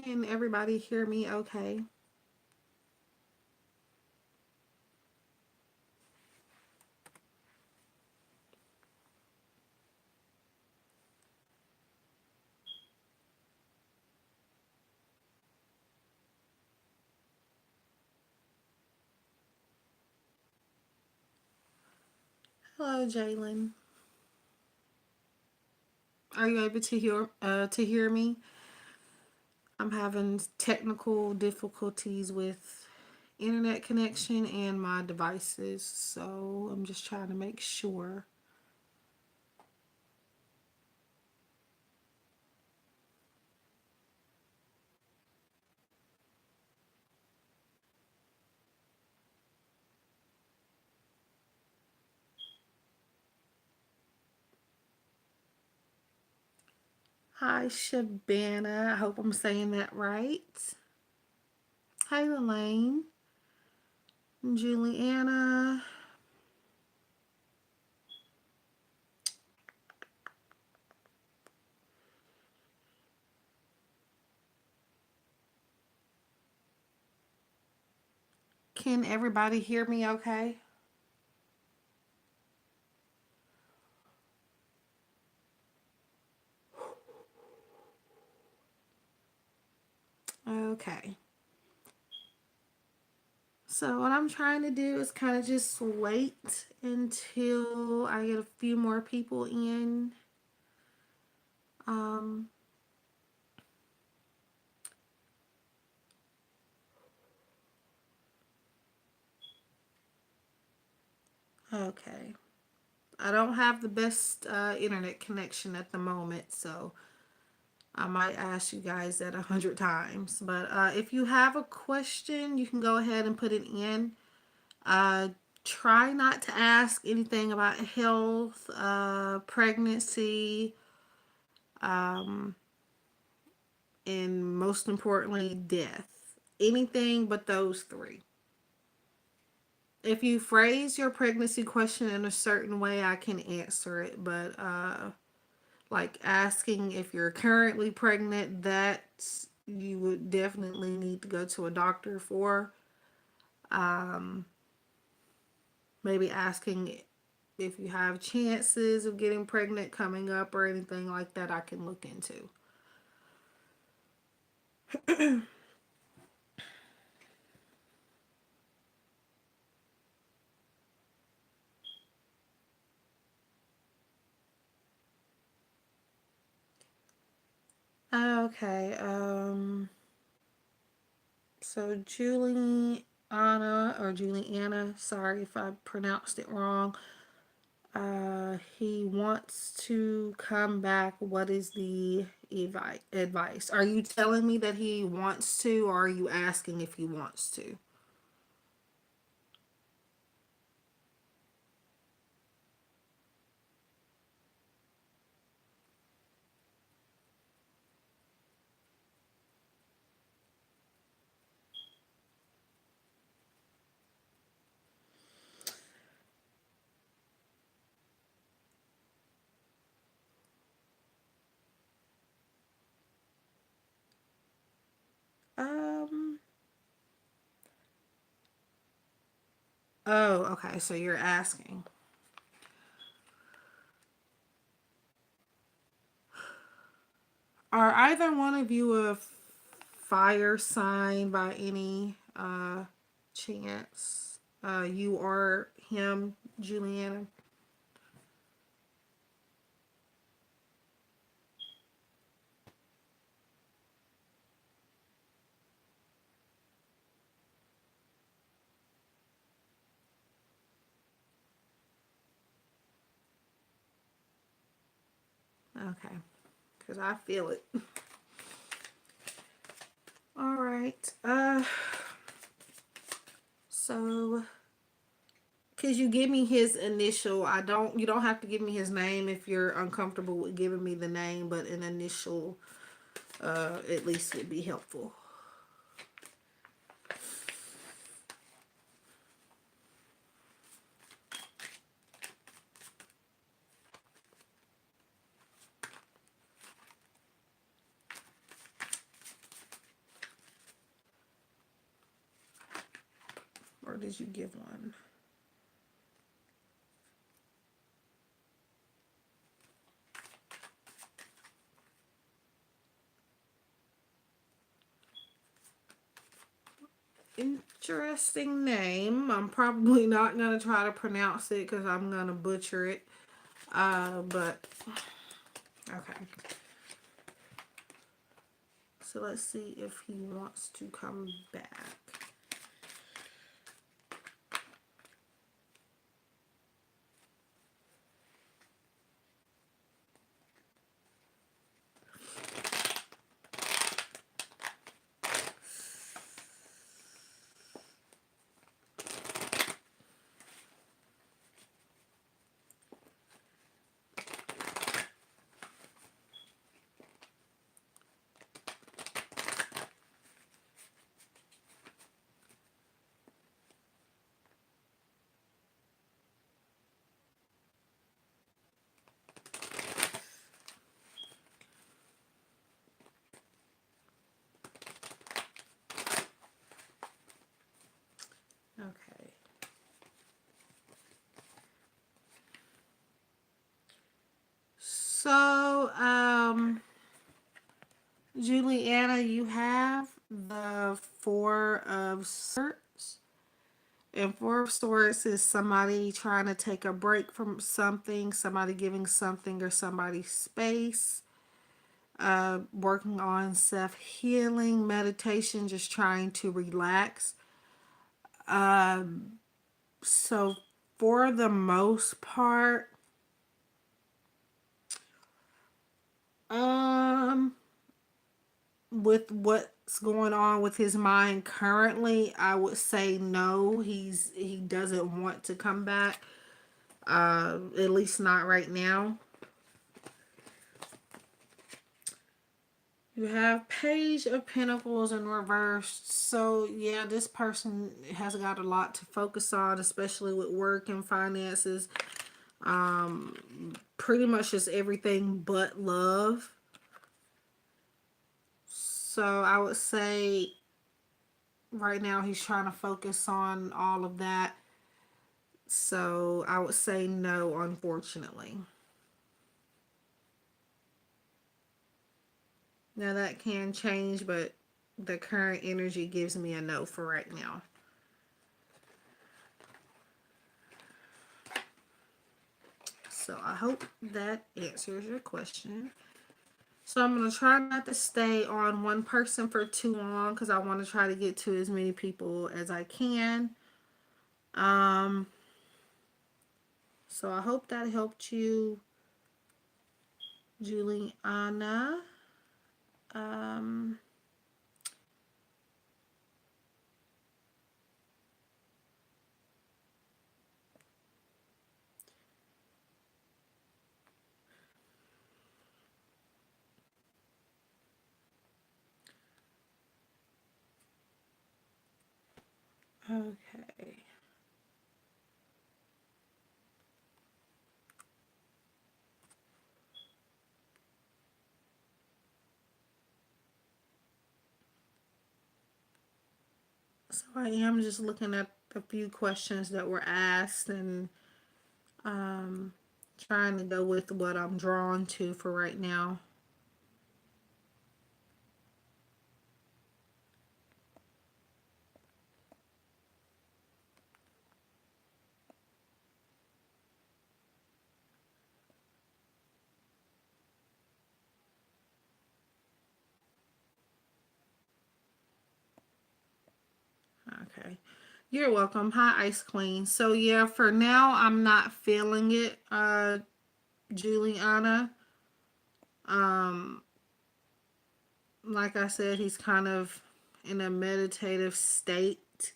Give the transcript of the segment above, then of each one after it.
Can everybody hear me okay? Hello, Jalen. Are you able to hear me? I'm having technical difficulties with internet connection and my devices, so I'm just trying to make sure. Hi, Shabana. I hope I'm saying that right. Hi, Elaine. Juliana. Can everybody hear me okay? Okay. So what I'm trying to do is kind of just wait until I get a few more people in. Um, okay. I don't have the best internet connection at the moment, so I might ask you guys that 100 times. But if you have a question, you can go ahead and put it in. Uh, Try not to ask anything about health, pregnancy, um, and most importantly, death. Anything but those three. If you phrase your pregnancy question in a certain way, I can answer it. But like asking if you're currently pregnant, that you would definitely need to go to a doctor for. Um, Maybe asking if you have chances of getting pregnant coming up or anything like that, I can look into. Okay. So Juliana, sorry if I pronounced it wrong. He wants to come back. What is the advice? Are you telling me that he wants to, or are you asking if he wants to? Um. Oh, okay. So you're asking. Are either one of you a fire sign by any chance? You or him, Juliana? Okay, because I feel it. All right. So could you give me his initial? I don't. You don't have to give me his name if you're uncomfortable with giving me the name, but an initial, at least would be helpful. Or did you give one? Interesting name. I'm probably not going to try to pronounce it because I'm going to butcher it. But, okay. So let's see if he wants to come back. Okay. So, Juliana, you have the Four of Swords. And Four of Swords is somebody trying to take a break from something, somebody giving something or somebody space, working on self-healing, meditation, just trying to relax. So for the most part, um, with what's going on with his mind currently, I would say no. He doesn't want to come back. At least not right now. You have Page of Pentacles in reverse. So yeah, this person has got a lot to focus on, especially with work and finances. Pretty much just everything but love. So I would say right now he's trying to focus on all of that. So I would say no, unfortunately. Now that can change, but the current energy gives me a no for right now. So I hope that answers your question. So I'm going to try not to stay on one person for too long because I want to try to get to as many people as I can. Um, so I hope that helped you, Juliana. Um, okay. So I am just looking at a few questions that were asked and um, trying to go with what I'm drawn to for right now. Okay. You're welcome. Hi, Ice Queen. So yeah, for now I'm not feeling it, Juliana. Um, like I said, he's kind of in a meditative state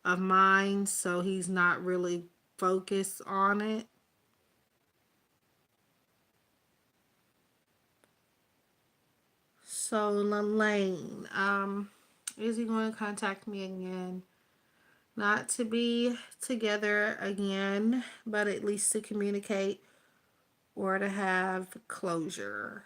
of mind, so he's not really focused on it. So Lane, is he going to contact me again? Not to be together again, but at least to communicate or to have closure.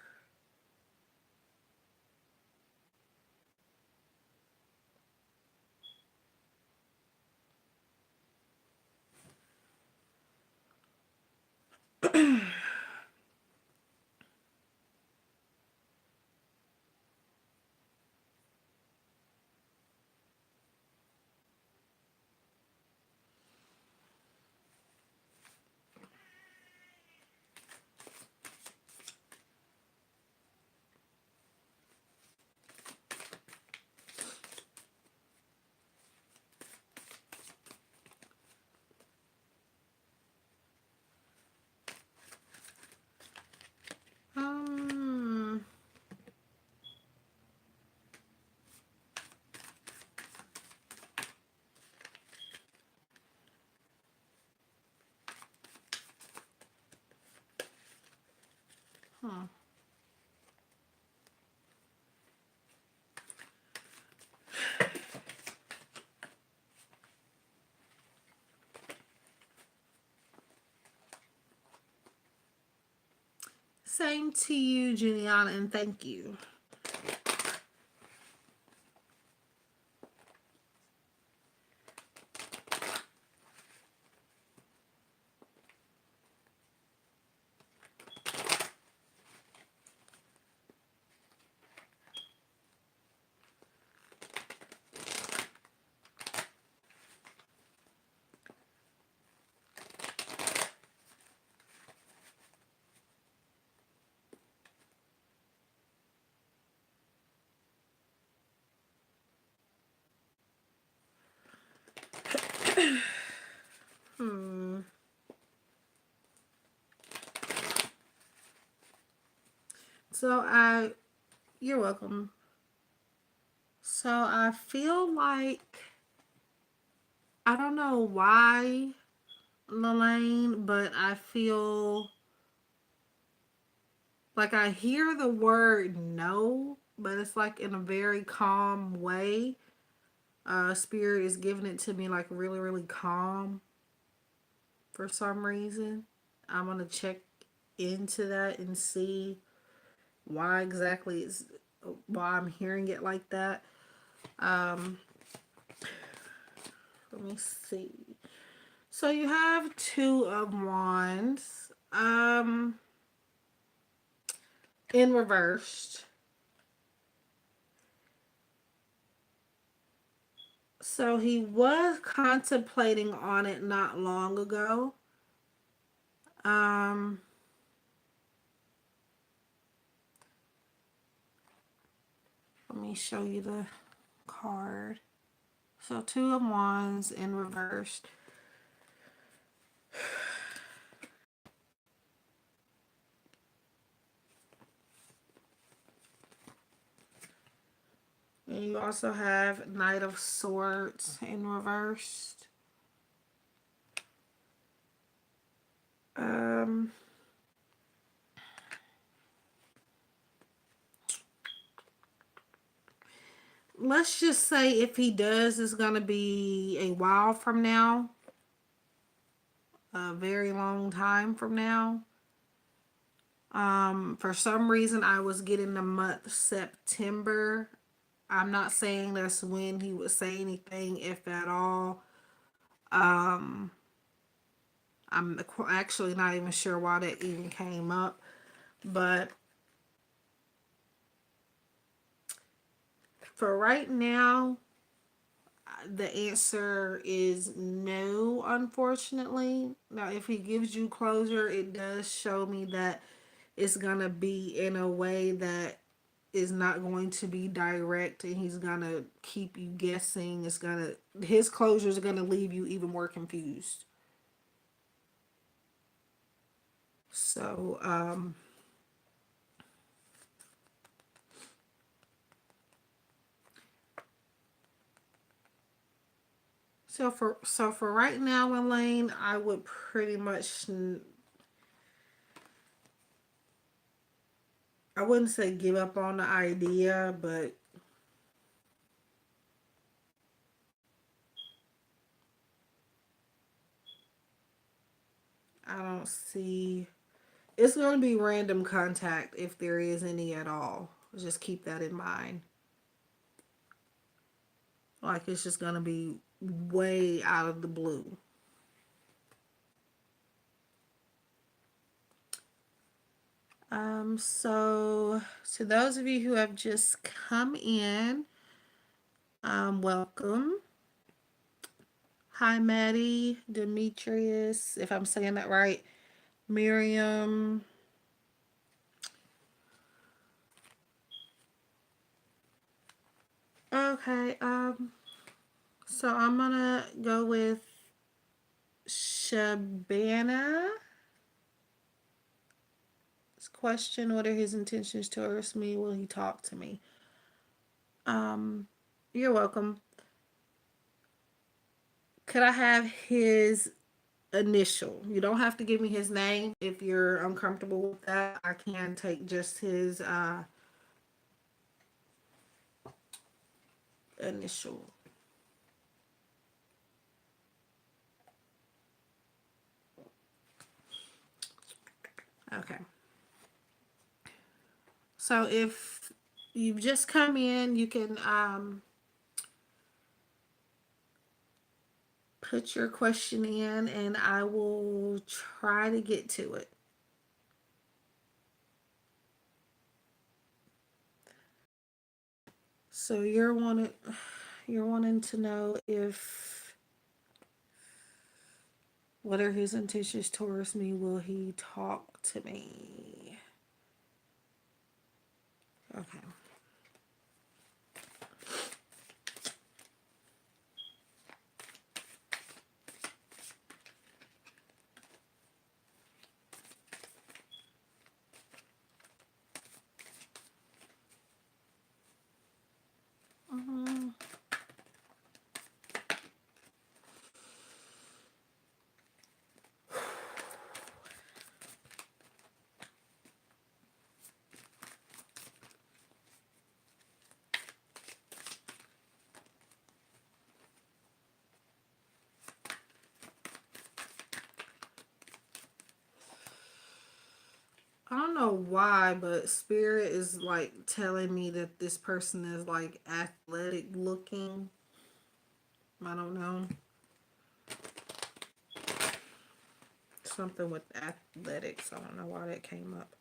Hmm. Same to you, Juliana, and thank you. Hmm. So you're welcome. So I feel like, I don't know why, Lelaine, but I feel like I hear the word no, but it's like in a very calm way. Spirit is giving it to me like really, really calm for some reason. I'm gonna check into that and see why exactly is why I'm hearing it like that. Um, let me see. So you have two of wands, in reversed. So he was contemplating on it not long ago. Um, let me show you the card. So two of wands in reversed. And you also have Knight of Swords in reversed. Um, let's just say if he does, it's going to be a while from now, a very long time from now. For some reason, I was getting the month September. I'm not saying that's when he would say anything, if at all. Um, I'm actually not even sure why that even came up. But for right now, the answer is no, unfortunately. Now, if he gives you closure, it does show me that it's going to be in a way that is not going to be direct, and he's going to keep you guessing. His closures are going to leave you even more confused. So, so for right now, Elaine, I would pretty much, I wouldn't say give up on the idea, but I don't see. It's going to be random contact if there is any at all. Just keep that in mind. Like it's just going to be way out of the blue. So to those of you who have just come in, welcome. Hi, Maddie, Demetrius, if I'm saying that right, Miriam. Okay, so I'm gonna go with Shabana. Question: what are his intentions towards me? Will he talk to me? Um, you're welcome. Could I have his initial. You don't have to give me his name if you're uncomfortable with that. I can take just his initial. Okay. So if you've just come in, you can put your question in and I will try to get to it. So you're wanting to know if what are his intentions towards me? Will he talk to me? Okay. Mhm. I don't know why, but spirit is like telling me that this person is like athletic looking. I don't know. Something with athletics. I don't know why that came up.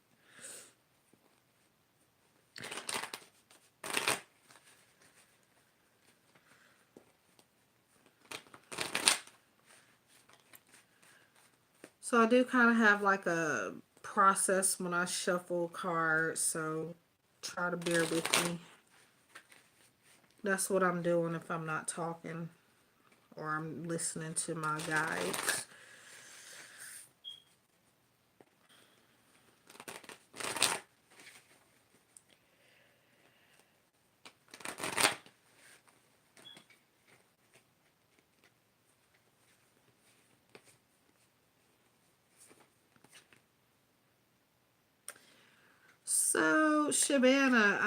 So I do kind of have like a process when I shuffle cards, so try to bear with me. That's what I'm doing if I'm not talking or I'm listening to my guides. So, Shabana,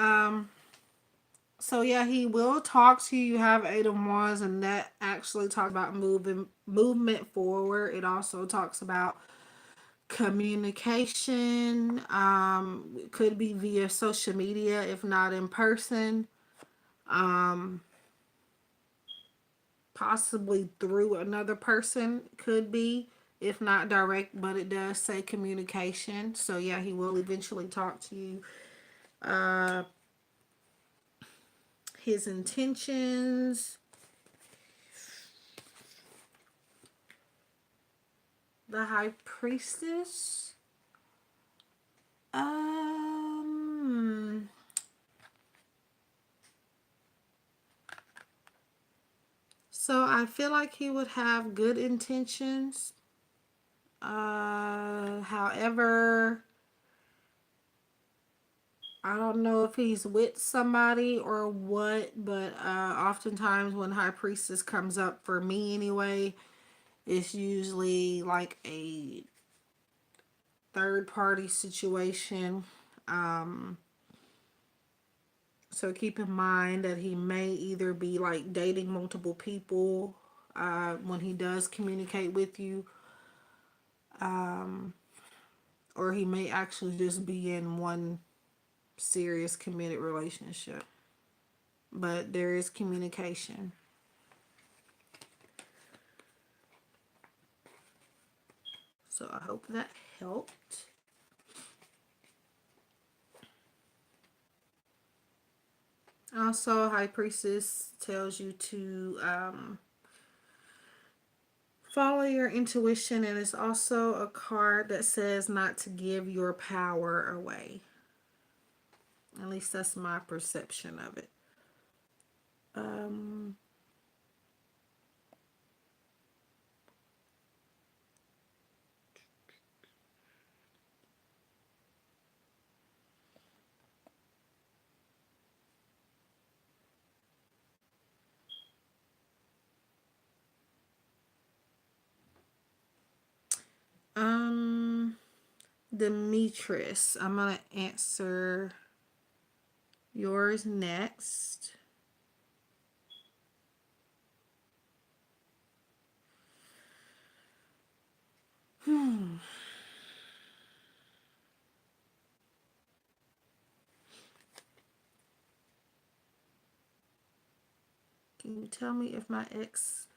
so yeah, he will talk to you. You have Eight of Wands, and that actually talks about movement forward. It also talks about communication. It could be via social media, if not in person. Um, Possibly through another person, could be, if not direct, but it does say communication. So yeah, he will eventually talk to you. Uh, his intentions. The High Priestess. Um. So I feel like he would have good intentions. However, I don't know if he's with somebody or what, but oftentimes when High Priestess comes up for me anyway, it's usually like a third party situation. Um, so keep in mind that he may either be like dating multiple people when he does communicate with you, um, or he may actually just be in one serious committed relationship. But there is communication. So I hope that helped. Also, High Priestess tells you to follow your intuition, and it's also a card that says not to give your power away. At least that's my perception of it. Um, Um, Demetrius, I'm gonna answer yours next. Hmm. Can you tell me if my ex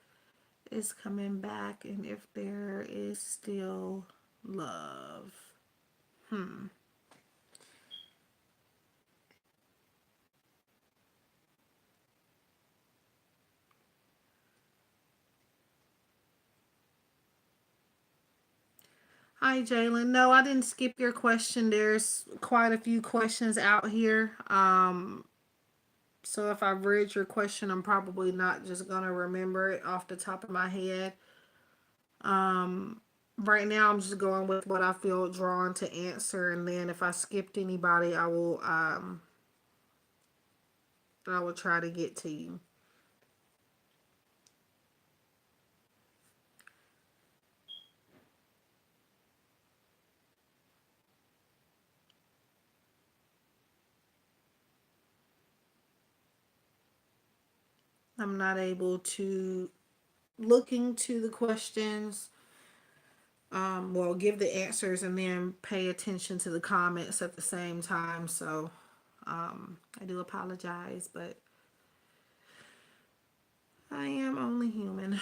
is coming back and if there is still love? Hmm. Hi, Jalen. No, I didn't skip your question. There's quite a few questions out here. So if I read your question, I'm probably not just gonna remember it off the top of my head. Um, right now, I'm just going with what I feel drawn to answer, and then if I skipped anybody, I will try to get to you. I'm not able to look into the questions. Well, give the answers and then pay attention to the comments at the same time. So, I do apologize, but I am only human.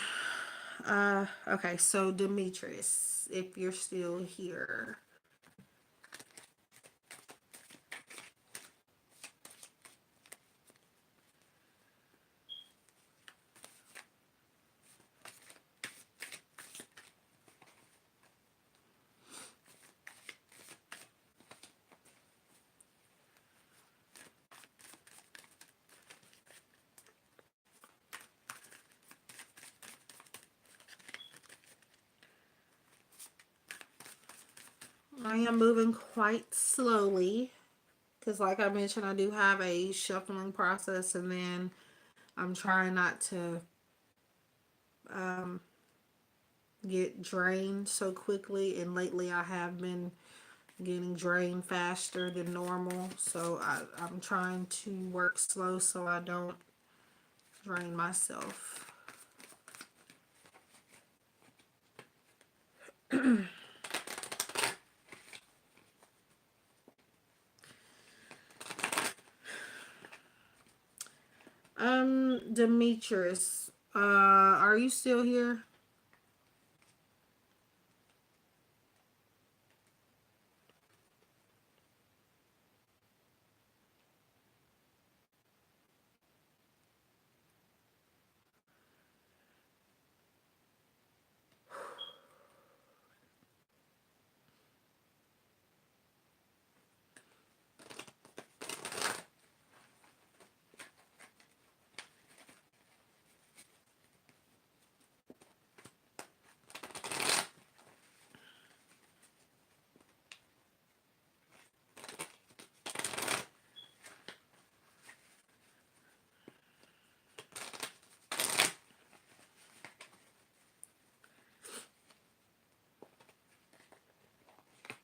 Okay, so Demetrius, if you're still here, I am moving quite slowly because, like I mentioned, I do have a shuffling process, and then I'm trying not to um, get drained so quickly. And lately, I have been getting drained faster than normal, so I'm trying to work slow so I don't drain myself. Demetrius, are you still here?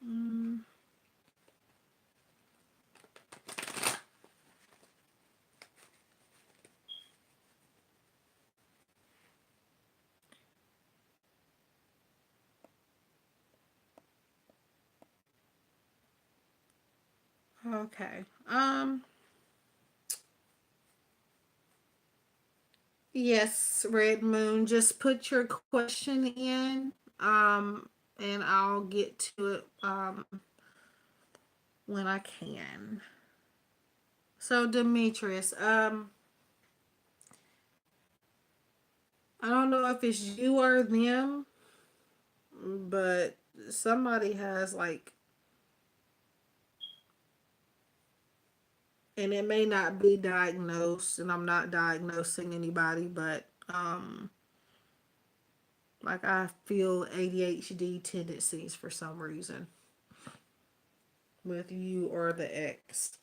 Mm, okay. Yes, Red Moon. Just put your question in, and I'll get to it when I can. So Demetrius, I don't know if it's you or them, but somebody has like, and it may not be diagnosed, and I'm not diagnosing anybody, but like I feel ADHD tendencies for some reason with you or the ex.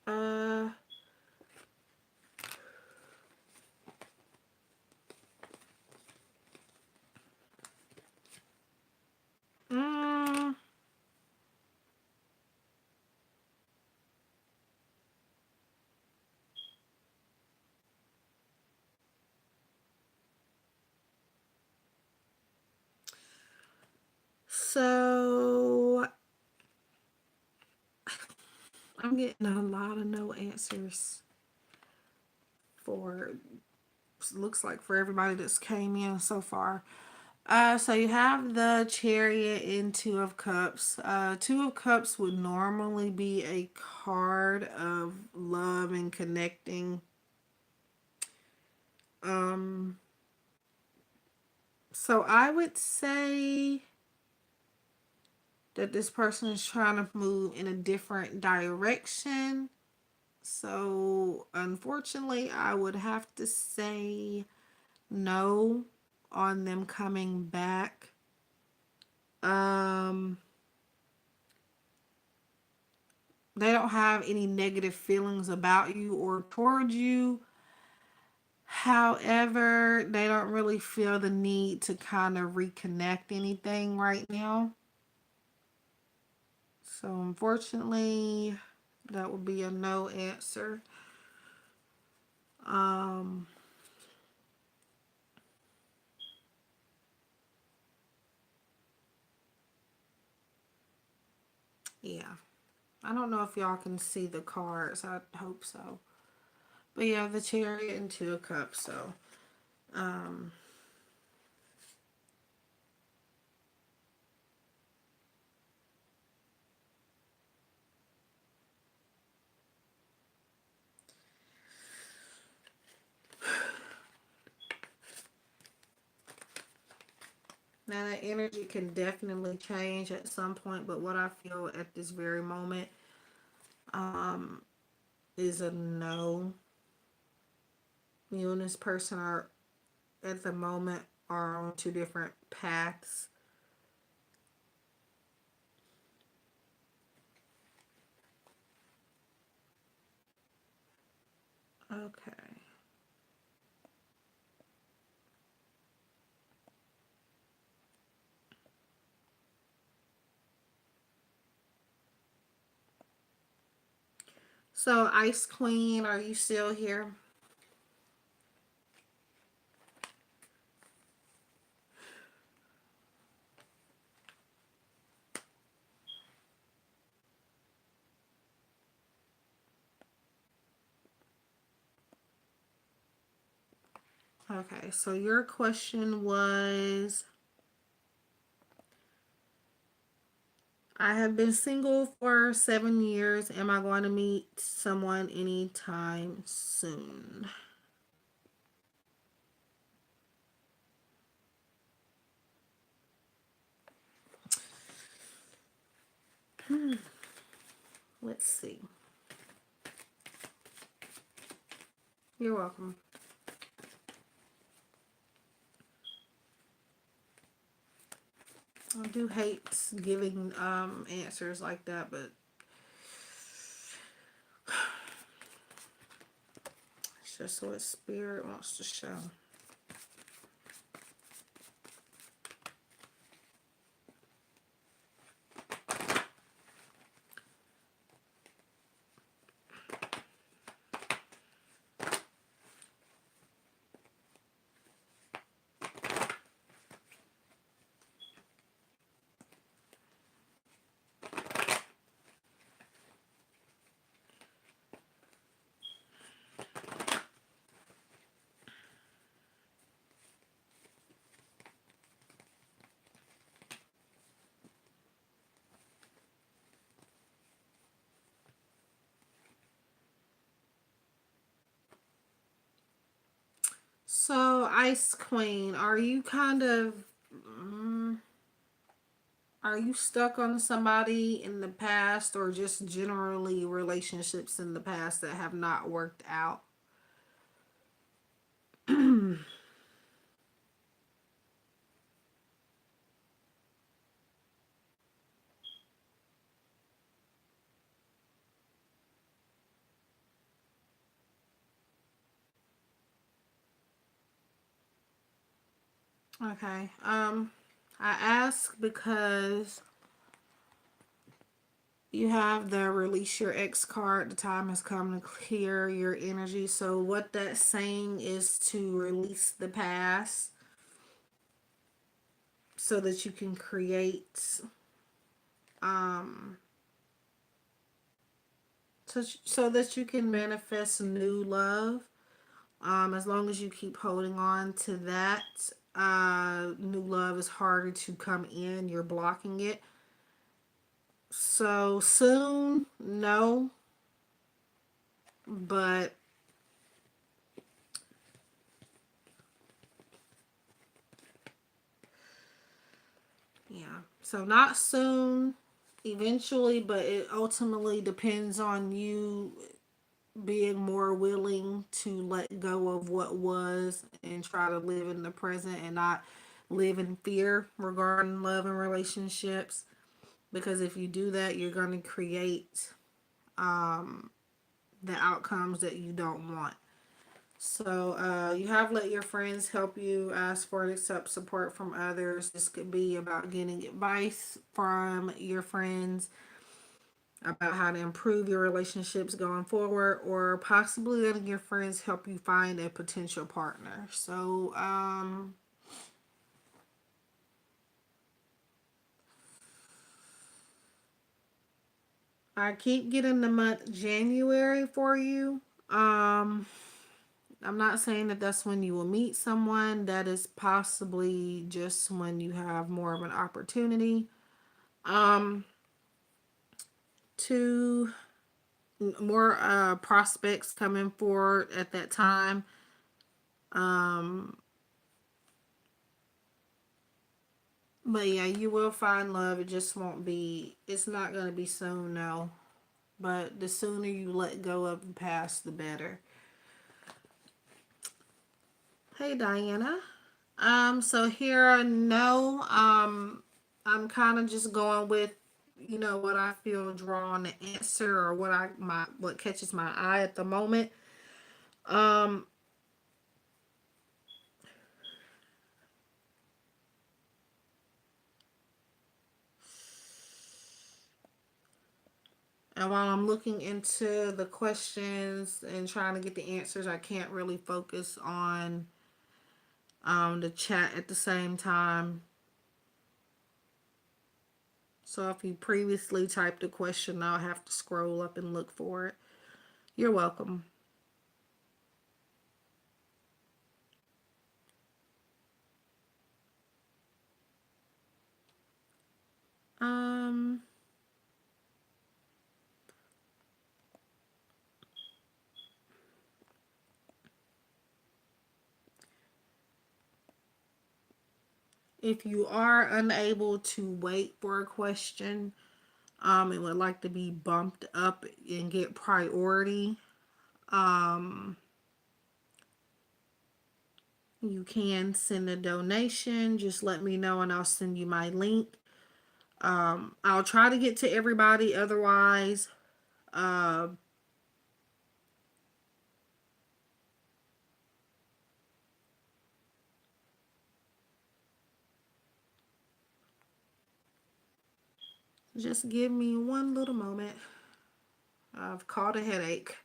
Uh, I'm getting a lot of no answers for, looks like for everybody that's came in so far. So you have the Chariot in Two of Cups. Two of Cups would normally be a card of love and connecting. Um, so I would say that this person is trying to move in a different direction. So unfortunately, I would have to say no on them coming back. Um, they don't have any negative feelings about you or towards you. However, they don't really feel the need to kind of reconnect anything right now. So unfortunately, that would be a no answer. Um, yeah. I don't know if y'all can see the cards. I hope so. But yeah, the Chariot and Two of Cups. So, um, now that energy can definitely change at some point, but what I feel at this very moment, um, is a no. You and this person are at the moment are on two different paths. Okay. So, Ice Queen, are you still here? Okay, so your question was, I have been single for 7 years. Am I going to meet someone anytime soon? Let's see. You're welcome. I do hate giving answers like that, but it's just what spirit wants to show. So, Ice Queen, are you kind of are you stuck on somebody in the past, or just generally relationships in the past that have not worked out? Okay. I ask because you have the release your ex card. The time has come to clear your energy. So what that's saying is to release the past so that you can create um so that you can manifest new love. As long as you keep holding on to that, new love is harder to come in. You're blocking it. So soon, no, but yeah. So not soon, eventually, but it ultimately depends on you being more willing to let go of what was and try to live in the present and not live in fear regarding love and relationships. Because if you do that, you're going to create the outcomes that you don't want. So you have let your friends help you, ask for and accept support from others. This could be about getting advice from your friends about how to improve your relationships going forward, or possibly letting your friends help you find a potential partner. So I keep getting the month January for you. Um, I'm not saying that that's when you will meet someone. That is possibly just when you have more of an opportunity. Um, to more prospects coming forward at that time. Um, but yeah, you will find love. It just won't be. It's not gonna be soon, no. But the sooner you let go of the past, the better. Hey, Diana. So here I know, I'm kind of just going with, what I feel drawn to answer, or what catches my eye at the moment. Um, and while I'm looking into the questions and trying to get the answers, I can't really focus on the chat at the same time. So if you previously typed a question, I'll have to scroll up and look for it. You're welcome. Um, if you are unable to wait for a question, and would like to be bumped up and get priority, um, you can send a donation. Just let me know and I'll send you my link. I'll try to get to everybody. Otherwise, uh, just give me one little moment. I've caught a headache.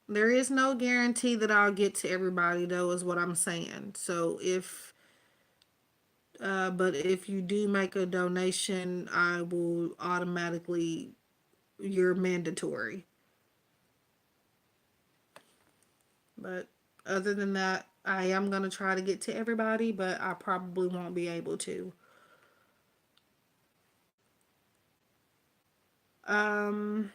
There is no guarantee that I'll get to everybody, though, is what I'm saying. So but if you do make a donation, I will automatically, you're mandatory. But other than that, I am going to try to get to everybody, but I probably won't be able to. Um,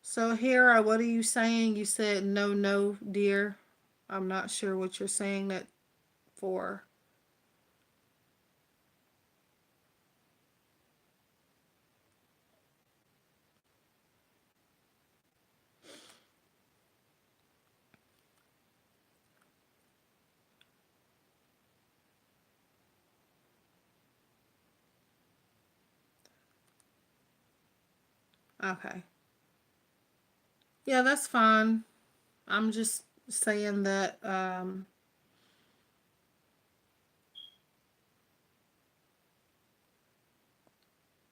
so Hera, what are you saying? You said no, no, dear. I'm not sure what you're saying that for. Okay. Yeah, that's fine. I'm just saying that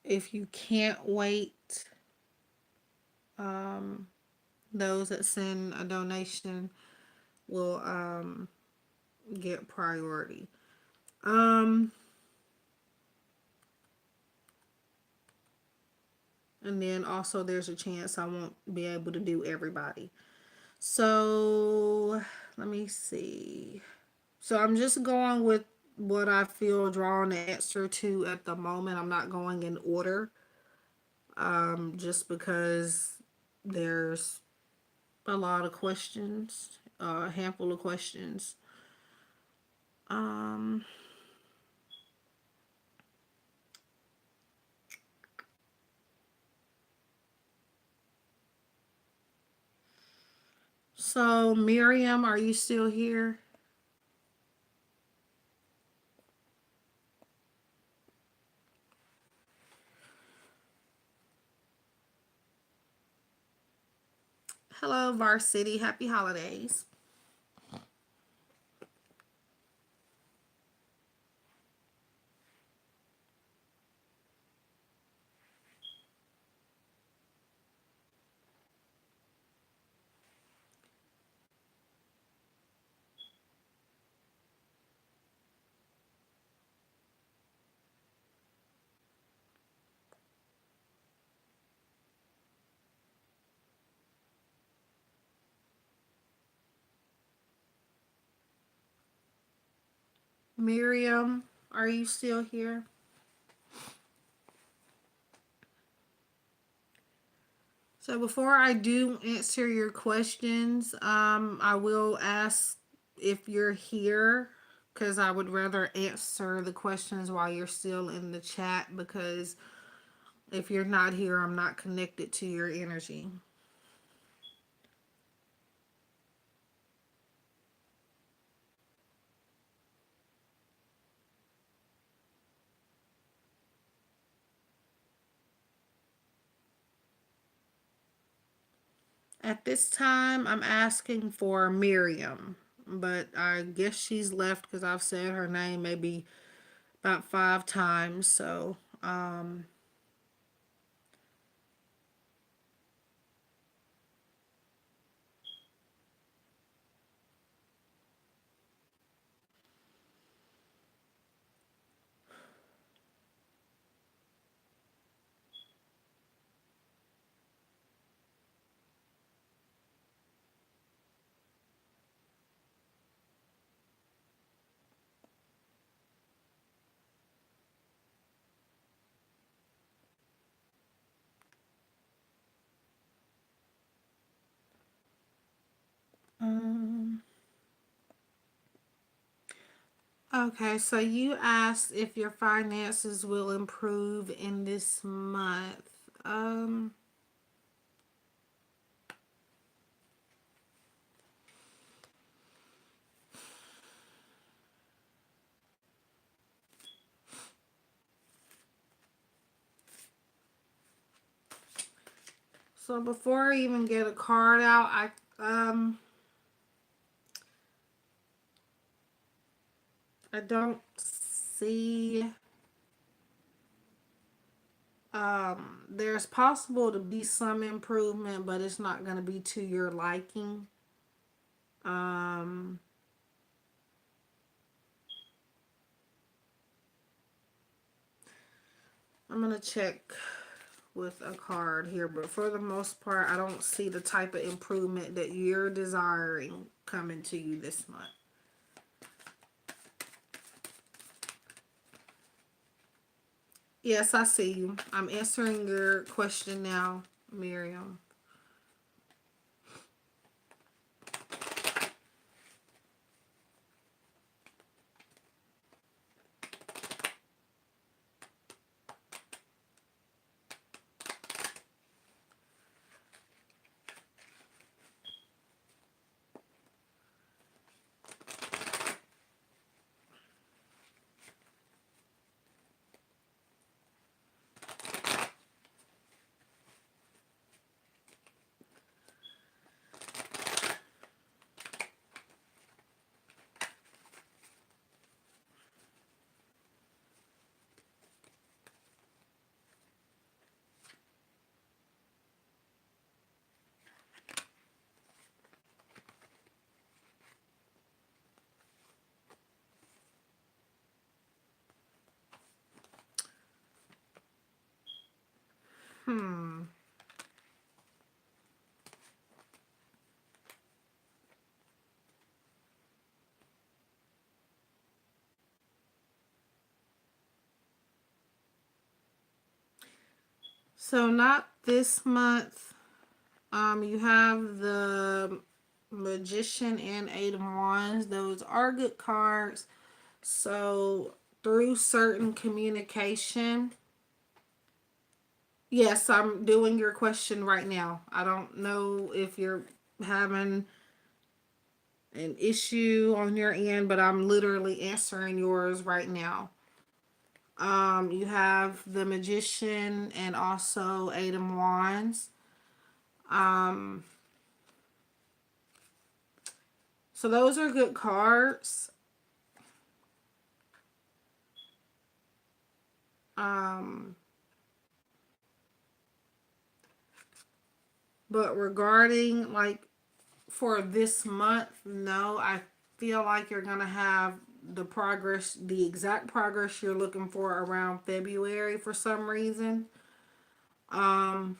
if you can't wait, um, those that send a donation will get priority. Um, and then also there's a chance I won't be able to do everybody. So let me see. So I'm just going with what I feel drawn the answer to at the moment. I'm not going in order. Just because there's a lot of questions, a handful of questions. Um, so Miriam, are you still here? Hello, Varsity. Happy holidays. Miriam, are you still here? So before I do answer your questions, I will ask if you're here because I would rather answer the questions while you're still in the chat because if you're not here, I'm not connected to your energy. At this time, I'm asking for Miriam, but I guess she's left because I've said her name maybe about 5 times. So, um, okay, so you asked if your finances will improve in this month. Um, so before I even get a card out, I don't see there's possible to be some improvement, but it's not going to be to your liking. Um, I'm going to check with a card here, but for the most part, I don't see the type of improvement that you're desiring coming to you this month. Yes, I see you. I'm answering your question now, Miriam. Hmm. So not this month. You have the Magician and Eight of Wands. Those are good cards. So through certain communication, yes, I'm doing your question right now. I don't know if you're having an issue on your end, but I'm literally answering yours right now. You have the Magician and also Eight of Wands. Um, so those are good cards. Um, but regarding like for this month, no, I feel like you're gonna have the exact progress you're looking for around February for some reason. Um,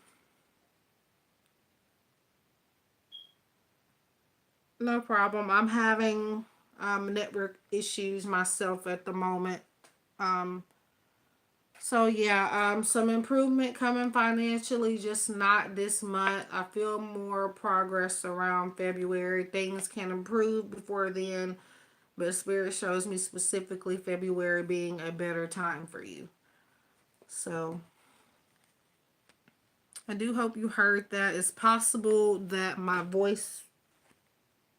no problem. I'm having network issues myself at the moment. Um, so yeah, some improvement coming financially, just not this month. I feel more progress around February. Things can improve before then, but Spirit shows me specifically February being a better time for you. So I do hope you heard that. It's possible that my voice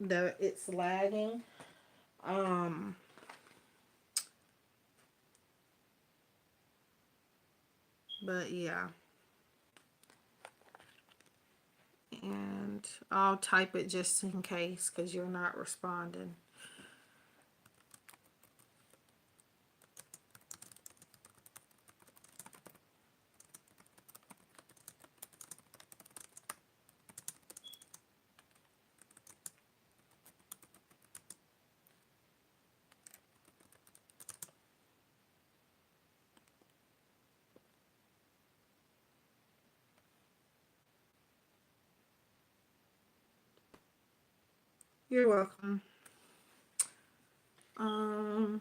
that it's lagging. Um, but yeah. And I'll type it just in case because you're not responding. You're welcome. Um,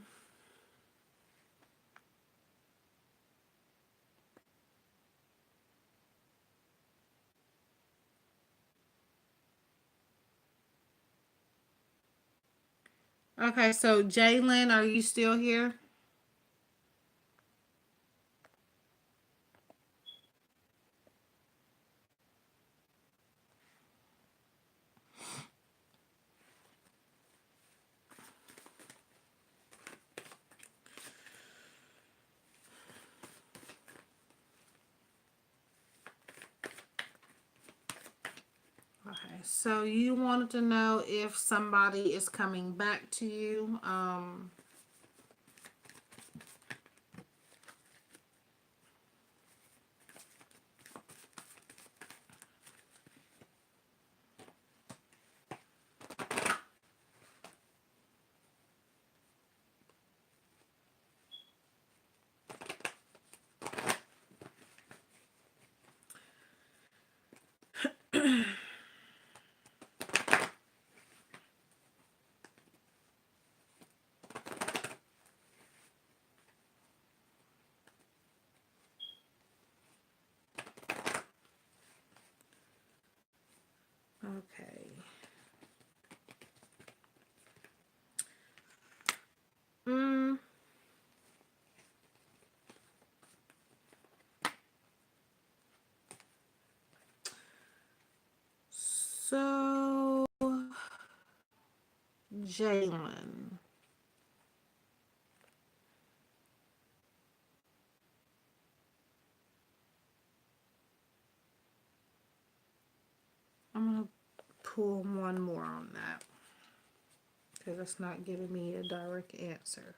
okay, so Jalen, are you still here? Okay, so you wanted to know if somebody is coming back to you. Okay. Mm, so Jalen. I'm gonna pull one more on that because it's not giving me a direct answer.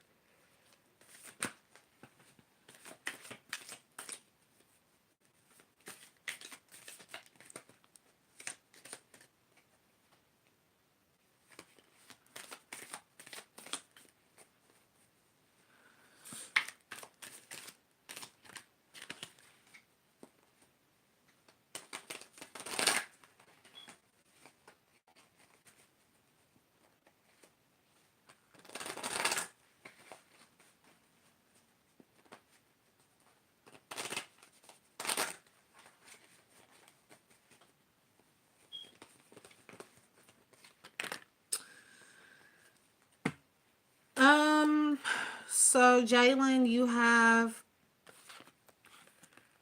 So, Jalen, you have,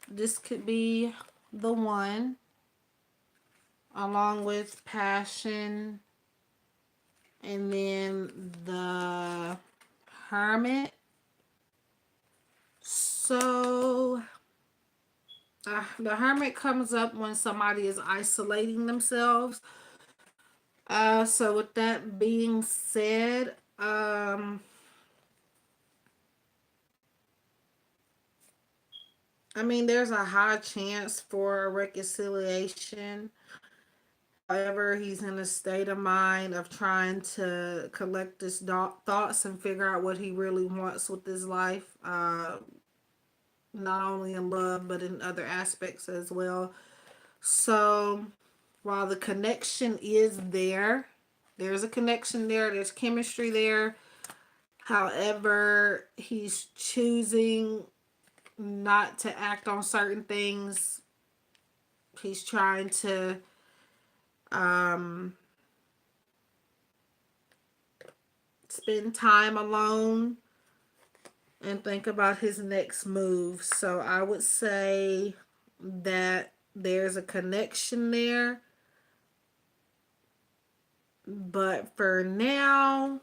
this could be the one, along with passion, and then the hermit. So, the hermit comes up when somebody is isolating themselves. So with that being said, I mean, there's a high chance for a reconciliation. However, he's in a state of mind of trying to collect his thoughts and figure out what he really wants with his life, not only in love, but in other aspects as well. So, while the connection is there, there's a connection there, there's chemistry there. However, he's choosing not to act on certain things. He's trying to um, spend time alone and think about his next move. So I would say that there's a connection there. But for now,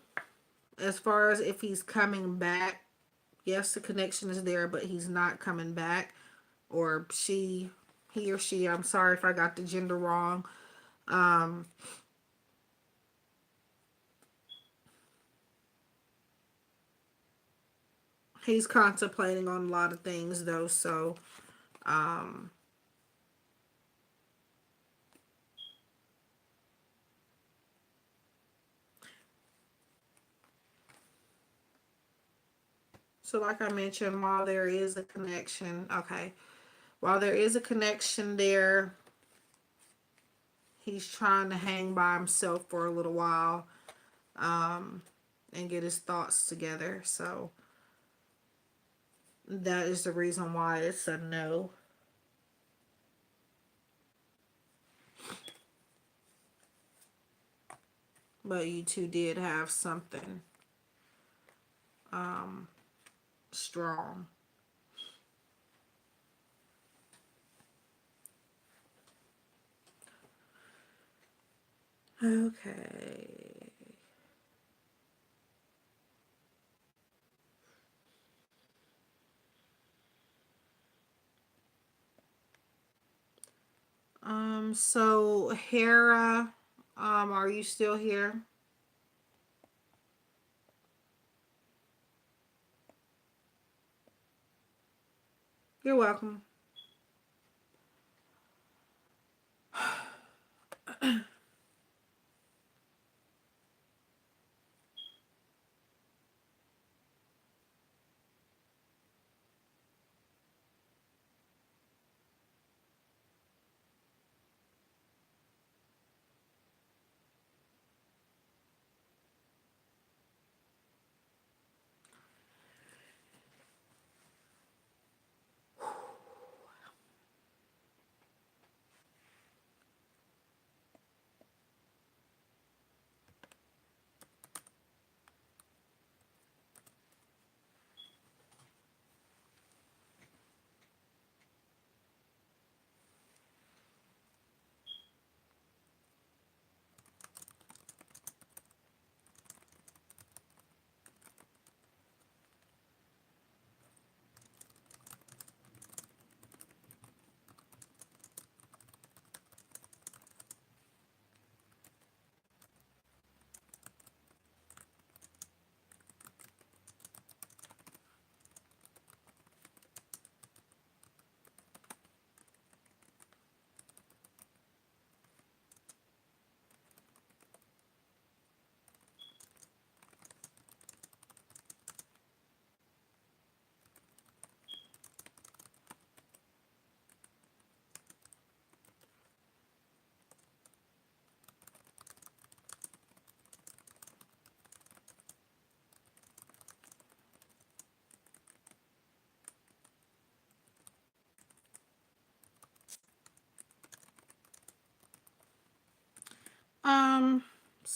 as far as if he's coming back, yes, the connection is there, but he's not coming back. Or she, he or she, I'm sorry if I got the gender wrong. Um, he's contemplating on a lot of things though, um, so like I mentioned, while there is a connection, okay, while there is a connection there, he's trying to hang by himself for a little while, um, and get his thoughts together. So that is the reason why it's a no. But you two did have something um, strong. Okay. So Hera, are you still here? You're welcome.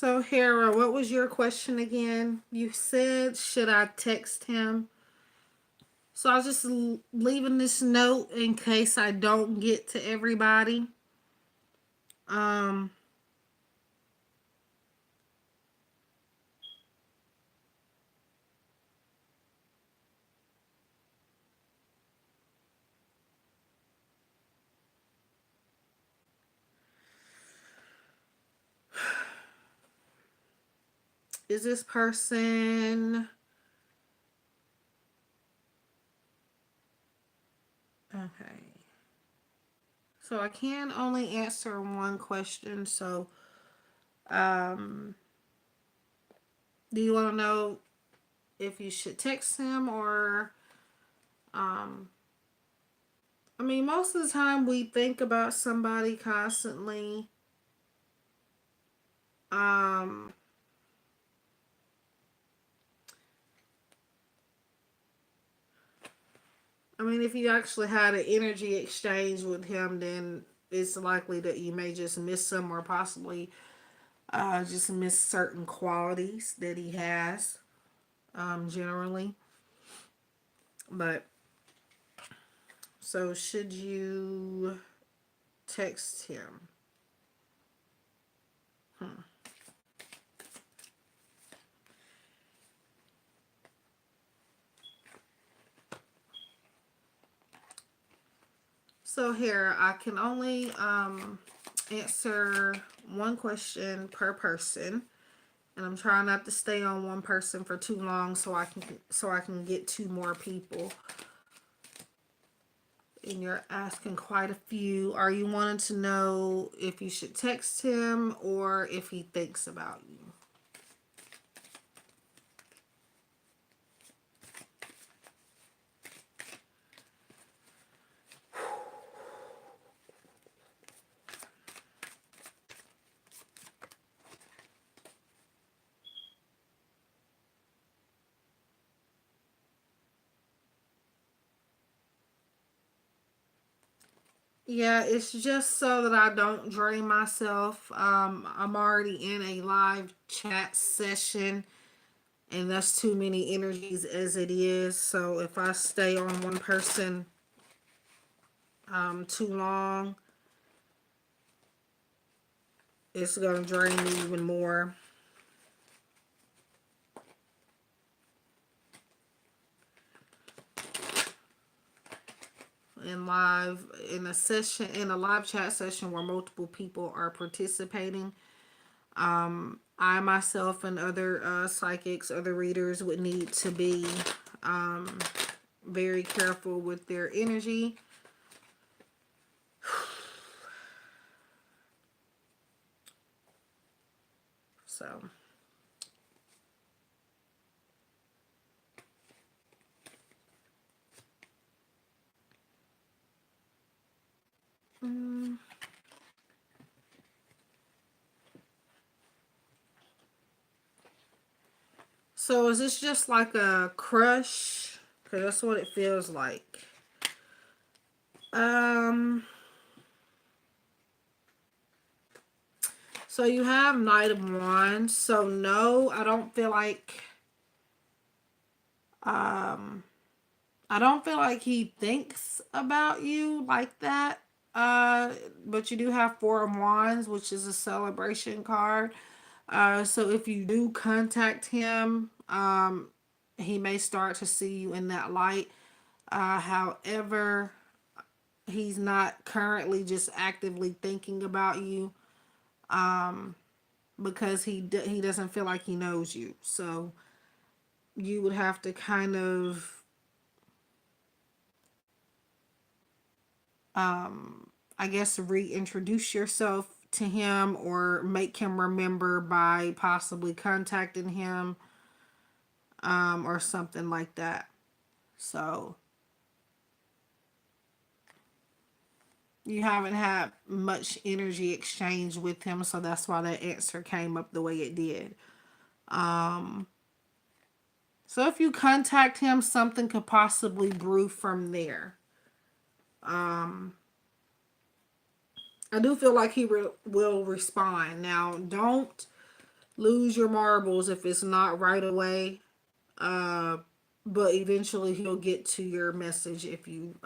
So, Hera, what was your question again? You said, should I text him? So, I was just leaving this note in case I don't get to everybody. Um, is this person okay? So, I can only answer one question. So, um, do you want to know if you should text him or um I mean, most of the time we think about somebody constantly. Um, I mean, if you actually had an energy exchange with him, then it's likely that you may just miss some or possibly just miss certain qualities that he has generally. But so, should you text him? Hmm. So, here, I can only answer one question per person. And I'm trying not to stay on one person for too long so I can get to more people. And you're asking quite a few. Are you wanting to know if you should text him or if he thinks about you? Yeah, it's just so that I don't drain myself. I'm already in a live chat session, and that's too many energies as it is. So if I stay on one person too long, it's gonna drain me even more. In a session in a live chat session where multiple people are participating, I myself and other psychics, other readers would need to be um, very careful with their energy. So mm, so is this just like a crush? Because that's what it feels like. um so you have Knight of Wands. So no, um I don't feel like he thinks about you like that. Uh, but you do have Four of Wands, which is a celebration card. So if you do contact him, he may start to see you in that light. However, he's not currently just actively thinking about you because he doesn't feel like he knows you. So you would have to kind of I guess reintroduce yourself to him or make him remember by possibly contacting him or something like that. So you haven't had much energy exchange with him, so that's why that answer came up the way it did. Um, so if you contact him, something could possibly brew from there. Um, I do feel like he will respond. Now, don't lose your marbles if it's not right away. Uh, but eventually he'll get to your message if you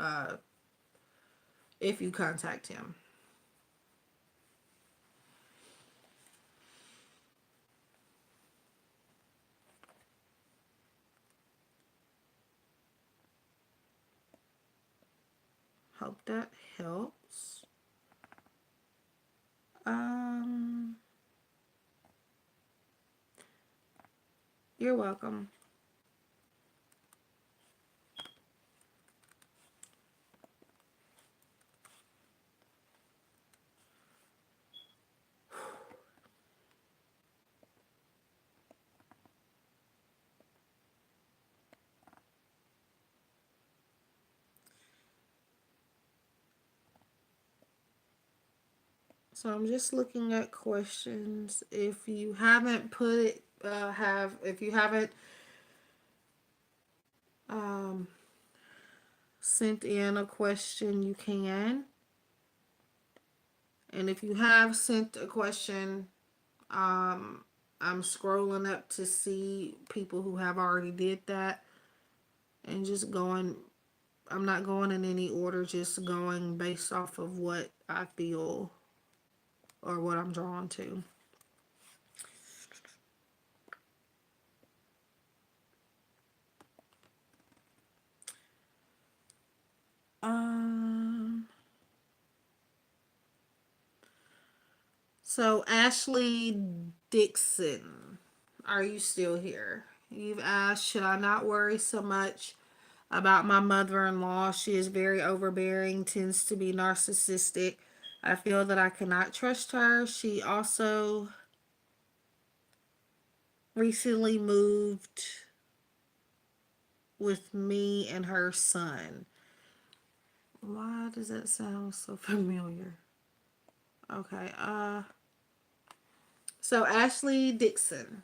contact him. Hope that helps. Um, you're welcome. So I'm just looking at questions. If you haven't put it, if you haven't um, sent in a question, you can. And if you have sent a question, um, I'm scrolling up to see people who have already did that, and just going. I'm not going in any order, just going based off of what I feel or what I'm drawn to. Um. So Ashley Dixon, are you still here? You've asked, should I not worry so much about my mother-in-law? She is very overbearing, tends to be narcissistic. I feel that I cannot trust her. She also recently moved with me and her son. Why does that sound so familiar? Okay, so Ashley Dixon.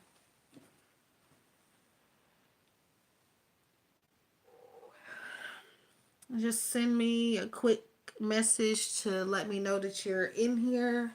Just send me a quick message to let me know that you're in here.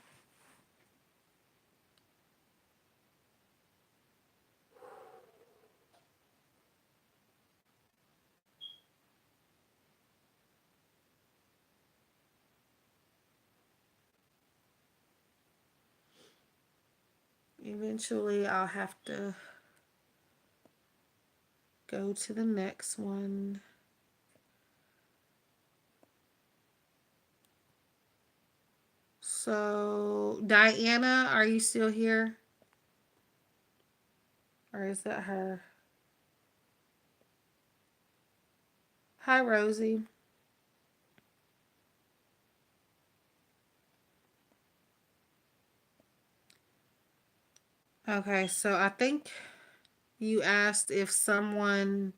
Eventually, I'll have to go to the next one. So, Diana, are you still here? Or is that her? Hi, Rosie. Okay, so I think you asked if someone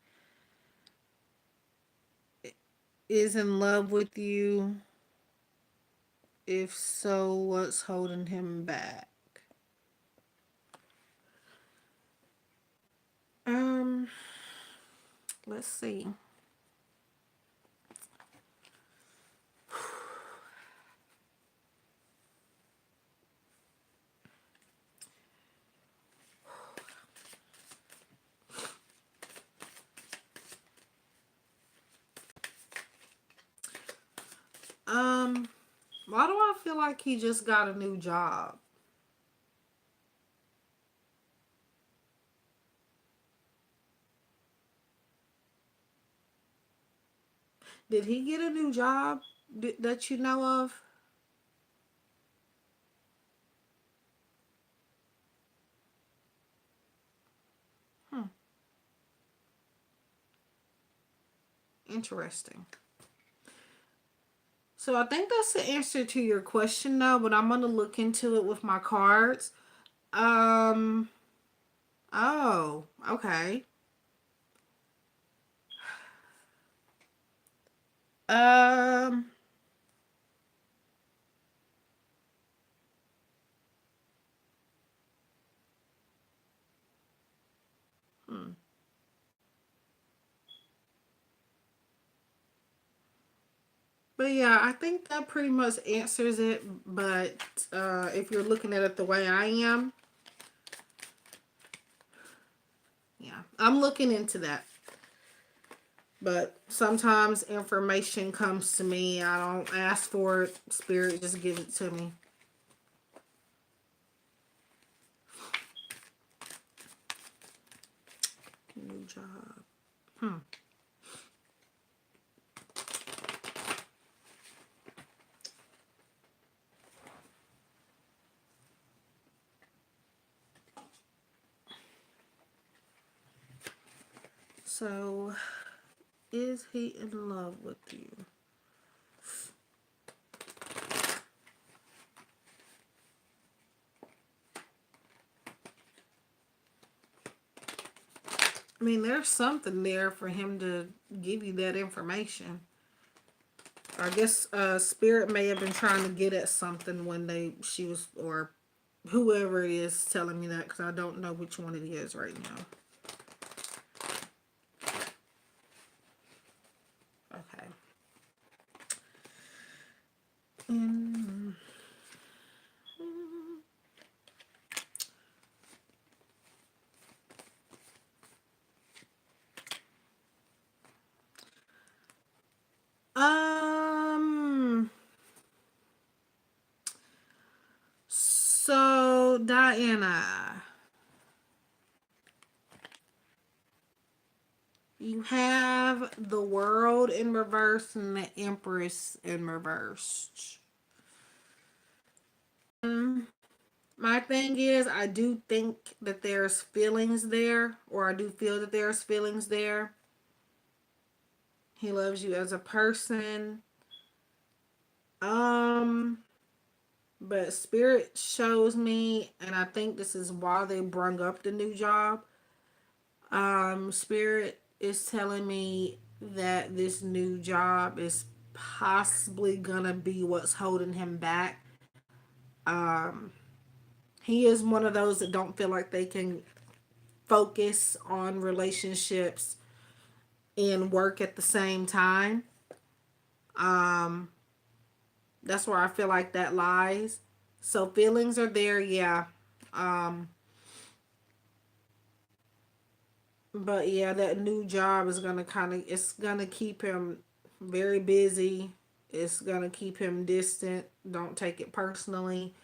is in love with you. If so, what's holding him back? Um, let's see. Um, why do I feel like he just got a new job? Did he get a new job that you know of? Hmm, interesting. So I think that's the answer to your question now, but I'm gonna look into it with my cards. Um, oh, okay. Um, hmm. But yeah, I think that pretty much answers it. But if you're looking at it the way I am, I'm looking into that. But sometimes information comes to me. I don't ask for it. Spirit just gives it to me. New job. Hmm. So, is he in love with you? I mean, there's something there for him to give you that information. I guess Spirit may have been trying to get at something when she was, or whoever it is telling me that, because I don't know which one it is right now. Okay. Mm. Um. So Diana, you have the World in reverse and the Empress in reverse. My thing is, I do think that there's feelings there, or I do feel that there's feelings there. He loves you as a person. Um, but Spirit shows me, and I think this is why they brung up the new job. Spirit is telling me that this new job is possibly gonna be what's holding him back. Um, he is one of those that don't feel like they can focus on relationships and work at the same time. Um, that's where I feel like that lies. So feelings are there, yeah. Um, but yeah, that new job is gonna it's gonna keep him very busy. It's gonna keep him distant. Don't take it personally.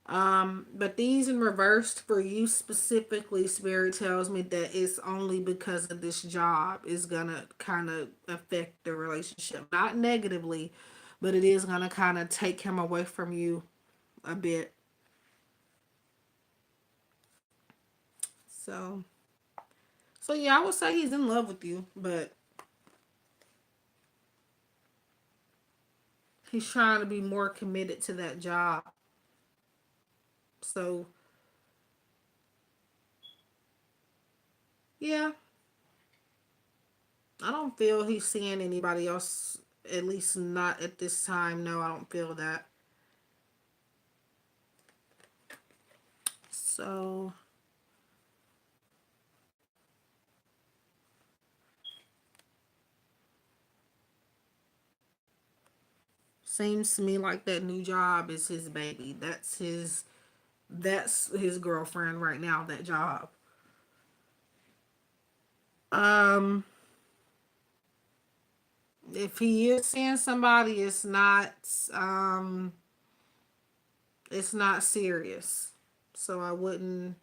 But these in reversed for you specifically, Spirit tells me that it's only because of this job is gonna kind of affect the relationship. Not negatively, but it is gonna kind of take him away from you a bit. So, so yeah, I would say he's in love with you, but he's trying to be more committed to that job. So, yeah, I don't feel he's seeing anybody else, at least not at this time. No, I don't feel that. So, seems to me like that new job is his baby. That's his girlfriend right now, that job. Um if he is seeing somebody, um it's not serious. So I wouldn't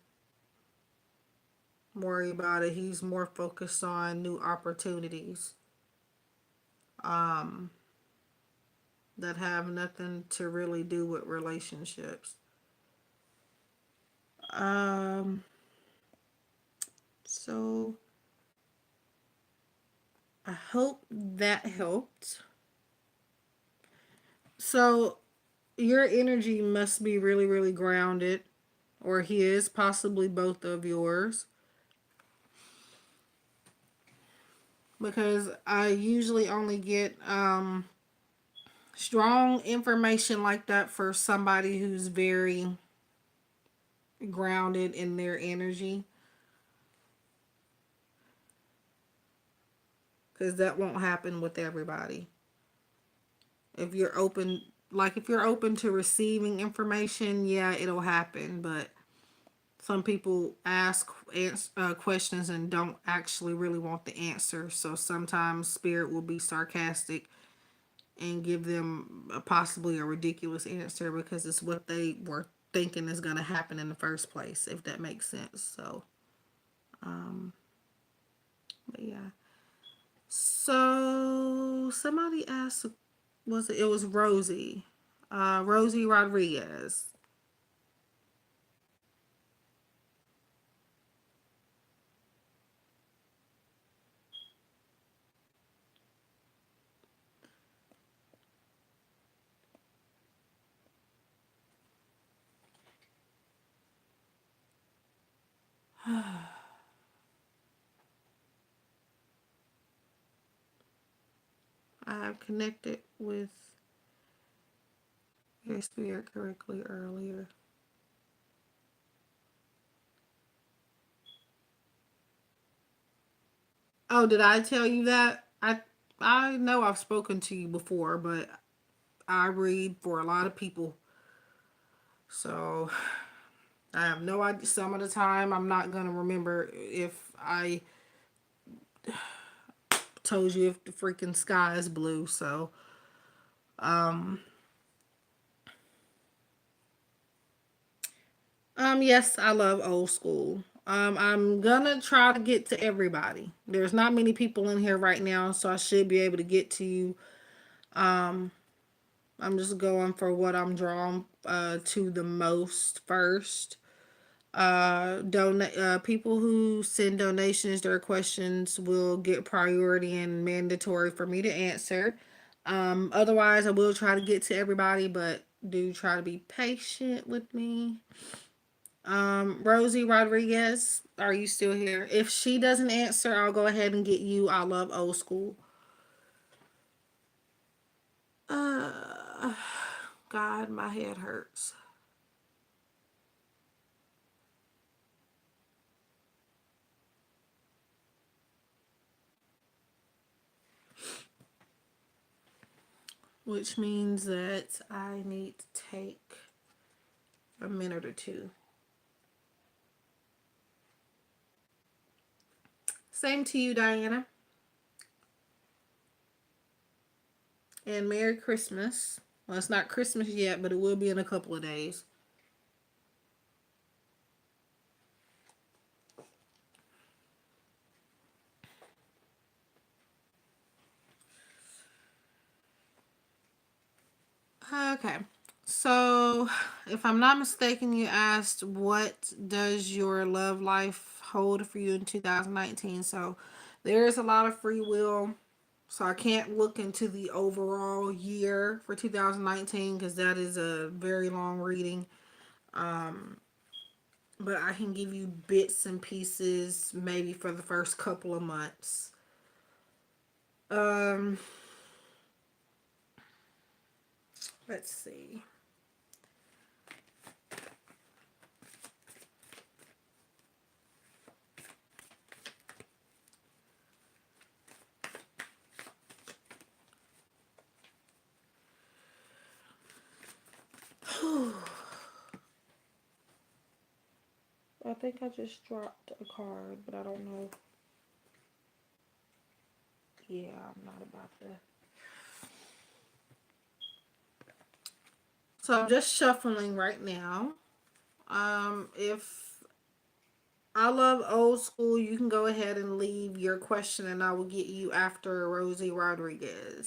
worry about it. He's more focused on new opportunities um that have nothing to really do with relationships. Um so I hope that helped. So your energy must be really, really grounded, or his, possibly both of yours, because I usually only get strong information like that for somebody who's very grounded in their energy, because that won't happen with everybody. If you're open, like if you're open to receiving information, yeah, it'll happen, but Some people ask questions and don't actually really want the answer. So sometimes spirit will be sarcastic and give them possibly a ridiculous answer because it's what they were thinking is going to happen in the first place, if that makes sense. So, but yeah. So somebody asked, was it? It was Rosie, Rosie Rodriguez. I have connected with your spirit correctly earlier. Oh, did I tell you that? I know I've spoken to you before, but I read for a lot of people, so I have no idea. Some of the time, I'm not gonna remember if I told you if the freaking sky is blue. So, yes, I love old school. I'm gonna try to get to everybody. There's not many people in here right now, so I should be able to get to you. I'm just going for what I'm drawn to the most first. People who send donations, their questions will get priority and mandatory for me to answer. Otherwise, I will try to get to everybody, but do try to be patient with me. Rosie Rodriguez, are you still here? If she doesn't answer, I'll go ahead and get you. I love old school. Uh, God, my head hurts. Which means that I need to take a minute or two. Same to you, Diana. And Merry Christmas. Well, it's not Christmas yet, but it will be in a couple of days. Okay. So, if I'm not mistaken, you asked what does your love life hold for you in 2019? So, there's a lot of free will. So, I can't look into the overall year for 2019 because that is a very long reading. But I can give you bits and pieces maybe for the first couple of months. Um, let's see. I think I just dropped a card, but I don't know. Yeah, I'm not about to. So I'm just shuffling right now. If I love old school, you can go ahead and leave your question, and I will get you after Rosie Rodriguez.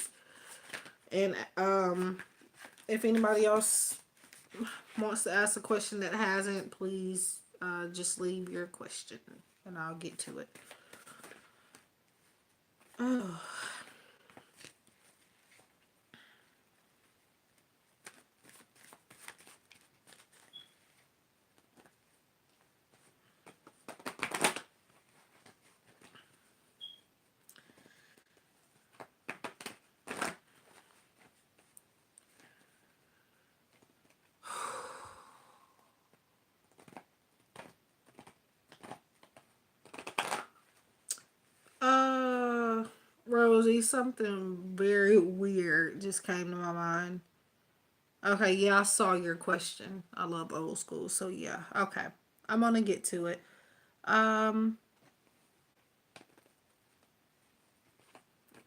And if anybody else wants to ask a question that hasn't, please just leave your question, and I'll get to it. Oh. Uh, Rosie, something very weird just came to my mind. Okay, yeah, I saw your question. I love old school, so yeah, okay. I'm gonna get to it. Um,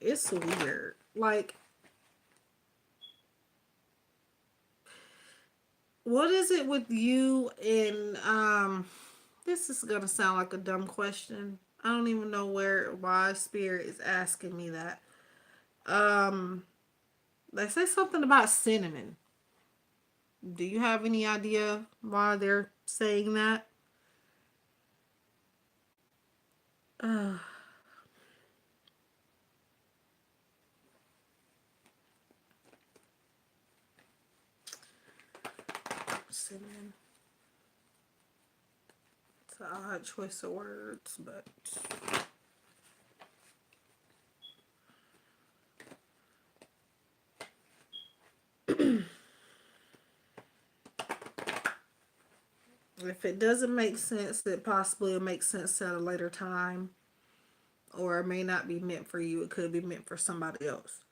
it's weird. Like, what is it with you and this is gonna sound like a dumb question. I don't even know why spirit is asking me that. Um, they say something about cinnamon. Do you have any idea why they're saying that? Uh, cinnamon. It's an odd choice of words, but if it doesn't make sense, it possibly will make sense at a later time, or it may not be meant for you. It could be meant for somebody else.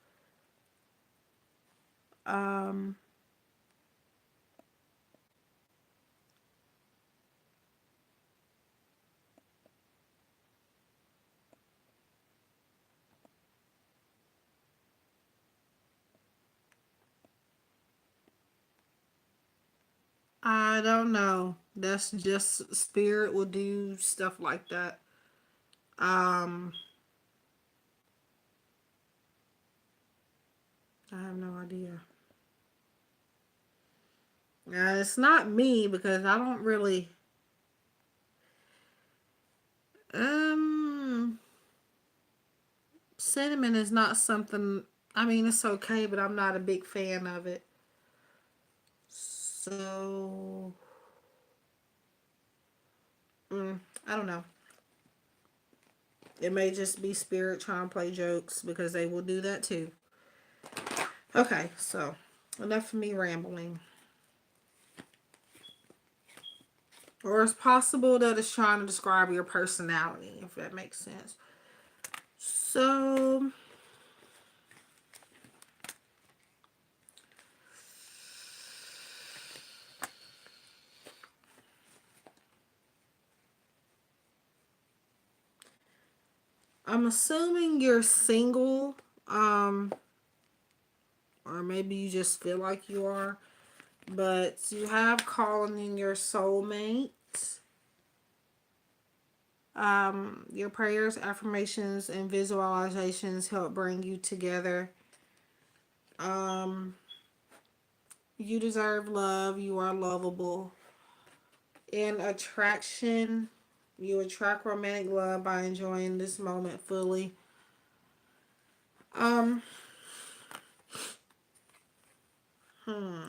Um, I don't know. That's just spirit will do stuff like that. Um, I have no idea. It's not me because I don't really. Um, cinnamon is not something. I mean, it's okay, but I'm not a big fan of it. So, I don't know. It may just be spirit trying to play jokes because they will do that too. Okay, so enough of me rambling. Or it's possible that it's trying to describe your personality, if that makes sense. So, I'm assuming you're single, or maybe you just feel like you are, but you have calling in your soulmate. Your prayers, affirmations, and visualizations help bring you together. Um, you deserve love. You are lovable. In attraction, you attract romantic love by enjoying this moment fully. Um, hmm.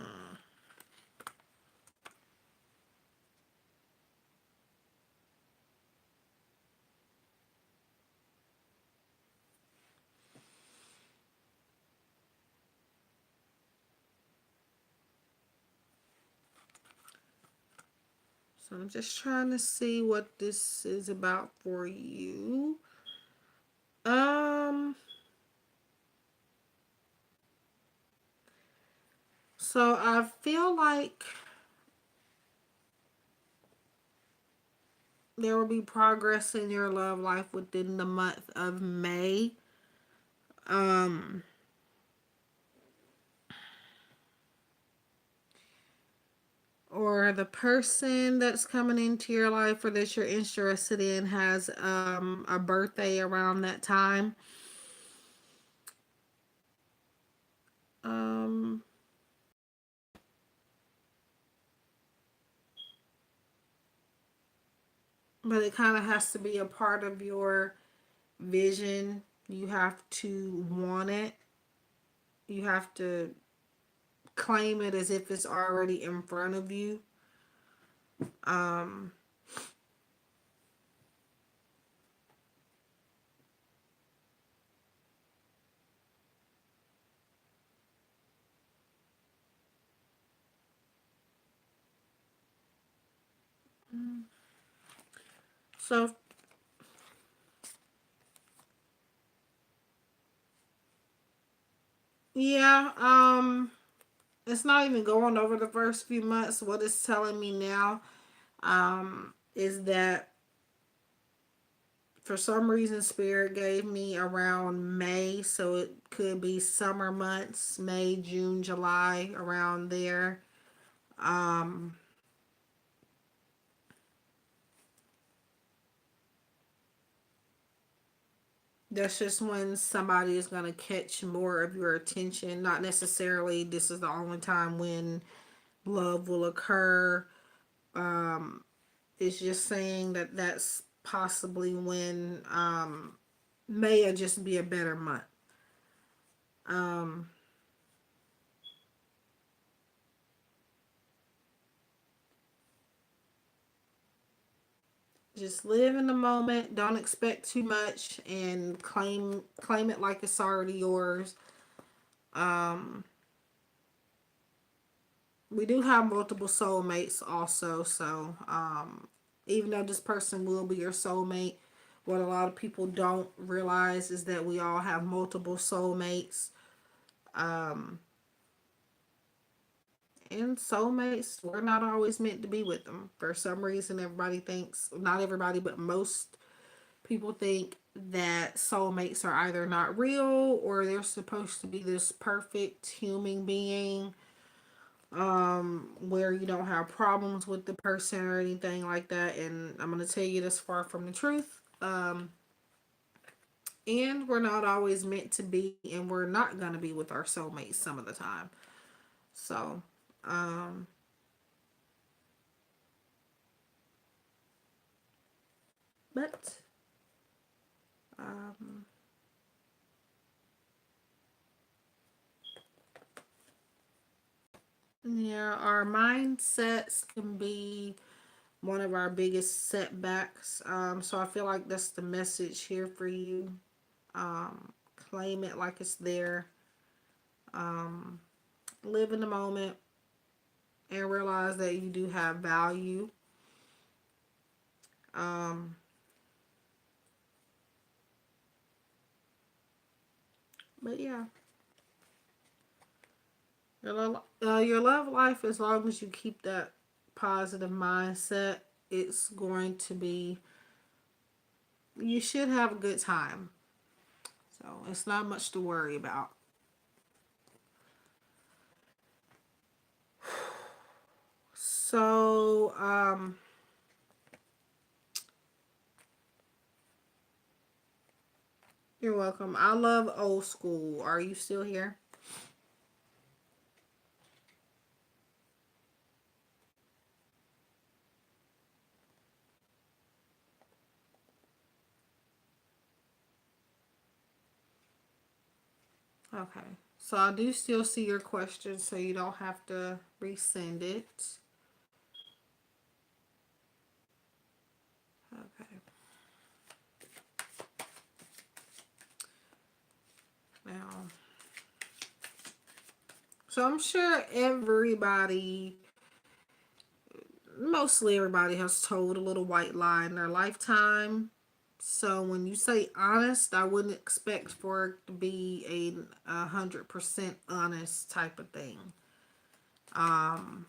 So I'm just trying to see what this is about for you. Um, so I feel like there will be progress in your love life within the month of May. Um, or the person that's coming into your life or that you're interested in has a birthday around that time. Um, but it kind of has to be a part of your vision. You have to want it. You have to claim it as if it's already in front of you. Um, so yeah, it's not even going over the first few months. What it's telling me now, is that for some reason Spirit gave me around May, so it could be summer months, May, June, July, around there. Um, that's just when somebody is going to catch more of your attention. Not necessarily this is the only time when love will occur. Um, it's just saying that that's possibly when May will just be a better month. Um, just live in the moment. Don't expect too much, and claim it like it's already yours. Um, we do have multiple soulmates also, so even though this person will be your soulmate, what a lot of people don't realize is that we all have multiple soulmates. Um, and soulmates, we're not always meant to be with them. For some reason, everybody thinks, not everybody, but most people think that soulmates are either not real or they're supposed to be this perfect human being, where you don't have problems with the person or anything like that. And I'm going to tell you that's far from the truth. And we're not always meant to be, and we're not going to be with our soulmates some of the time. So, um, but, um, yeah, our mindsets can be one of our biggest setbacks. So I feel like that's the message here for you. Claim it like it's there. Um, Live in the moment and realize that you do have value. Um, but yeah, your love life, as long as you keep that positive mindset, it's going to be, you should have a good time. So it's not much to worry about. So, you're welcome. I love old school. Are you still here? Okay. So I do still see your question, so you don't have to resend it. Okay. Now, so I'm sure everybody, mostly everybody, has told a little white lie in their lifetime. So when you say honest, I wouldn't expect for it to be a 100% honest type of thing. Um,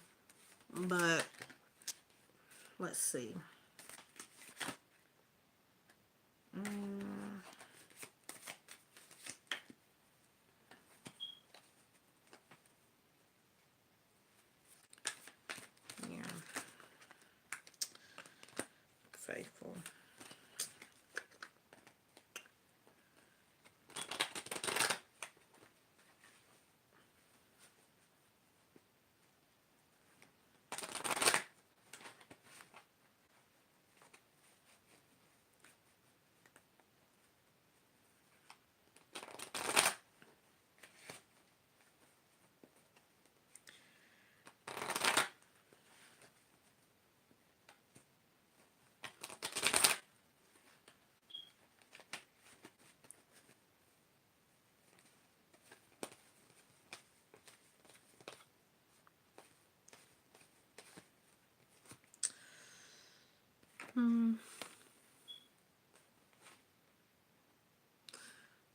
but let's see. Mm, yeah, faithful. Hmm.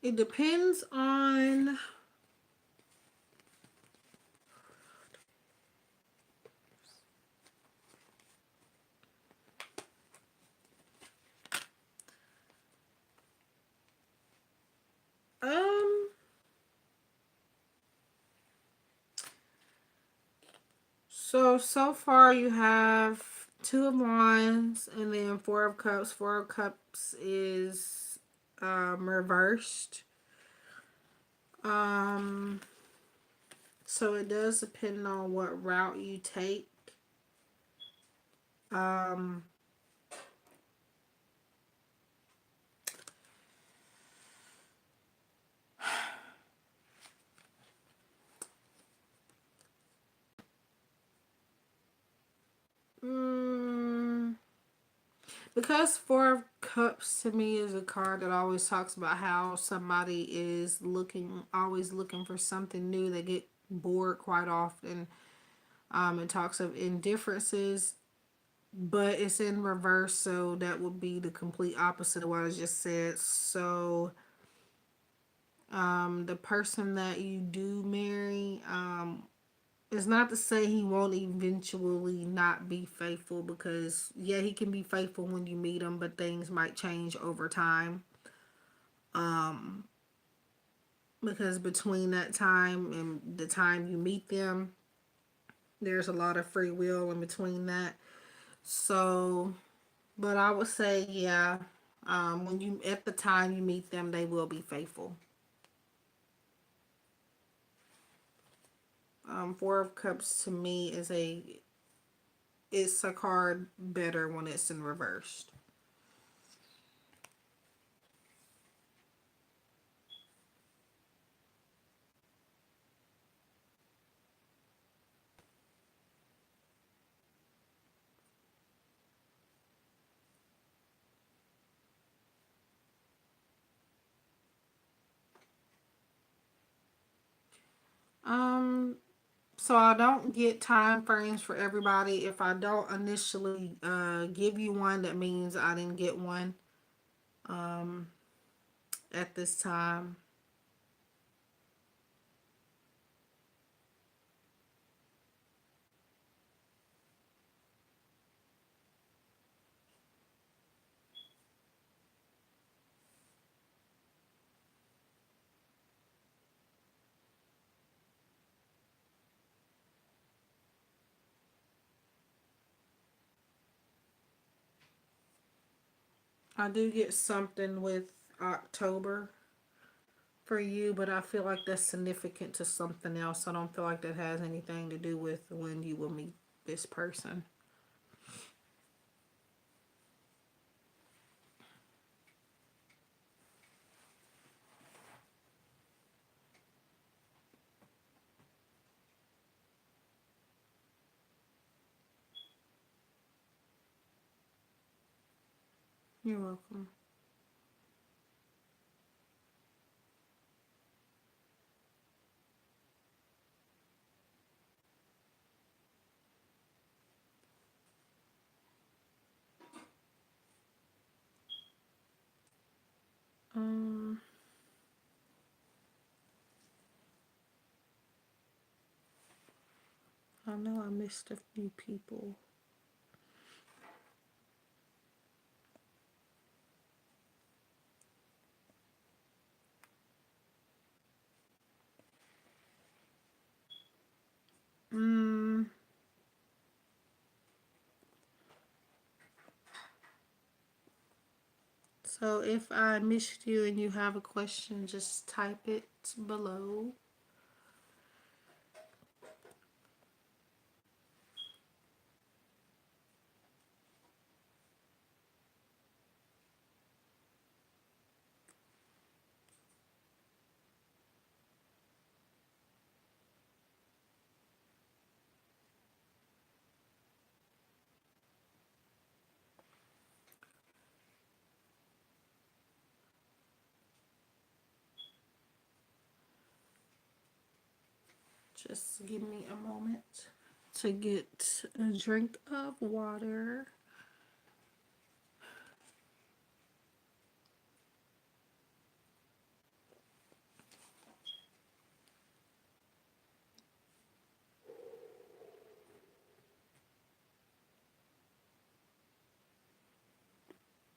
It depends on So far you have Two of Wands and then Four of Cups. Four of Cups is reversed. Um, so it does depend on what route you take. Um, mm, because Four of Cups to me is a card that always talks about how somebody is always looking for something new. They get bored quite often. It talks of indifferences, but it's in reverse, so that would be the complete opposite of what I just said. So, the person that you do marry, it's not to say he won't eventually not be faithful, because yeah, he can be faithful when you meet him, but things might change over time. Um, because between that time and the time you meet them, there's a lot of free will in between that. So, but I would say, yeah, when you at the time you meet them, they will be faithful. Four of Cups to me is a card better when it's in reversed. Um, so I don't get time frames for everybody. If I don't initially give you one, that means I didn't get one um, at this time. I do get something with October for you, but I feel like that's significant to something else. I don't feel like that has anything to do with when you will meet this person. You're welcome. Um, I know I missed a few people. Mm, so if I missed you and you have a question, just type it below. Just give me a moment to get a drink of water.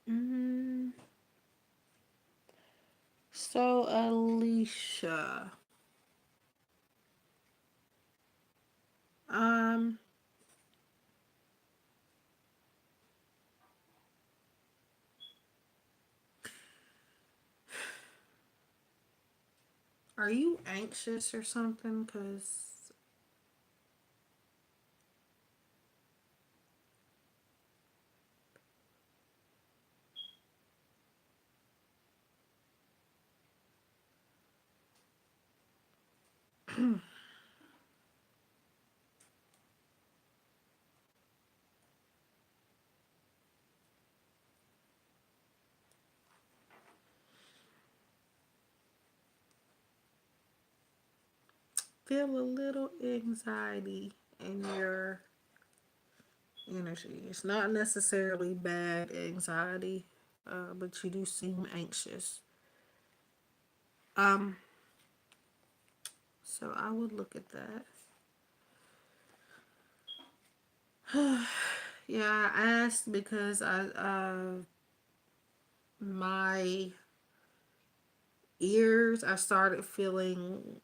Mm, so, Alicia, um, Are you anxious or something? Because feel a little anxiety in your energy. It's not necessarily bad anxiety, but you do seem anxious. Um, so I would look at that. Yeah, I asked because my ears, I started feeling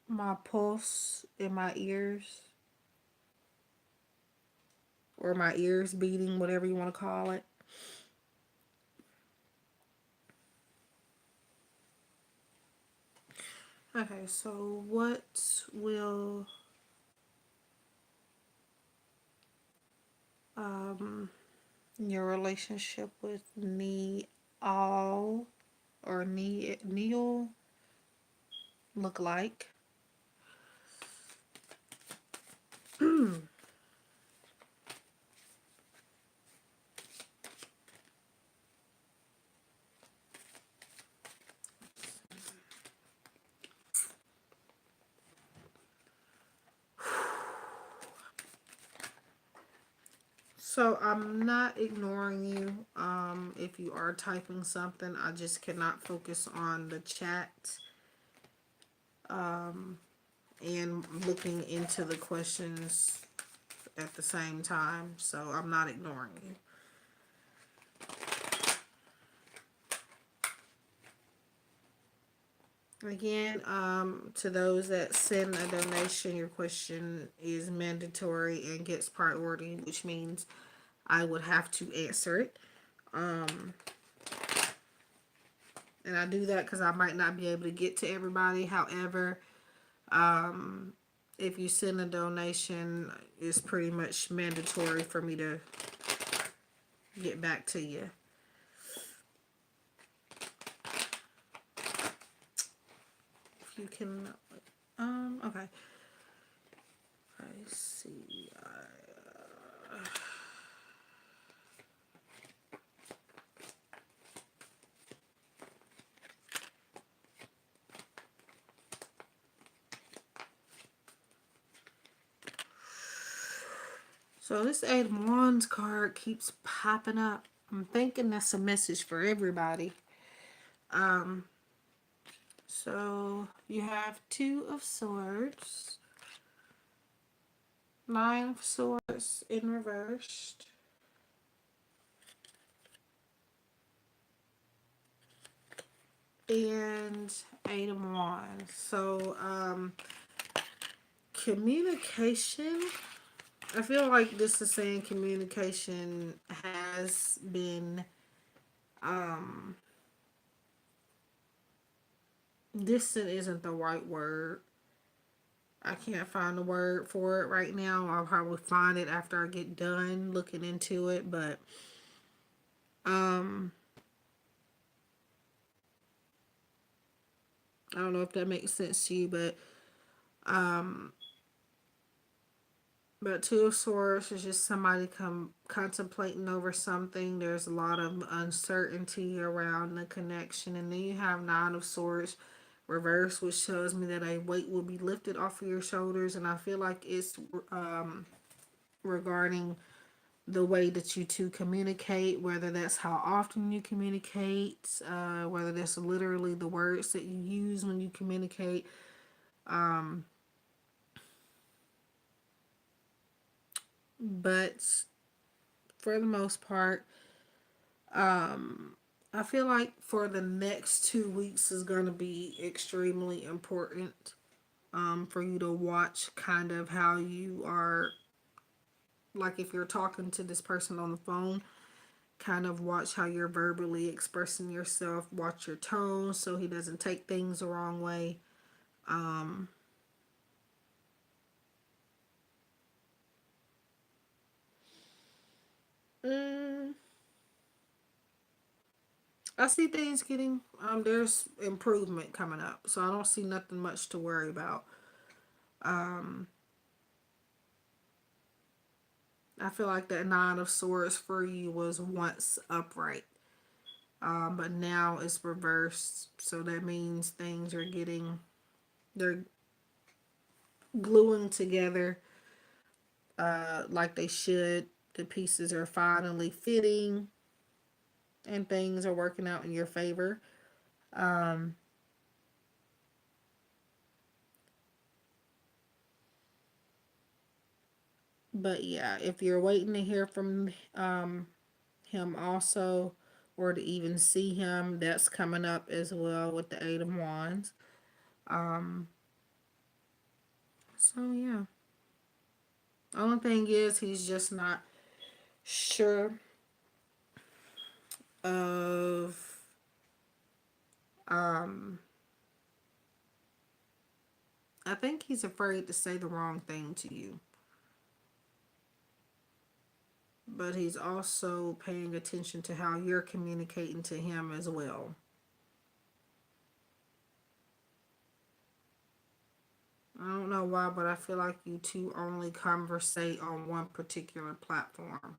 my pulse in my ears, or my ears beating, whatever you want to call it. Okay, so what will um your relationship with Neil or Neil look like? So I'm not ignoring you. If you are typing something, I just cannot focus on the chat and looking into the questions at the same time. So I'm not ignoring you. Again, to those that send a donation, your question is mandatory and gets priority, which means I would have to answer it. Um, and I do that because I might not be able to get to everybody. However, um, if you send a donation, it's pretty much mandatory for me to get back to you. If you can, okay. I see. So this Eight of Wands card keeps popping up. I'm thinking that's a message for everybody. Um, so you have Two of Swords, Nine of Swords in reversed, and Eight of Wands. So communication. I feel like this is saying communication has been um distant isn't the right word. I can't find the word for it right now. I'll probably find it after I get done looking into it, but um I don't know if that makes sense to you, um but Two of Swords is just somebody contemplating over something. There's a lot of uncertainty around the connection, and then you have Nine of Swords reverse, which shows me that a weight will be lifted off of your shoulders, and I feel like it's regarding the way that you two communicate, whether that's how often you communicate, whether that's literally the words that you use when you communicate. Um, but for the most part, I feel like for the next 2 weeks is going to be extremely important for you to watch kind of how you are, like if you're talking to this person on the phone, kind of watch how you're verbally expressing yourself, watch your tone so he doesn't take things the wrong way. Um, mm, I see things getting, there's improvement coming up, so I don't see nothing much to worry about. Um, I feel like that Nine of Swords for you was once upright, but now it's reversed. So that means things are getting, they're gluing together like they should. The pieces are finally fitting and things are working out in your favor. Um, but yeah, if you're waiting to hear from him also, or to even see him, that's coming up as well with the Eight of Wands. Um, so yeah. Only thing is he's just not sure of um I think he's afraid to say the wrong thing to you. But he's also paying attention to how you're communicating to him as well. I don't know why, but I feel like you two only conversate on one particular platform.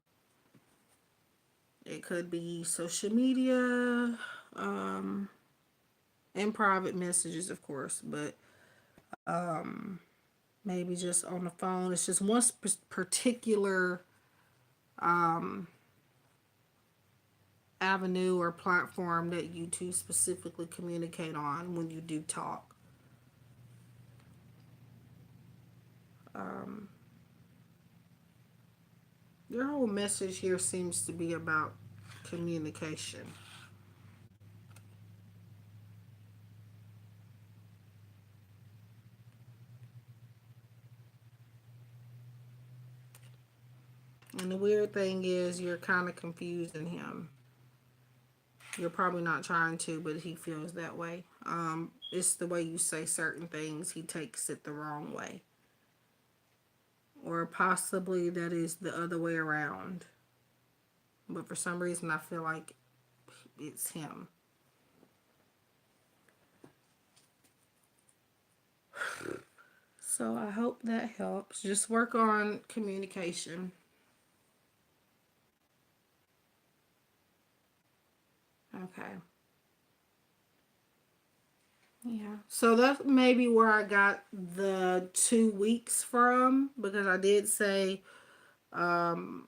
It could be social media, um, and private messages, of course, but um, maybe just on the phone. It's just one particular um, avenue or platform that you two specifically communicate on when you do talk. Um, your whole message here seems to be about communication. And the weird thing is, you're kind of confusing him. You're probably not trying to, but he feels that way. It's the way you say certain things, he takes it the wrong way. Or possibly that is the other way around. But for some reason, I feel like it's him. So I hope that helps. Just work on communication. Okay. Yeah. So that's maybe where I got the 2 weeks from, because I did say um,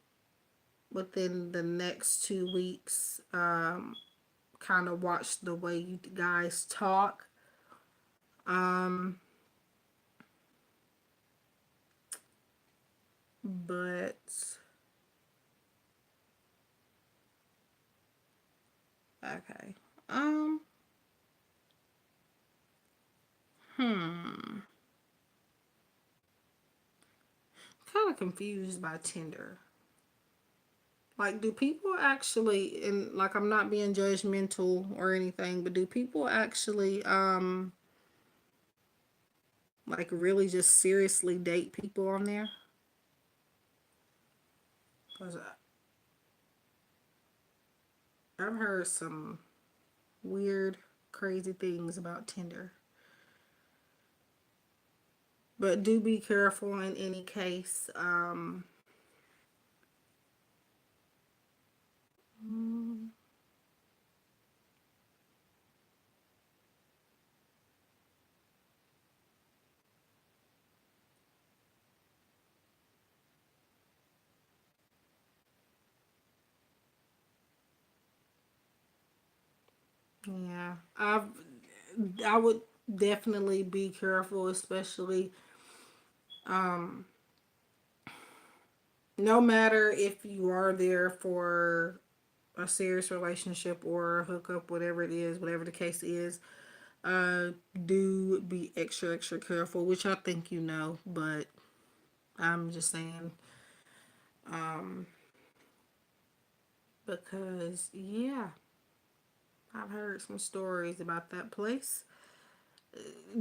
within the next 2 weeks, kind of watch the way you guys talk. Um, but okay. Um, hmm. Kind of confused by Tinder. Like, do people actually, and like, I'm not being judgmental or anything, but do people actually, like, really just seriously date people on there? Because I've heard some weird, crazy things about Tinder. But do be careful in any case. Mm, yeah, I would definitely be careful, especially um, no matter if you are there for a serious relationship or a hookup, whatever it is, whatever the case is, uh, do be extra, extra careful, which I think you know, but I'm just saying, um, because yeah, I've heard some stories about that place.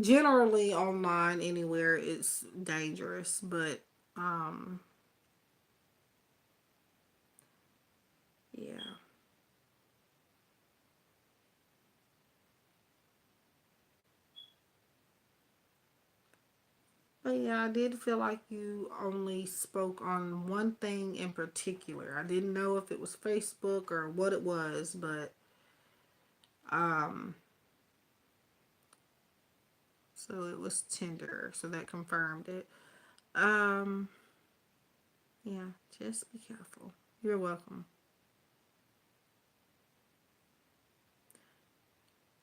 Generally online anywhere it's dangerous, but um yeah. But yeah, I did feel like you only spoke on one thing in particular. I didn't know if it was Facebook or what it was, but um so it was Tinder, so that confirmed it. Um yeah, just be careful. You're welcome.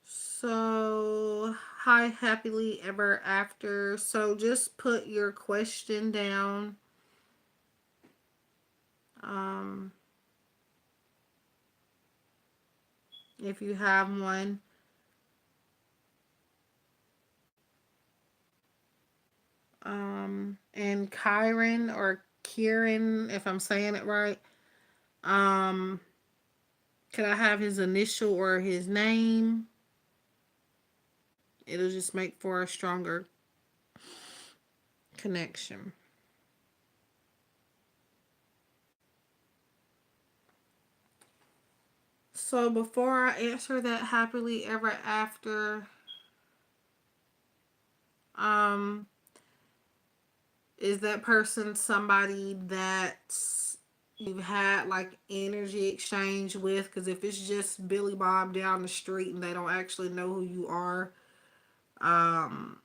So, hi, happily ever after. So, just put your question down. Um, if you have one. And Kyron or Kieran, if I'm saying it right. Um, could I have his initial or his name? It'll just make for a stronger connection. So, before I answer that happily ever after, um, is that person somebody that you've had like energy exchange with? Because if it's just Billy Bob down the street and they don't actually know who you are, um,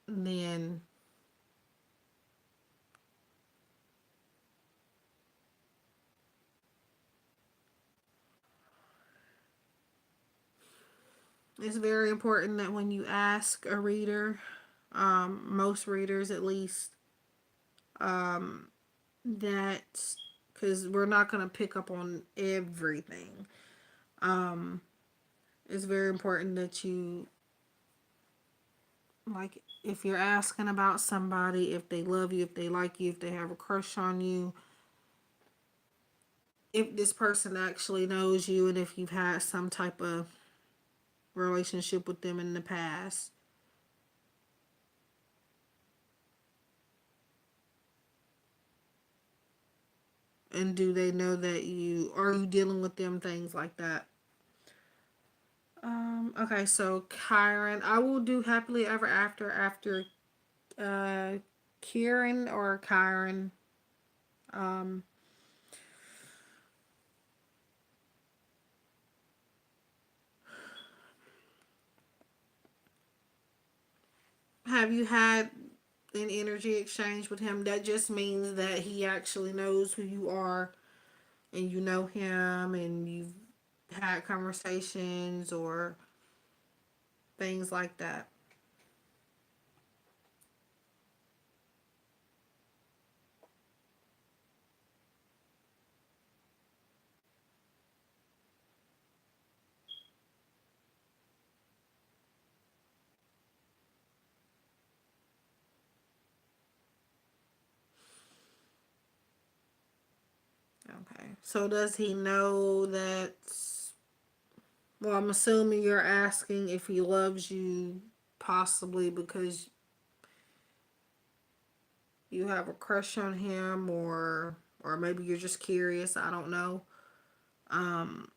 then it's very important that when you ask a reader, most readers at least, um, that because we're not going to pick up on everything. Um, it's very important that you, like, if you're asking about somebody, if they love you, if they like you, if they have a crush on you, if this person actually knows you, and if you've had some type of relationship with them in the past. And do they know that you are you dealing with them, things like that. Okay, so Kyron, I will do happily ever after uh Kieran or Kyron. Um have you had an energy exchange with him? That just means that he actually knows who you are and you know him and you've had conversations or things like that. Okay. So does he know that, well, I'm assuming you're asking if he loves you possibly because you have a crush on him or maybe you're just curious, I don't know. Um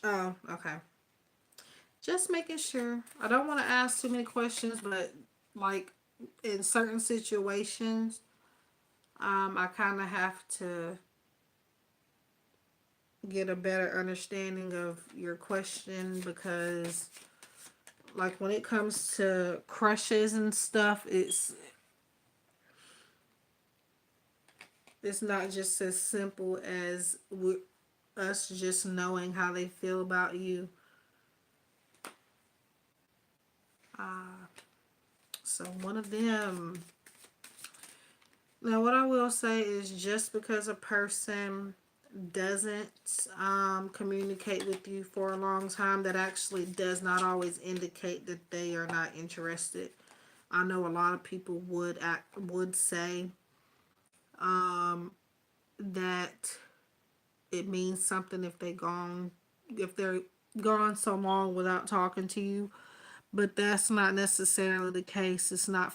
oh, okay. Just making sure. I don't want to ask too many questions, but like in certain situations, I kind of have to get a better understanding of your question because like when it comes to crushes and stuff, it's not just as simple as us just knowing how they feel about you. So one of them. Now, what I will say is just because a person doesn't communicate with you for a long time, that actually does not always indicate that they are not interested. I know a lot of people would say that it means something if they're gone so long without talking to you, but that's not necessarily the case. It's not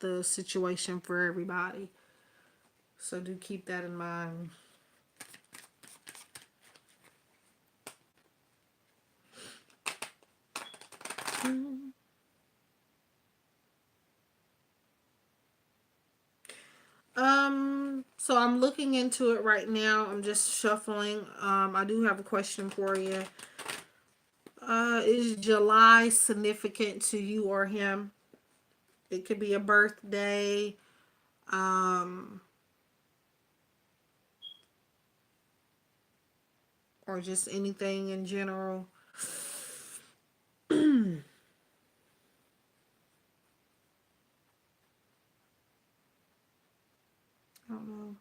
the situation for everybody. So do keep that in mind. So I'm looking into it right now. I'm just shuffling. I do have a question for you. Is July significant to you or him? It could be a birthday, um, or just anything in general. I don't know.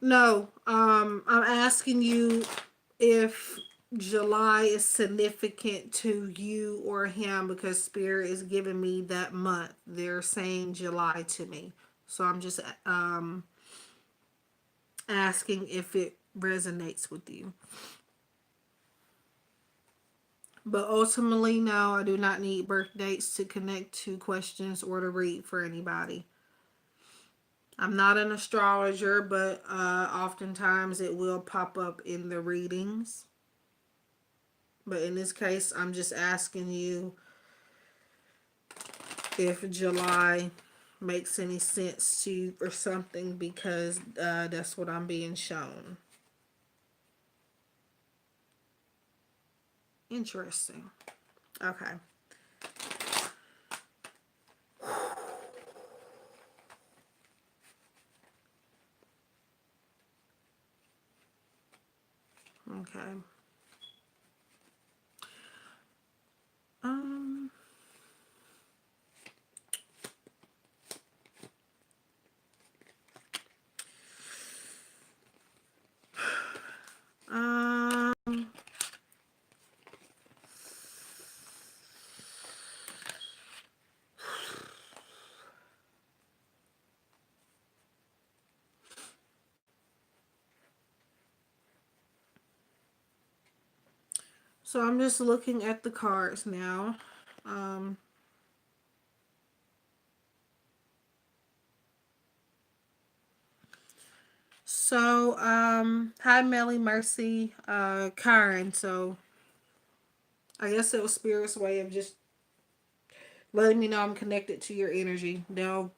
No, I'm asking you if July is significant to you or him because Spirit is giving me that month. They're saying July to me. So I'm just asking if it resonates with you. But ultimately, no, I do not need birth dates to connect to questions or to read for anybody. I'm not an astrologer, but oftentimes it will pop up in the readings. But in this case, I'm just asking you if July makes any sense to you or something because that's what I'm being shown. Interesting. Okay. Okay. Um. Um. So I'm just looking at the cards now. Um. Hi Melly, Mercy, Karen. So I guess it was Spirit's way of just letting me know I'm connected to your energy. They'll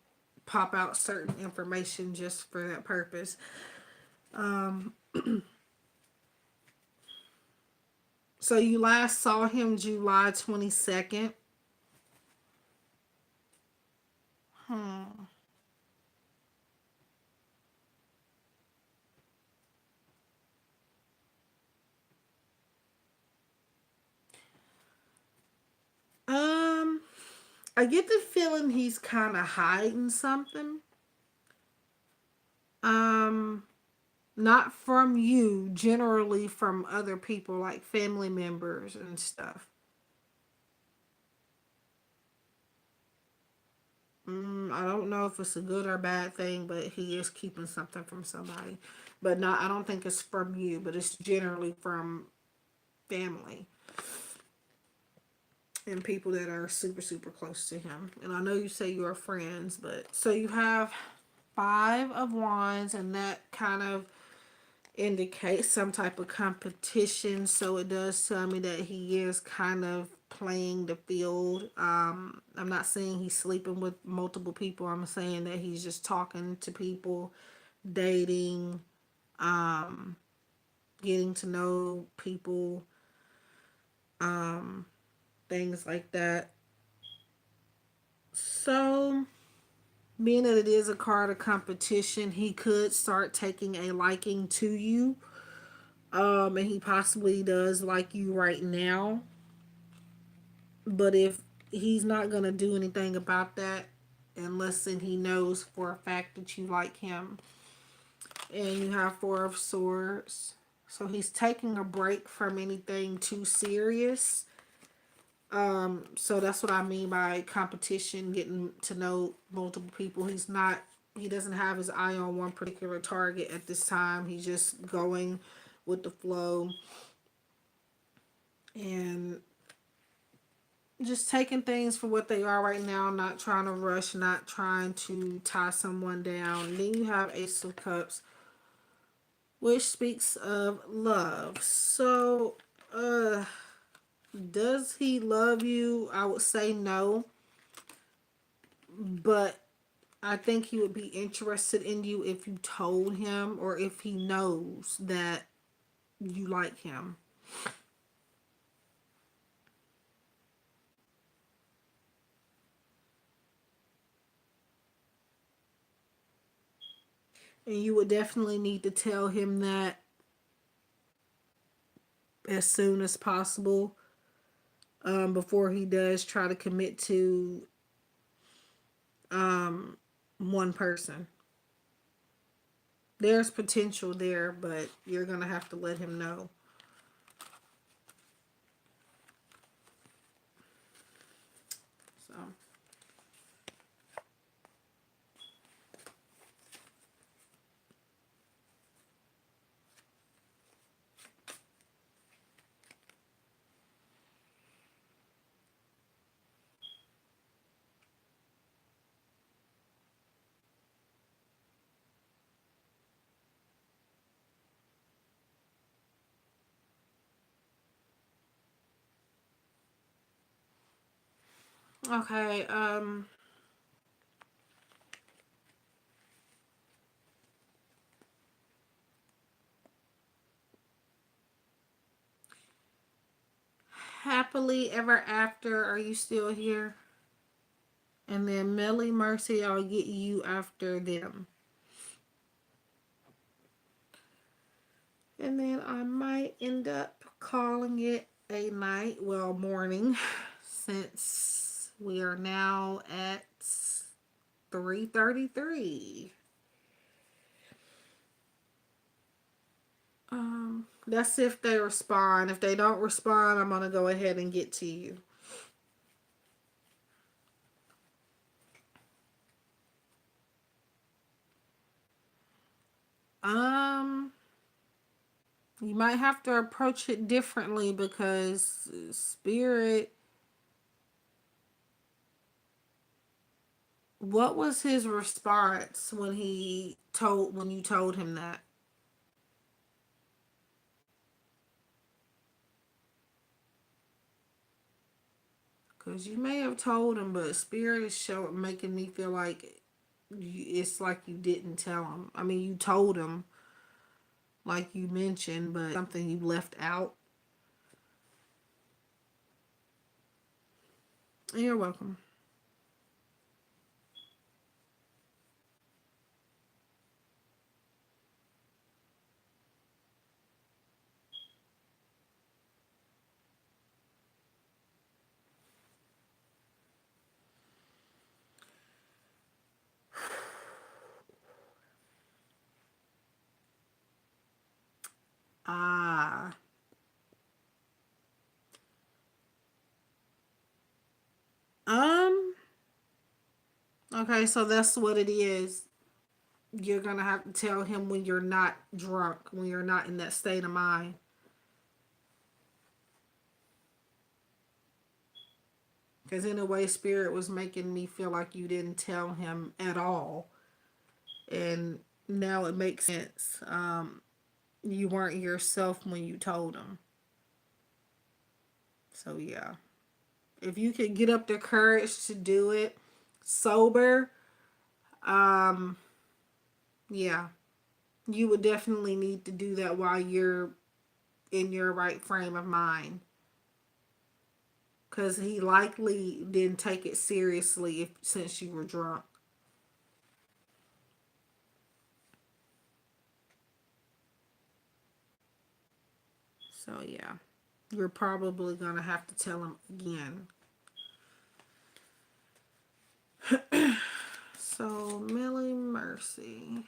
pop out certain information just for that purpose. Um, so you last saw him July 22nd. Hmm. Um, I get the feeling he's kind of hiding something. Um, Not from you, generally from other people like family members and stuff. I don't know if it's a good or bad thing, but he is keeping something from somebody. But not, I don't think it's from you, but it's generally from family and people that are super, super close to him. And I know you say you're friends, but so you have Five of Wands, and that kind of indicates some type of competition. So it does tell me that he is kind of playing the field. I'm not saying he's sleeping with multiple people. I'm saying that he's just talking to people, dating. getting to know people, um, things like that. So, being that it is a card of competition, he could start taking a liking to you. And he possibly does like you right now. But if he's not going to do anything about that unless and he knows for a fact that you like him. And you have Four of Swords. So he's taking a break from anything too serious. So that's what I mean by competition, getting to know multiple people. He doesn't have his eye on one particular target at this time. He's just going with the flow and just taking things for what they are right now, not trying to rush, not trying to tie someone down. And then you have Ace of Cups, which speaks of love. So, does he love you? I would say no, but I think he would be interested in you if you told him or if he knows that you like him. And you would definitely need to tell him that as soon as possible, before he does try to commit to um, one person. There's potential there, but you're going to have to let him know. So, okay, happily ever after, are you still here? And then Melly Mercy, I'll get you after them. And then I might end up calling it a night, well, morning, since we are now at 3:33. That's if they respond. If they don't respond, I'm gonna go ahead and get to you. Um, you might have to approach it differently because spirit. What was his response when you told him that? Because you may have told him, but spirit is making me feel like it's like you didn't tell him. I mean, you told him, like you mentioned, but something you left out. You're welcome. Ah. Um. Okay, so that's what it is. You're gonna have to tell him when you're not drunk, when you're not in that state of mind. Because in a way, spirit was making me feel like you didn't tell him at all, and now it makes sense. You weren't yourself when you told him. So yeah, if you could get up the courage to do it sober, um, yeah, you would definitely need to do that while you're in your right frame of mind. Because he likely didn't take it seriously since you were drunk. So, yeah. You're probably going to have to tell him again. So, Millie Mercy.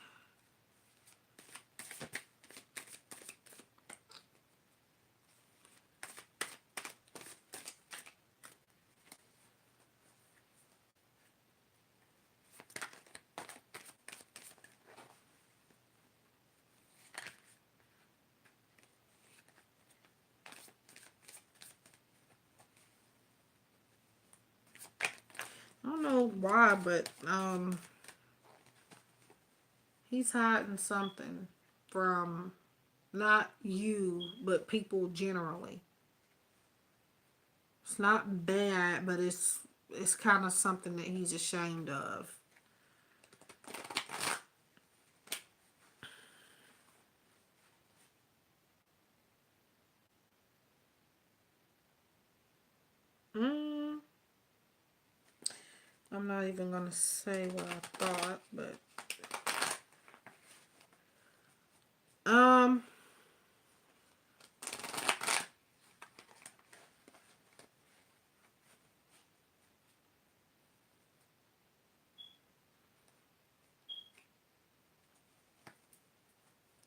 I don't know why, but he's hiding something from not you, but people generally. It's not bad, but it's kind of something that he's ashamed of. Mm, I'm not even gonna say what I thought, but um,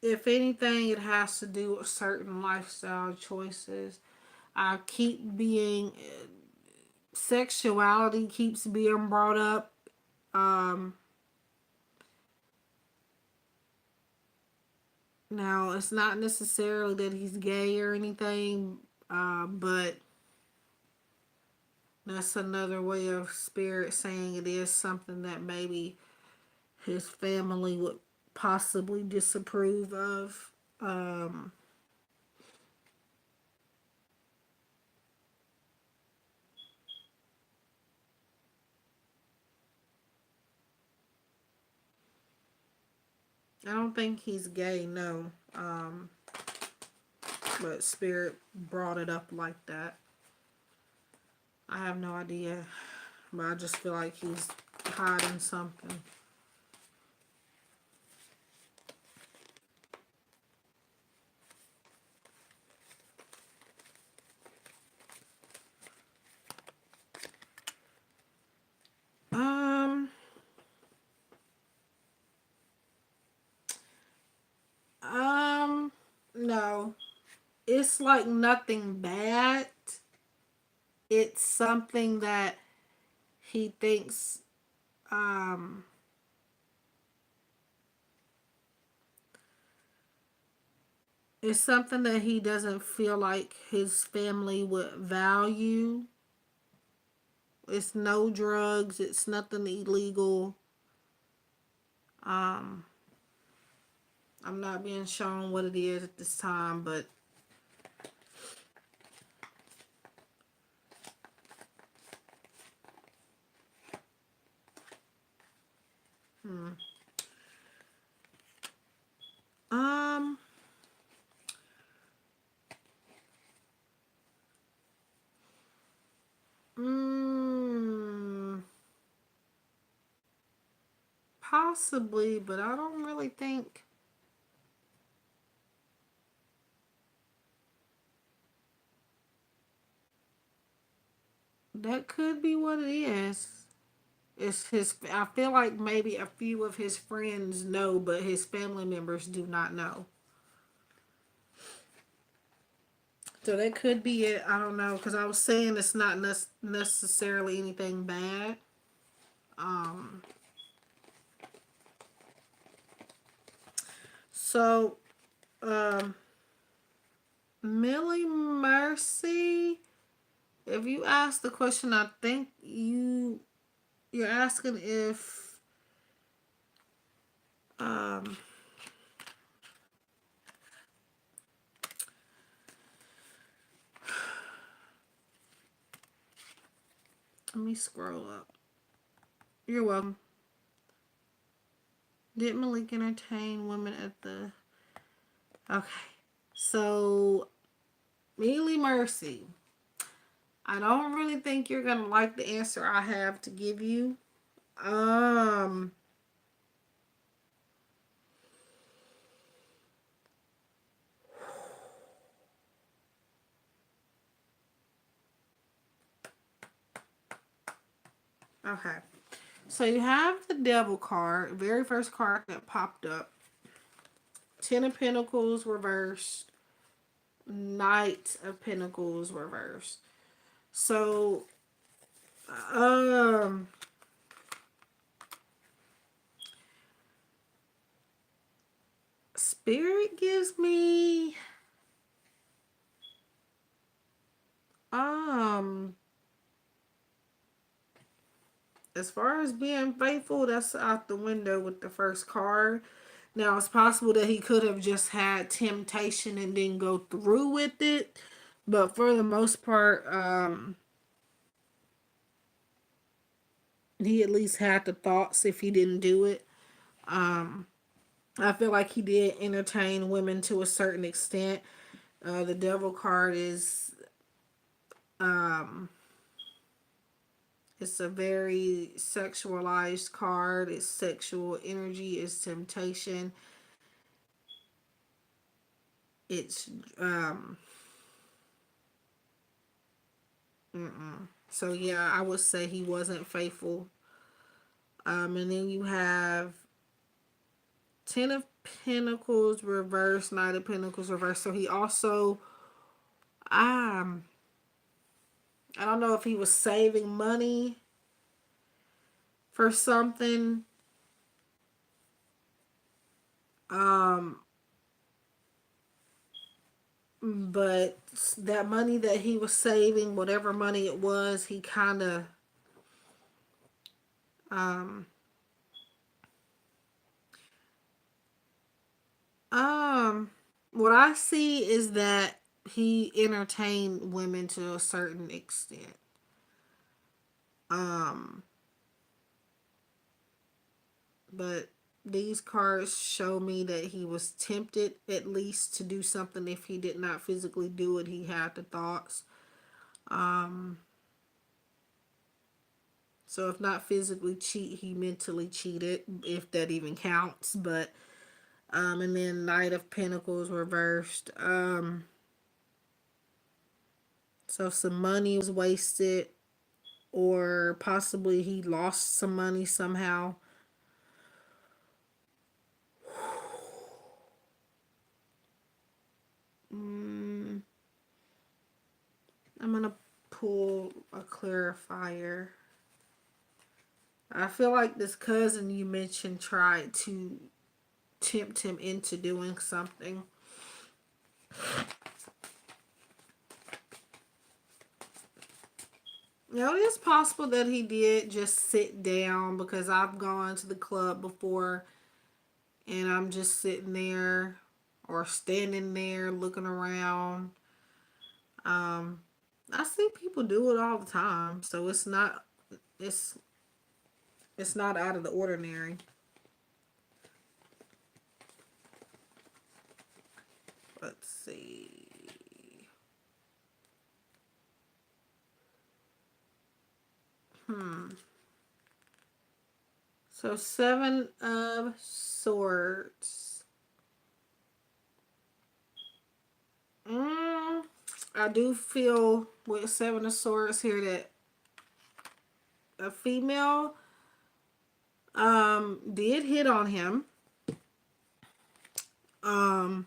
if anything, it has to do with certain lifestyle choices. I keep being sexuality keeps being brought up. Um, Now it's not necessarily that he's gay or anything, but that's another way of spirit saying it is something that maybe his family would possibly disapprove of. Um, I don't think he's gay, no. But spirit brought it up like that. I have no idea, but I just feel like he's hiding something. Um, um, no. It's like nothing bad. It's something that he thinks um it's something that he doesn't feel like his family would value. It's no drugs, it's nothing illegal. Um I'm not being shown what it is at this time, but hmm. um mm, possibly, but I don't really think that could be what it is. It's his. I feel like maybe a few of his friends know, but his family members do not know. So that could be it. I don't know because I was saying it's not necessarily anything bad. Um. So, um, Millie Mercy. If you ask the question, I think you're asking if um. Let me scroll up. You're welcome. Did Malik entertain women at the? Okay. So Mealy Mercy. I don't really think you're gonna like the answer I have to give you. Um, okay. So you have the Devil card, very first card that popped up. Ten of Pentacles reversed. Knight of Pentacles reversed. So, um, Spirit gives me, um, as far as being faithful, that's out the window with the first card. Now, it's possible that he could have just had temptation and didn't go through with it. But for the most part, he at least had the thoughts if he didn't do it. Um, I feel like he did entertain women to a certain extent. The Devil card is, um, it's a very sexualized card. It's sexual energy. It's temptation. It's so yeah, I would say he wasn't faithful. And then you have Ten of Pentacles reverse, Knight of Pentacles reverse. So he also, um, I don't know if he was saving money for something. Um, but that money that he was saving, whatever money it was, he kind of, um, um, what I see is that he entertained women to a certain extent. Um, but these cards show me that he was tempted at least to do something. If he did not physically do it, he had the thoughts. Um, so if not physically cheat, he mentally cheated, if that even counts. But and then Knight of Pentacles reversed. So some money was wasted, or possibly he lost some money somehow. Mm, I'm gonna pull a clarifier. I feel like this cousin you mentioned tried to tempt him into doing something. You know, it's possible that he did just sit down, because I've gone to the club before and I'm just sitting there or standing there looking around. Um, I see people do it all the time, so it's it's not out of the ordinary. Let's see. Hmm. So Seven of Swords. Mm, I do feel with Seven of Swords here that a female did hit on him. Um,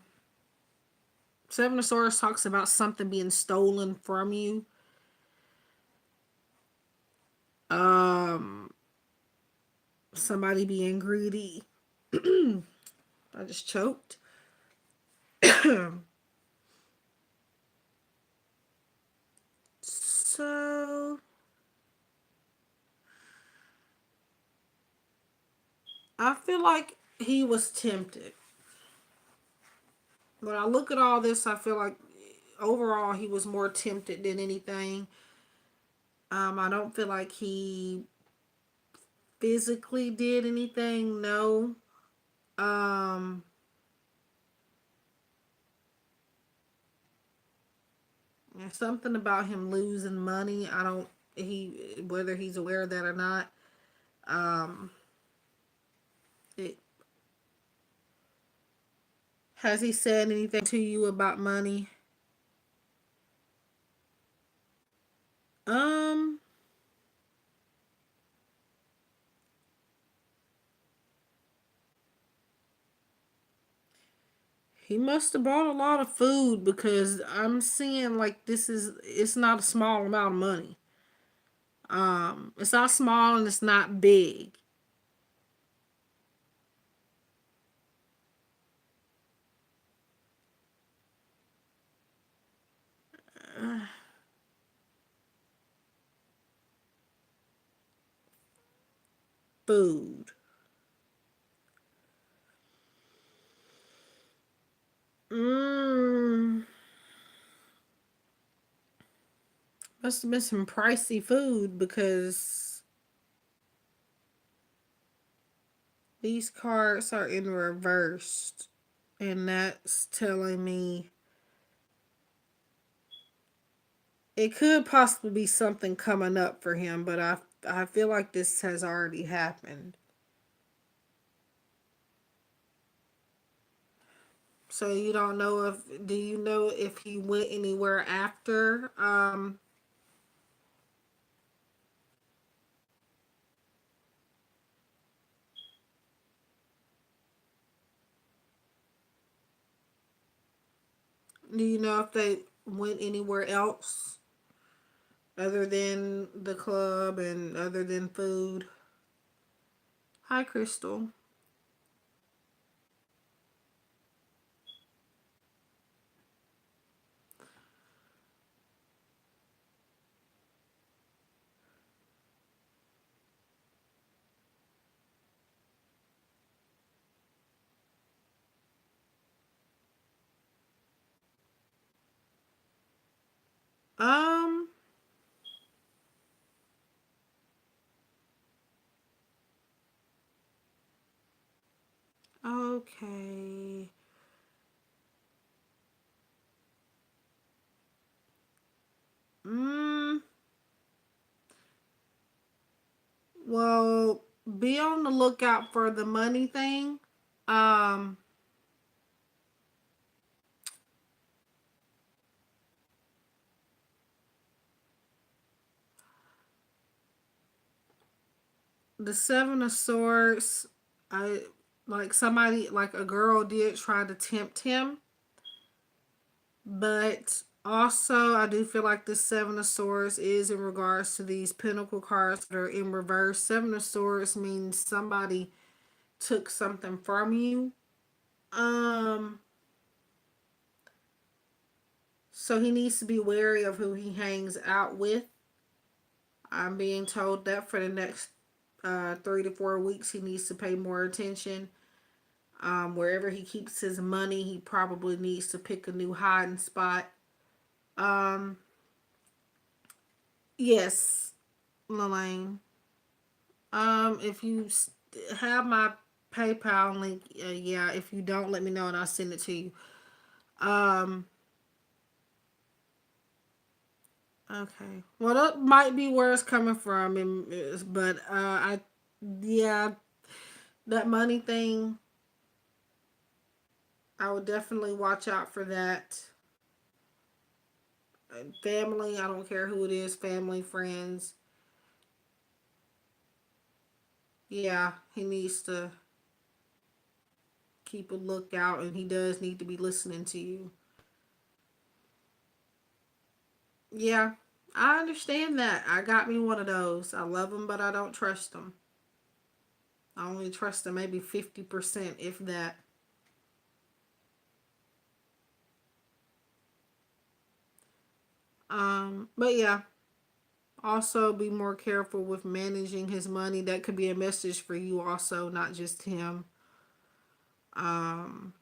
Seven of Swords talks about something being stolen from you. Um, Somebody being greedy. I just choked. So I feel like he was tempted. When I look at all this, I feel like overall he was more tempted than anything. I don't feel like he physically did anything. No. Um, There's something about him losing money. I don't he whether he's aware of that or not. Um, it, has he said anything to you about money? Um, he must have bought a lot of food because I'm seeing like it's not a small amount of money. It's not small and it's not big. Food. Mmm. Must have been some pricey food because these cards are in reversed. And that's telling me it could possibly be something coming up for him, but I feel like this has already happened. So you don't know if do you know if he went anywhere after do you know if they went anywhere else other than the club and other than food? Hi Crystal. Um okay. Mm, well, be on the lookout for the money thing. Um the Seven of Swords, I like somebody like a girl did try to tempt him, but also I do feel like the Seven of Swords is in regards to these Pentacle cards that are in reverse. Seven of Swords means somebody took something from you. Um, so he needs to be wary of who he hangs out with. I'm being told that for the next 3 to 4 weeks, he needs to pay more attention. Wherever he keeps his money, he probably needs to pick a new hiding spot. Um, yes, Lelaine. If you have my PayPal link, yeah. If you don't, let me know and I'll send it to you. Um, okay. Well, that might be where it's coming from, but yeah, that money thing, I would definitely watch out for that. Family, I don't care who it is, family, friends. Yeah, he needs to keep a lookout and he does need to be listening to you. Yeah, I understand that. I got me one of those. I love them, but I don't trust them. I only trust them maybe 50%, if that. But yeah, also be more careful with managing his money. That could be a message for you also, not just him. Um,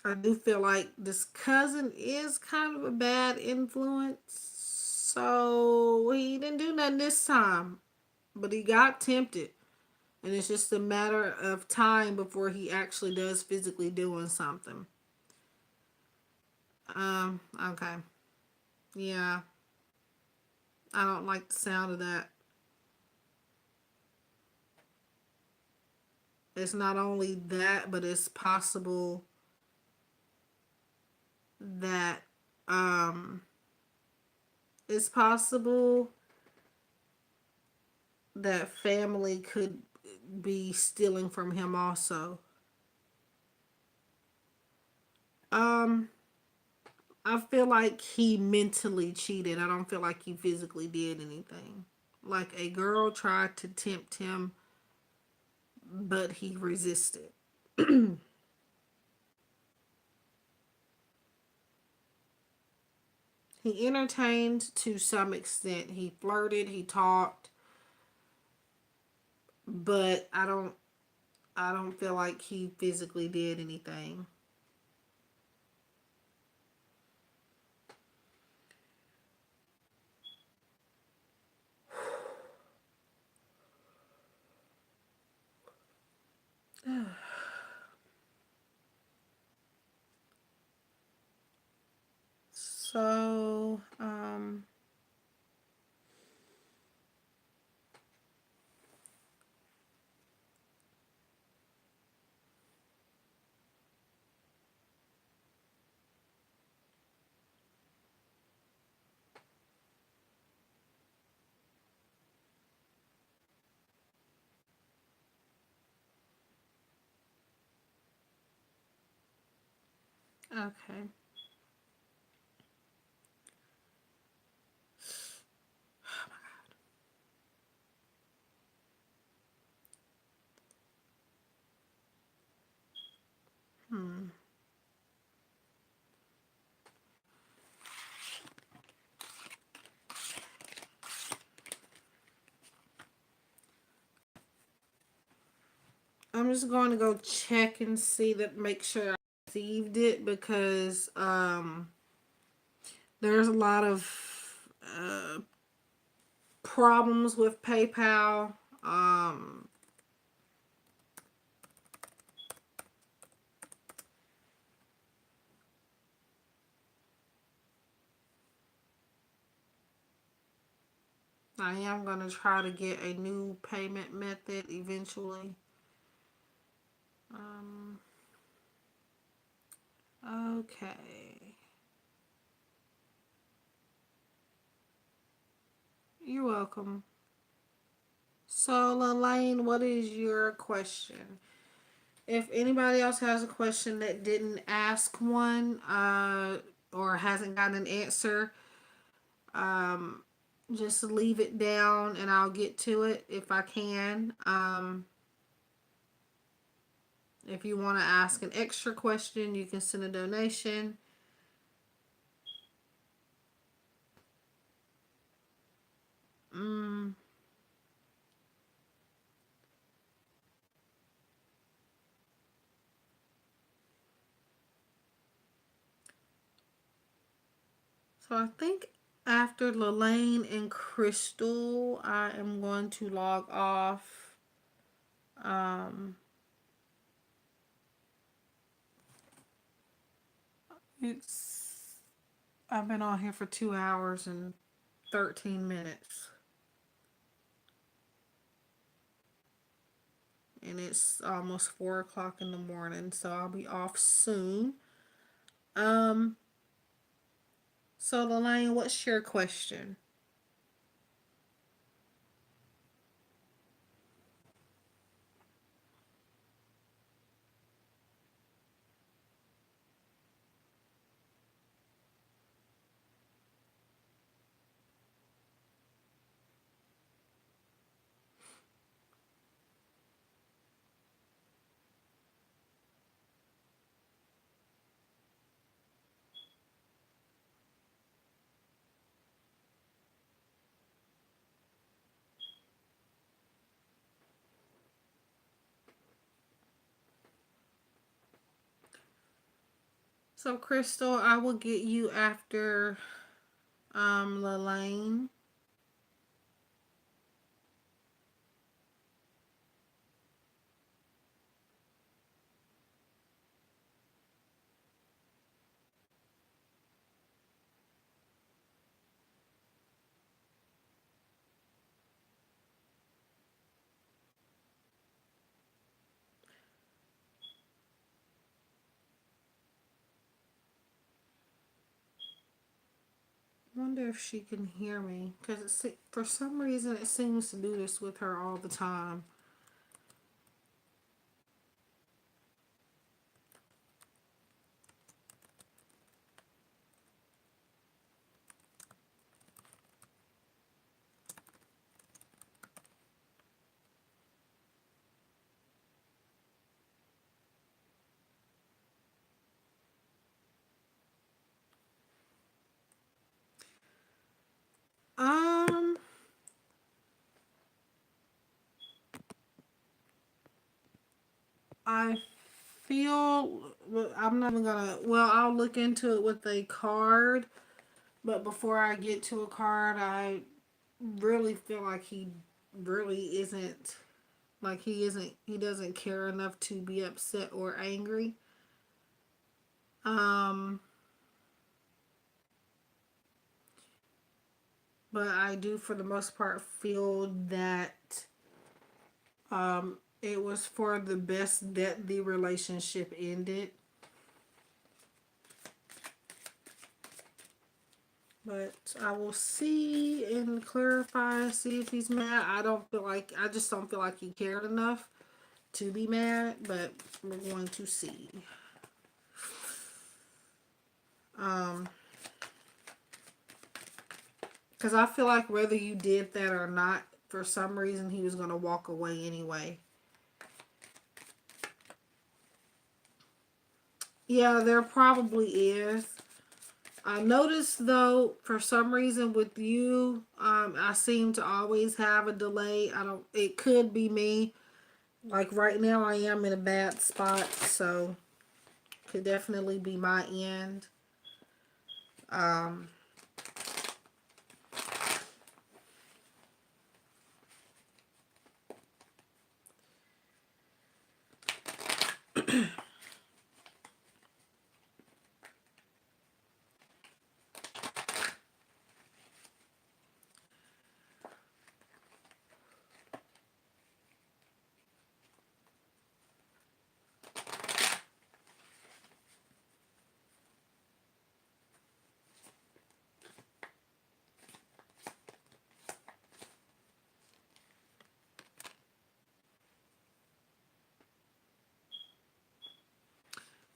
I do feel like this cousin is kind of a bad influence. So he didn't do nothing this time, but he got tempted. And it's just a matter of time before he actually does physically doing something. Okay. Yeah. I don't like the sound of that. It's not only that, but it's possible that um it's possible that family could be stealing from him also. Um I feel like he mentally cheated. I don't feel like he physically did anything. Like a girl tried to tempt him, but he resisted. He entertained to some extent. He flirted, he talked, but I don't feel like he physically did anything. So, okay. Hmm. I'm just going to go check and see that, make sure I received it because there's a lot of uh, problems with PayPal. I am going to try to get a new payment method eventually. Um, okay. You're welcome. So, Lelaine, what is your question? If anybody else has a question that didn't ask one, or hasn't gotten an answer, um, just leave it down and I'll get to it if I can. If you want to ask an extra question, you can send a donation. Mm, so I think after Lelaine and Crystal, I am going to log off. Um, it's I've been on here for 2 hours and 13 minutes, and it's almost 4 o'clock in the morning, so I'll be off soon. Um, so Lelaine, what's your question? So Crystal, I will get you after Lelaine. wonder if she can hear me because for some reason it seems to do this with her all the time. Um, I feel well, I'm not even gonna. Well, I'll look into it with a card, but before I get to a card, I really feel like he really isn't. Like he isn't. He doesn't care enough to be upset or angry. Um, but I do, for the most part, feel that it was for the best that the relationship ended. But I will see and clarify, see if he's mad. I just don't feel like he cared enough to be mad, but we're going to see. Um, because I feel like whether you did that or not, for some reason he was going to walk away anyway. Yeah, there probably is. I noticed though, for some reason with you, I seem to always have a delay. I don't, it could be me. Like right now, I am in a bad spot, so could definitely be my end. Um,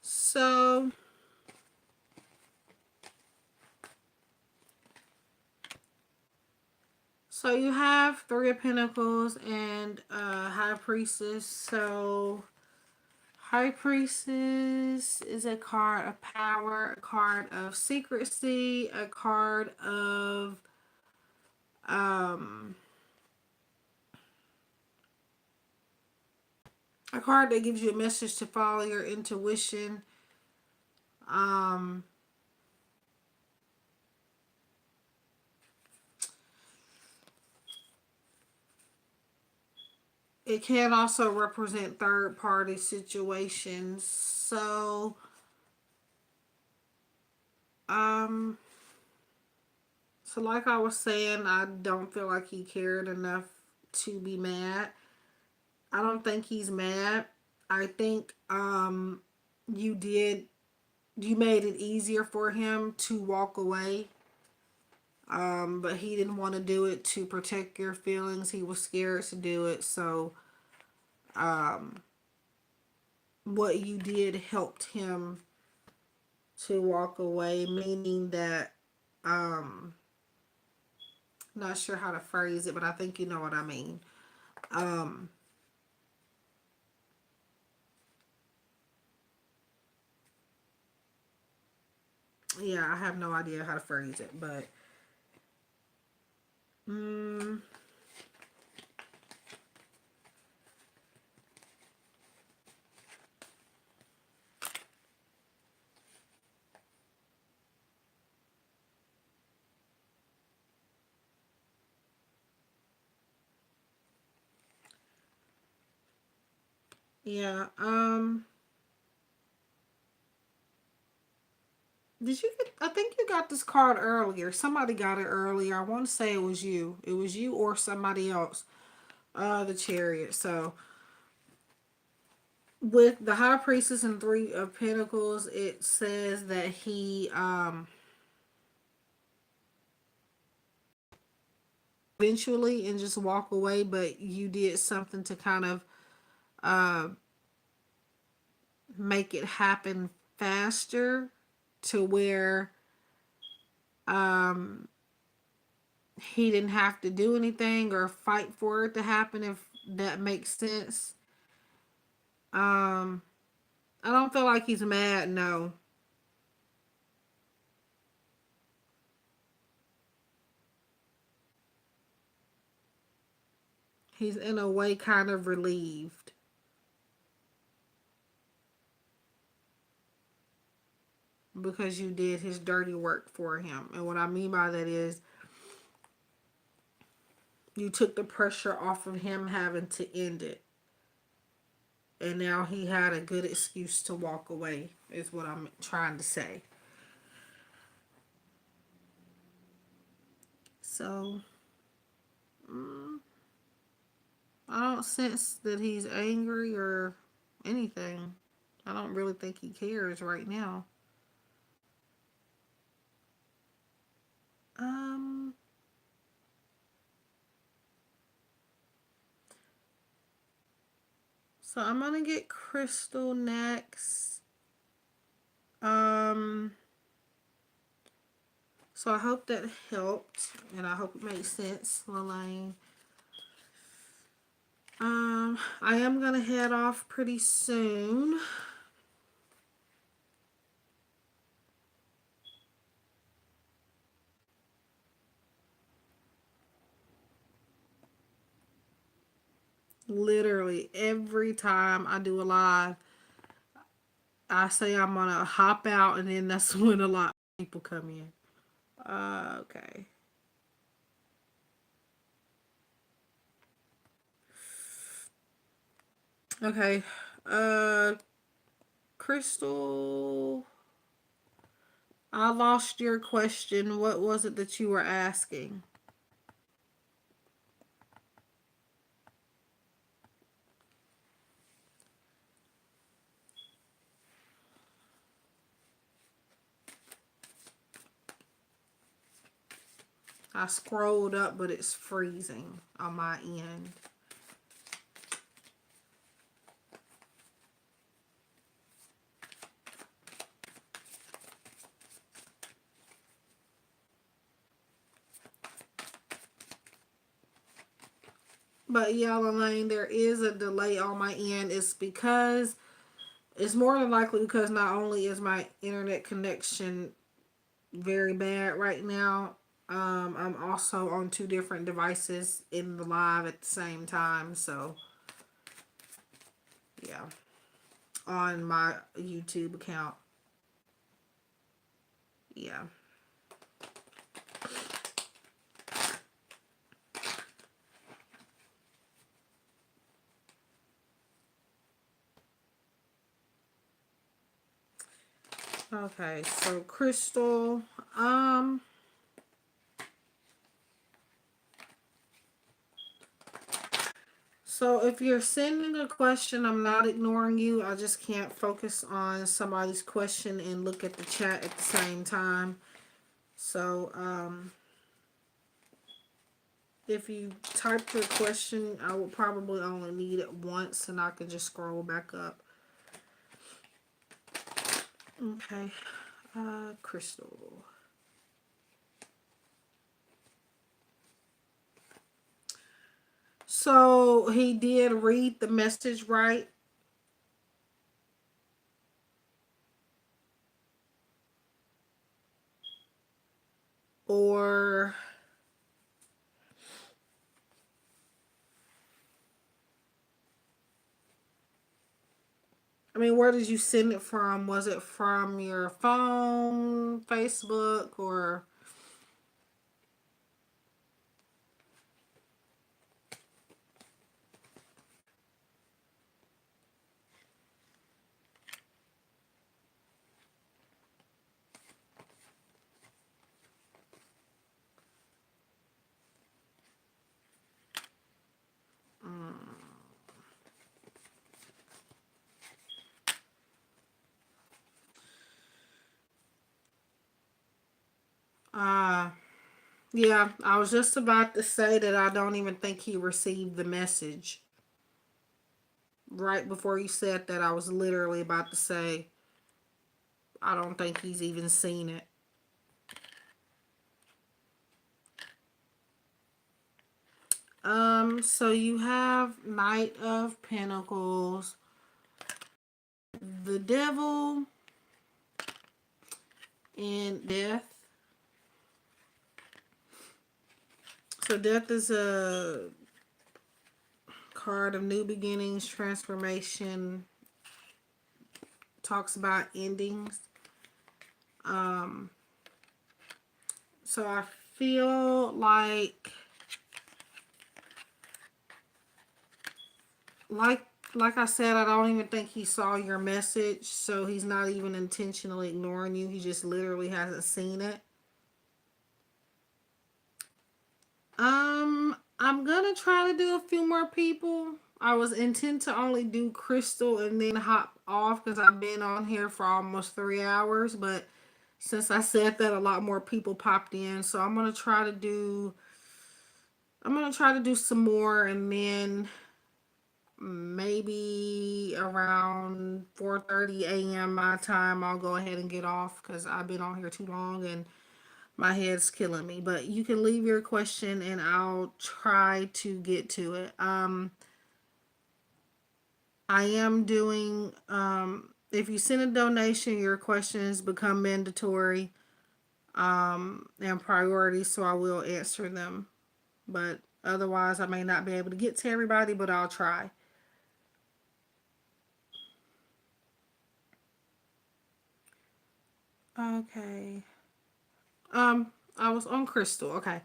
so, so you have Three of Pentacles and High Priestess. So High Priestess is a card of power, a card of secrecy, um, a card that gives you a message to follow your intuition. Um, it can also represent third party situations. Um, so like I was saying, I don't feel like he cared enough to be mad. I don't think he's mad. I think you did you made it easier for him to walk away. But he didn't want to do it to protect your feelings. He was scared to do it. So um what you did helped him to walk away, meaning that um not sure how to phrase it, but I think you know what I mean. Um yeah, I have no idea how to phrase it, but mm, yeah, did you get, I think you got this card earlier. Somebody got it earlier. I want to say it was you. It was you or somebody else. The Chariot. So with the High Priestess and Three of Pentacles, it says that he eventually and just walk away, but you did something to kind of uh, make it happen faster to where um, he didn't have to do anything or fight for it to happen, if that makes sense. Um, I don't feel like he's mad, no. He's in a way kind of relieved because you did his dirty work for him. And what I mean by that is you took the pressure off of him having to end it. And now he had a good excuse to walk away, is what I'm trying to say. So, mm, I don't sense that he's angry or anything. I don't really think he cares right now. Um, so I'm gonna get Crystal next. Um, so I hope that helped, and I hope it made sense, Lelaine. I am gonna head off pretty soon. Literally every time I do a live, I say I'm gonna hop out, and then that's when a lot of people come in. Okay. Okay. Uh, Crystal, I lost your question. What was it that you were asking? I scrolled up, but it's freezing on my end. But yeah, Lane, there is a delay on my end. It's because it's more than likely because not only is my internet connection very bad right now, I'm also on two different devices in the live at the same time. So yeah, on my YouTube account. Yeah. Okay, so Crystal, um, so if you're sending a question, I'm not ignoring you. I just can't focus on somebody's question and look at the chat at the same time. So, if you type your question, I will probably only need it once and I can just scroll back up. Okay, Crystal. So he did read the message right. Or I mean, where did you send it from? Was it from your phone, Facebook, or Yeah, I was just about to say that I don't even think he received the message. Right before you said that, I was literally about to say, I don't think he's even seen it. So you have Knight of Pentacles, the Devil, and Death. So Death is a card of new beginnings, transformation, talks about endings. Um, so I feel like like I said, I don't even think he saw your message, so he's not even intentionally ignoring you. He just literally hasn't seen it. I'm gonna try to do a few more people. I was intent to only do Crystal and then hop off because I've been on here for almost 3 hours, but since I said that, a lot more people popped in, so I'm gonna try to do some more, and then maybe around 4:30 a.m. my time, I'll go ahead and get off because I've been on here too long and my head's killing me. But you can leave your question and I'll try to get to it. I am doing, if you send a donation, your questions become mandatory and priority, so I will answer them. But otherwise, I may not be able to get to everybody, but I'll try. Okay. I was on Crystal. Okay.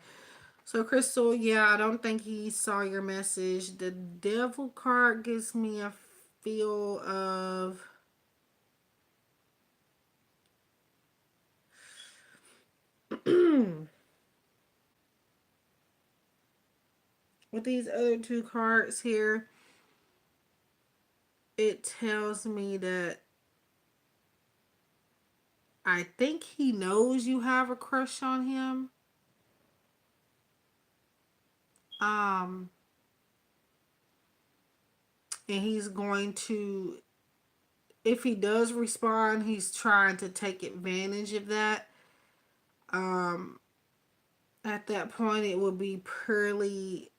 So Crystal, yeah, I don't think he saw your message. The Devil card gives me a feel of with these other two cards here, it tells me that I think he knows you have a crush on him. Um, and he's going to, if he does respond, he's trying to take advantage of that. Um, at that point, it would be purely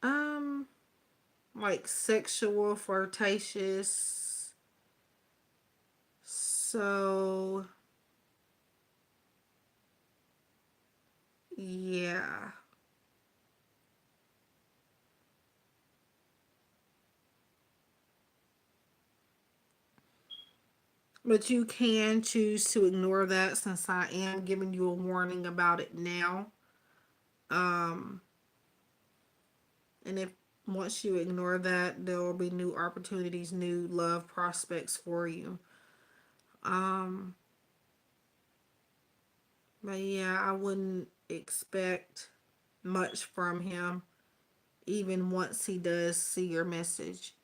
um like sexual flirtatious. So yeah. But you can choose to ignore that since I am giving you a warning about it now. Um and if once you ignore that, there will be new opportunities, new love prospects for you. Um but yeah, I wouldn't expect much from him even once he does see your message.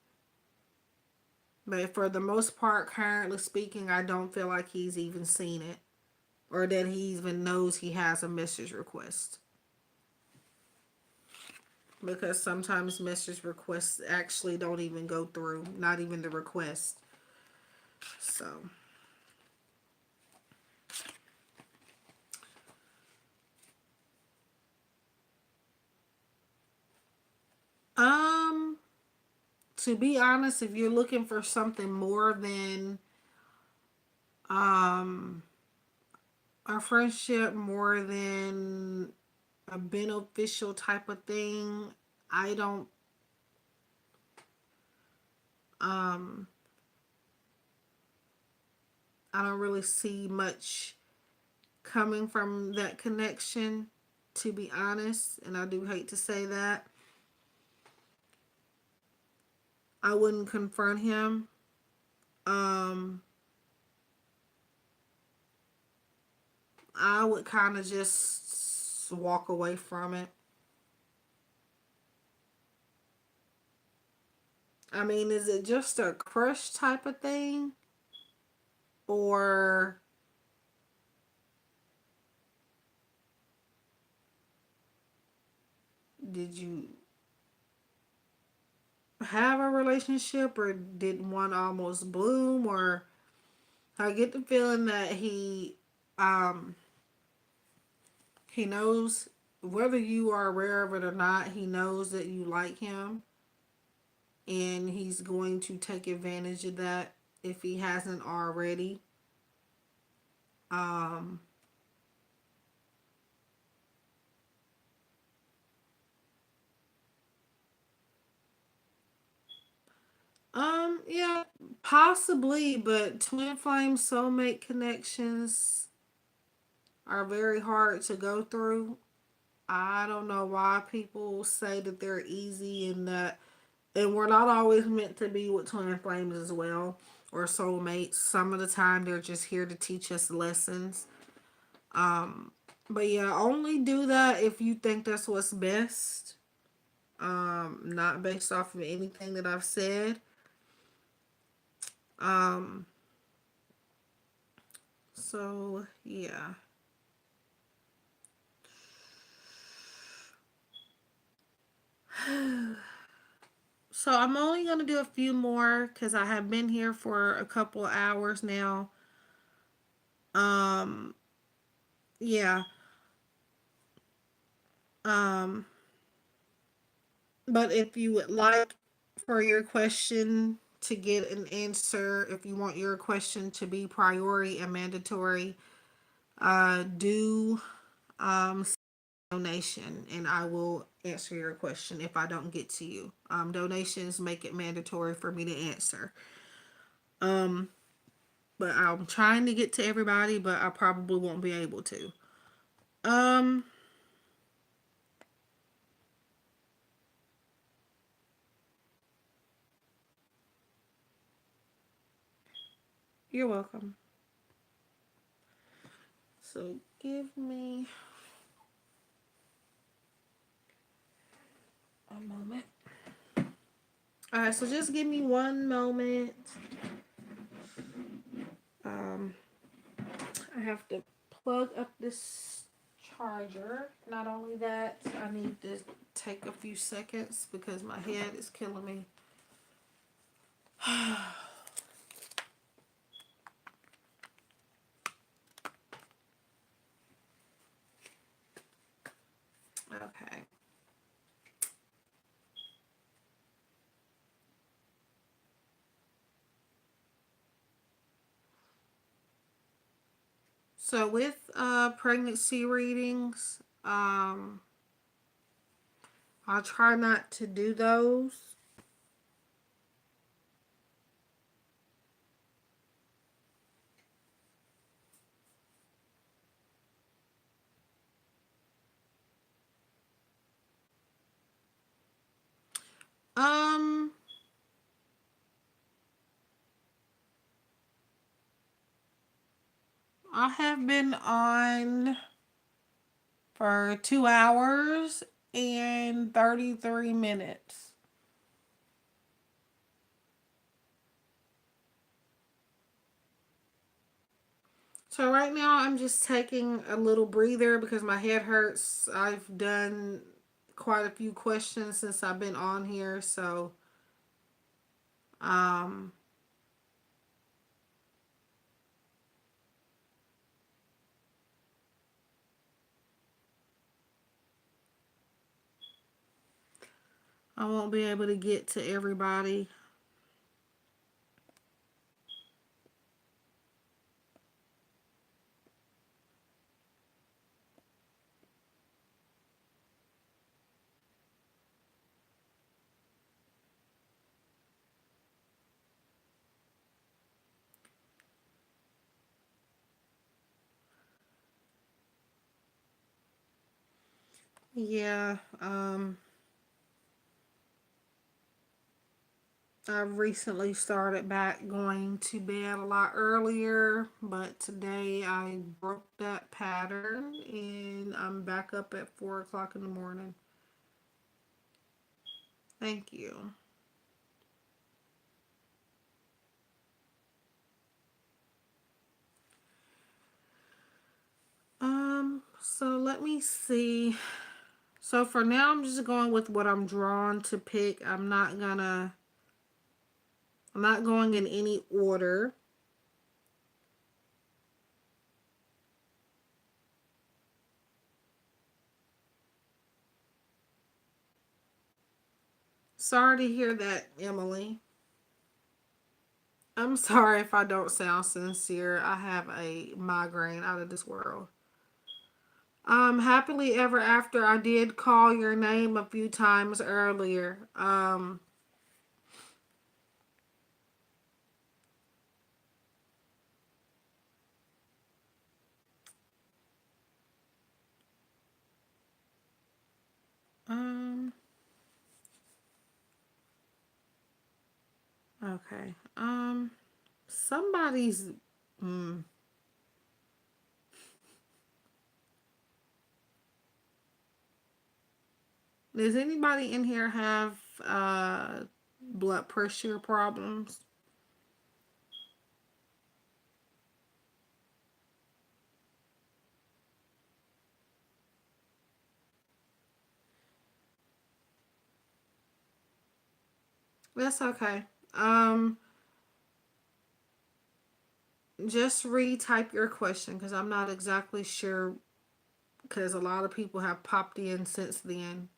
But for the most part, currently speaking, I don't feel like he's even seen it or that he even knows he has a message request. Because sometimes message requests actually don't even go through, not even the request. So, um, to be honest, if you're looking for something more than um a friendship, more than a beneficial type of thing, I don't um I don't really see much coming from that connection, to be honest. And I do hate to say that. I wouldn't confront him. Um, I would kind of just walk away from it. I mean, is it just a crush type of thing? Or did you have a relationship, or did one almost bloom? Or I get the feeling that um he knows, whether you are aware of it or not, he knows that you like him, and he's going to take advantage of that if he hasn't already. Um, yeah, possibly, but twin flame soulmate connections are very hard to go through. I don't know why people say that they're easy, and that, and we're not always meant to be with twin flames as well, or soulmates. Some of the time they're just here to teach us lessons. Um, but yeah, only do that if you think that's what's best. Not based off of anything that I've said. Um, so yeah. So I'm only gonna do a few more because I have been here for a couple of hours now. Um, yeah. Um, but if you would like for your question to get an answer, if you want your question to be priority and mandatory, do donation, and I will answer your question if I don't get to you. Donations make it mandatory for me to answer. Um, but I'm trying to get to everybody, but I probably won't be able to. Um, you're welcome. So give me a moment. All right, so just give me one moment. Um, I have to plug up this charger. Not only that, I need to take a few seconds because my head is killing me. Okay. So with pregnancy readings, I try not to do those. Um, I have been on for 2 hours and 33 minutes. So right now I'm just taking a little breather because my head hurts. I've done quite a few questions since I've been on here, so um I won't be able to get to everybody. Yeah, I've recently started back going to bed a lot earlier, but today I broke that pattern and I'm back up at 4 o'clock in the morning. Thank you. So let me see. So for now, I'm just going with what I'm drawn to pick. I'm not going in any order. Sorry to hear that, Emily. I'm sorry if I don't sound sincere. I have a migraine out of this world. Happily ever after, I did call your name a few times earlier. Um, okay. Somebody's. Hmm. Does anybody in here have blood pressure problems? That's okay. Um, just retype your question because I'm not exactly sure because a lot of people have popped in since then.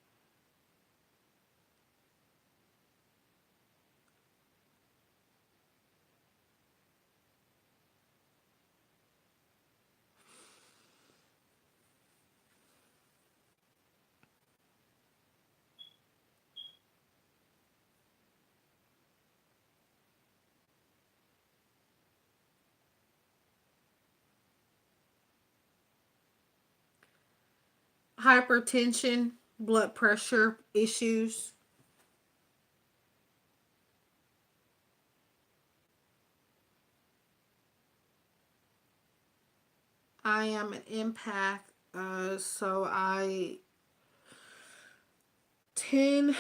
Hypertension, blood pressure issues. I am an empath, so I tend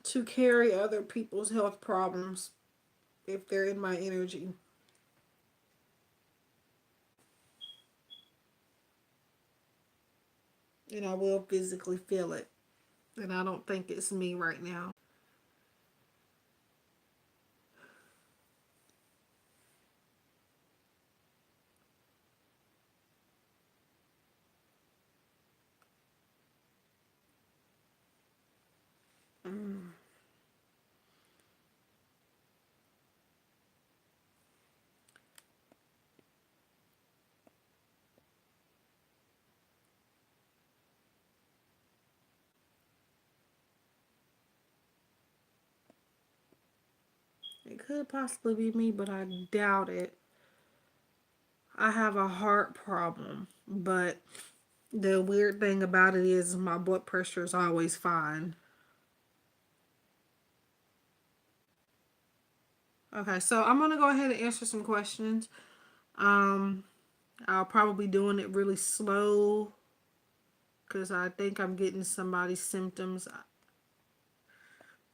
to carry other people's health problems if they're in my energy, and I will physically feel it. And I don't think it's me right now. Mm. It could possibly be me, but I doubt it. I have a heart problem, but the weird thing about it is my blood pressure is always fine. Okay, so I'm gonna go ahead and answer some questions. Um, I'll probably doing it really slow because I think I'm getting somebody's symptoms.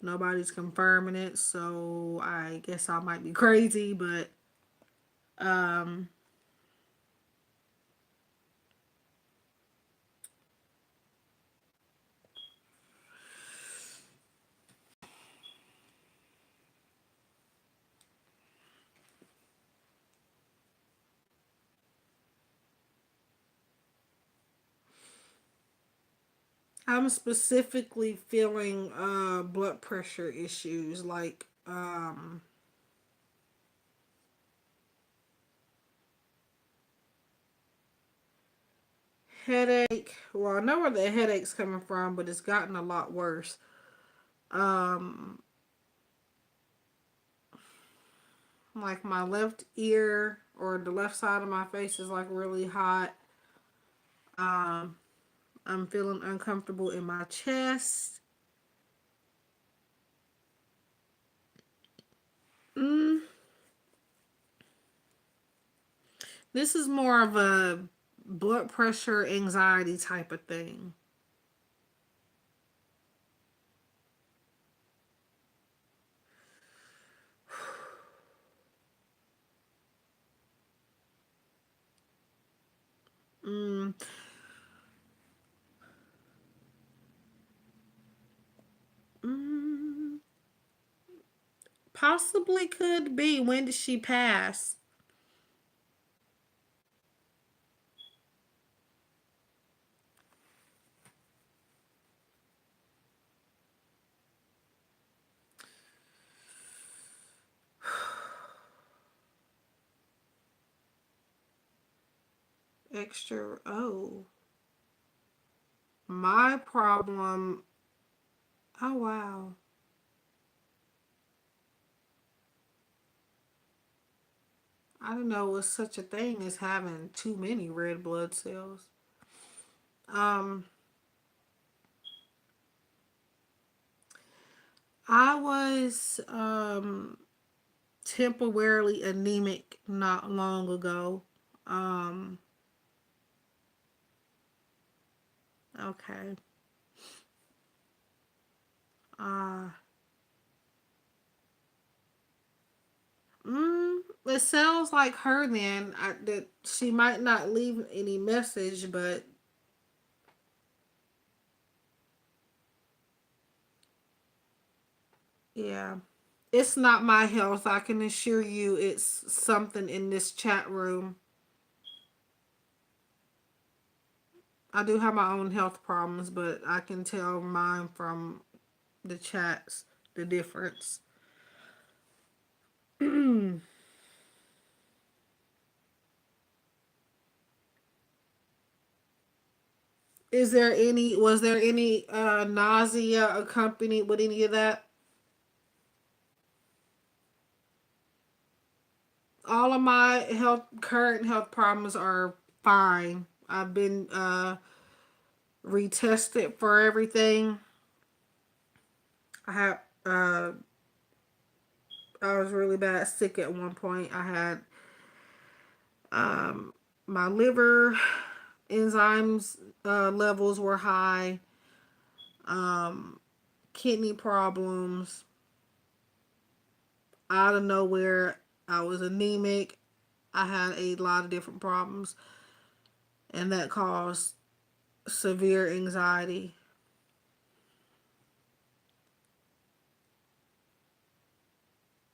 Nobody's confirming it, so I guess I might be crazy, but um, I'm specifically feeling blood pressure issues like headache. Well, I know where the headache's coming from, but it's gotten a lot worse. Um, like my left ear or the left side of my face is like really hot. Um, I'm feeling uncomfortable in my chest. Mm, this is more of a blood pressure anxiety type of thing. Mm, possibly could be. When did she pass? Extra. Oh, my problem. Oh, wow. I didn't know it was such a thing as having too many red blood cells. Um, I was temporarily anemic not long ago. Um, okay. Uh, it sounds like her then. That she might not leave any message, but yeah. It's not my health. I can assure you it's something in this chat room. I do have my own health problems, but I can tell mine from the chats, the difference. Was there any nausea accompanied with any of that? All of my current health problems are fine. I've been retested for everything. I have I was really bad sick at one point. I had um my liver enzymes levels were high, um kidney problems. Out of nowhere, I was anemic. I had a lot of different problems, and that caused severe anxiety.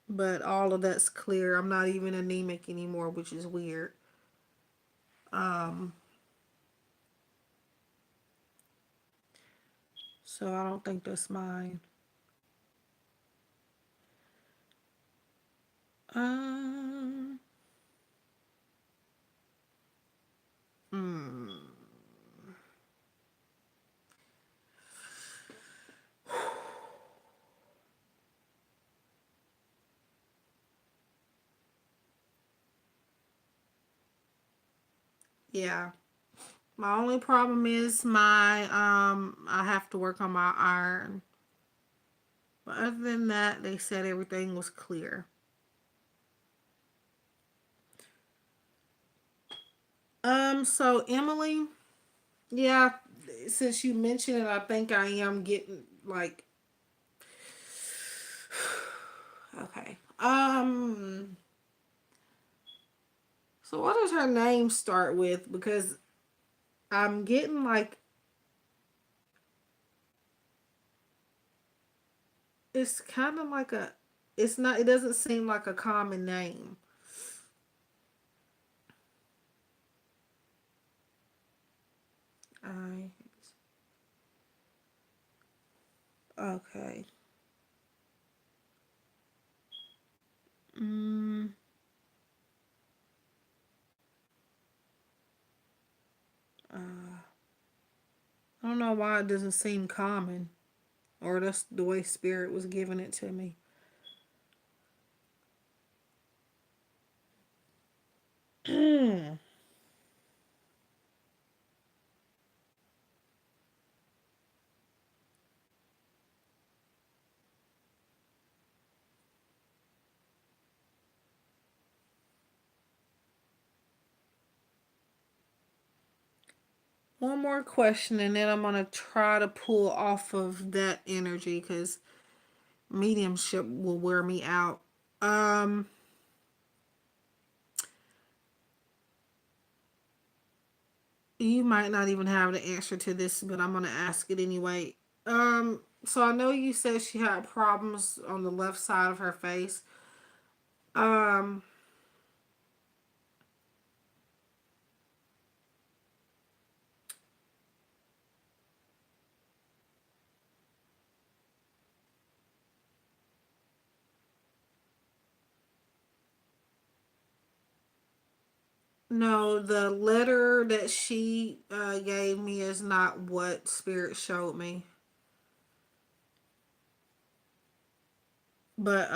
But all of that's clear. I'm not even anemic anymore, which is weird. Um, so I don't think that's mine. Um, mm, yeah. My only problem is my I have to work on my iron. But other than that, they said everything was clear. So Emily, yeah, since you mentioned it, I think I am getting like okay. So what does her name start with? Because I'm getting like it's kind of like a it's not it doesn't seem like a common name. I okay. Mm, uh, I don't know why it doesn't seem common, or that's the way Spirit was giving it to me. One more question, and then I'm gonna try to pull off of that energy because mediumship will wear me out. Um, you might not even have the answer to this, but I'm gonna ask it anyway. So I know you said she had problems on the left side of her face. Um, no, the letter that she gave me is not what Spirit showed me. But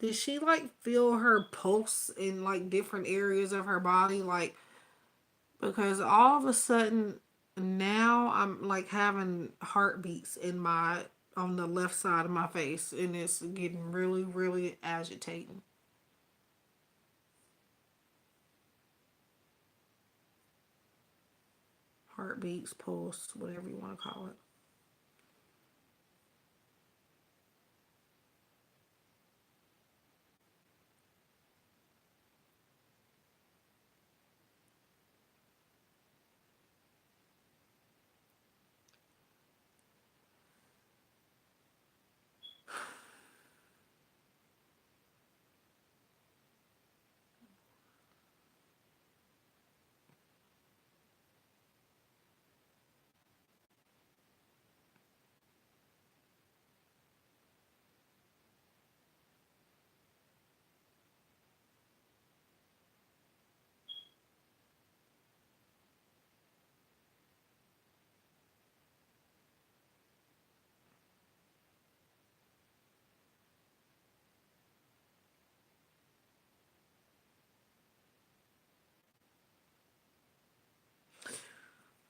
did she like feel her pulse in like different areas of her body? Like, because all of a sudden now I'm like having heartbeats in my on the left side of my face, and it's getting really, really agitating. Heartbeats, pulse, whatever you want to call it.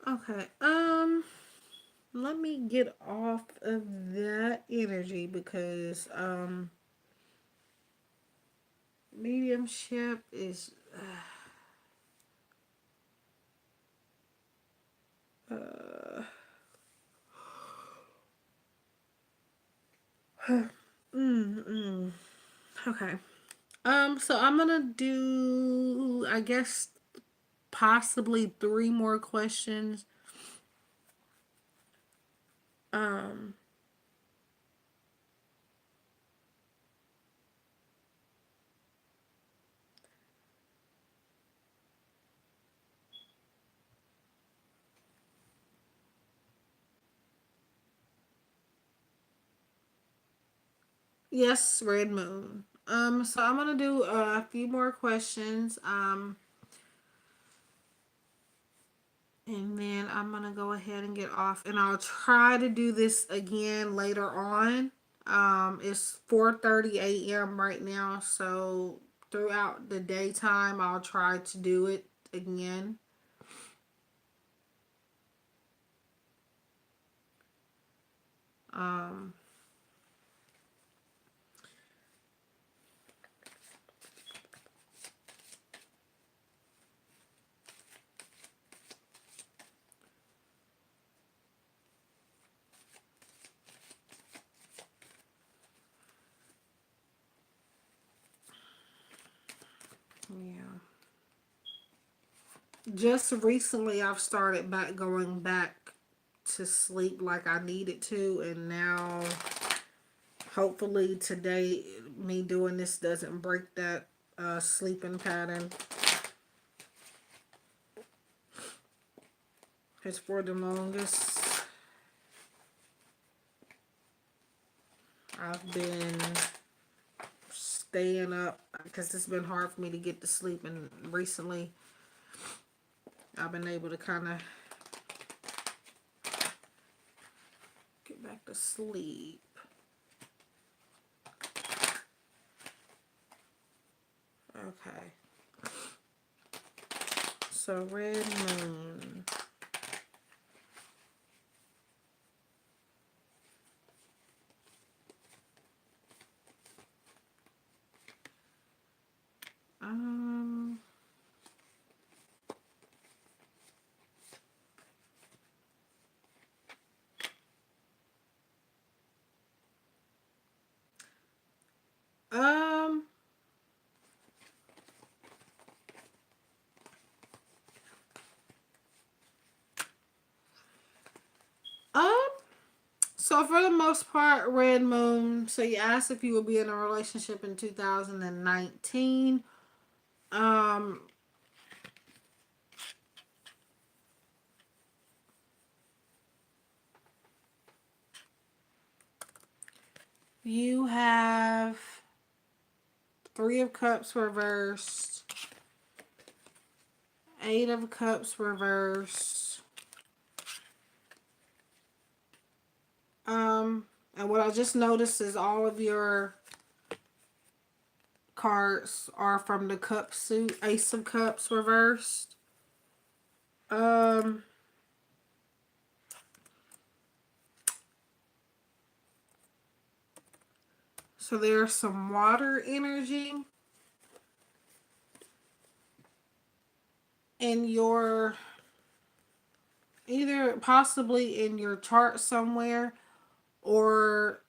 Okay. Let me get off of that energy because mediumship is uh mm. Okay. So I'm gonna do, I guess, possibly three more questions. Um, yes, Red Moon. So I'm gonna do a few more questions. And then I'm gonna go ahead and get off, and I'll try to do this again later on. It's 4:30 a.m. right now, so throughout the daytime, I'll try to do it again. Um, yeah. Just recently, I've started back going back to sleep like I needed to, and now hopefully today, me doing this doesn't break that sleeping pattern. Because for the longest, I've been staying up because it's been hard for me to get to sleep, and recently I've been able to kind of get back to sleep. Okay, so Red Moon. Um, um, So for the most part, Red Moon. So you asked if you would be in a relationship in 2019. Um, you have Three of Cups reversed, Eight of Cups reversed. And what I just noticed is all of your cards are from the cup suit, Ace of Cups reversed. Um, so there's some water energy in your, either possibly in your chart somewhere, or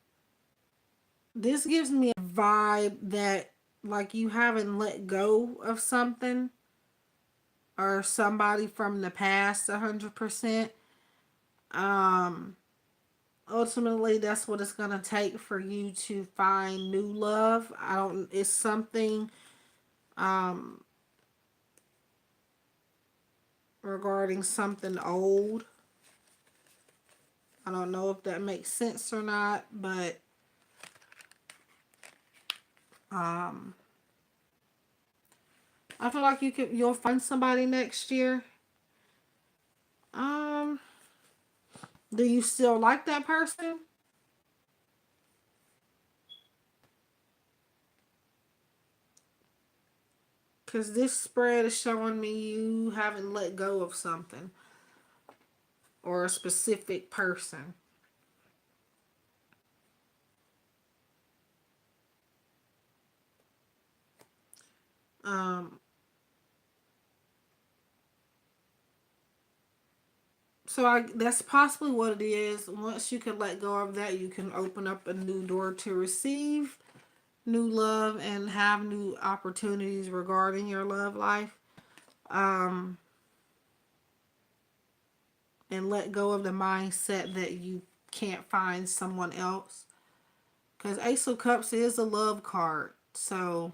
this gives me a vibe that like you haven't let go of something or somebody from the past 100%. Um, ultimately, that's what it's gonna take for you to find new love. I don't. It's something um regarding something old. I don't know if that makes sense or not, but um, I feel like you'll find somebody next year. Um, do you still like that person? Because this spread is showing me you haven't let go of something or a specific person. Um, so that's possibly what it is. Once you can let go of that, you can open up a new door to receive new love and have new opportunities regarding your love life. Um, and let go of the mindset that you can't find someone else. Because Ace of Cups is a love card. So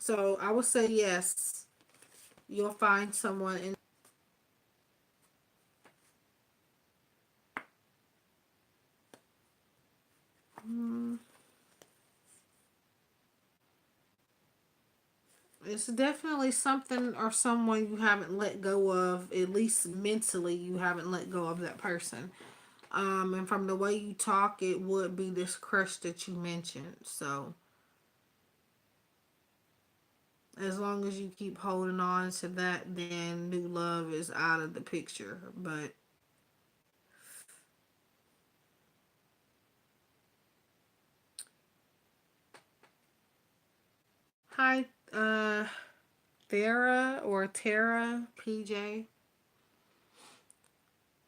I would say yes, you'll find someone in. Mm, it's definitely something or someone you haven't let go of. At least mentally, you haven't let go of that person. And from the way you talk, it would be this crush that you mentioned. So as long as you keep holding on to that, then new love is out of the picture. But hi, Thera or Tara PJ.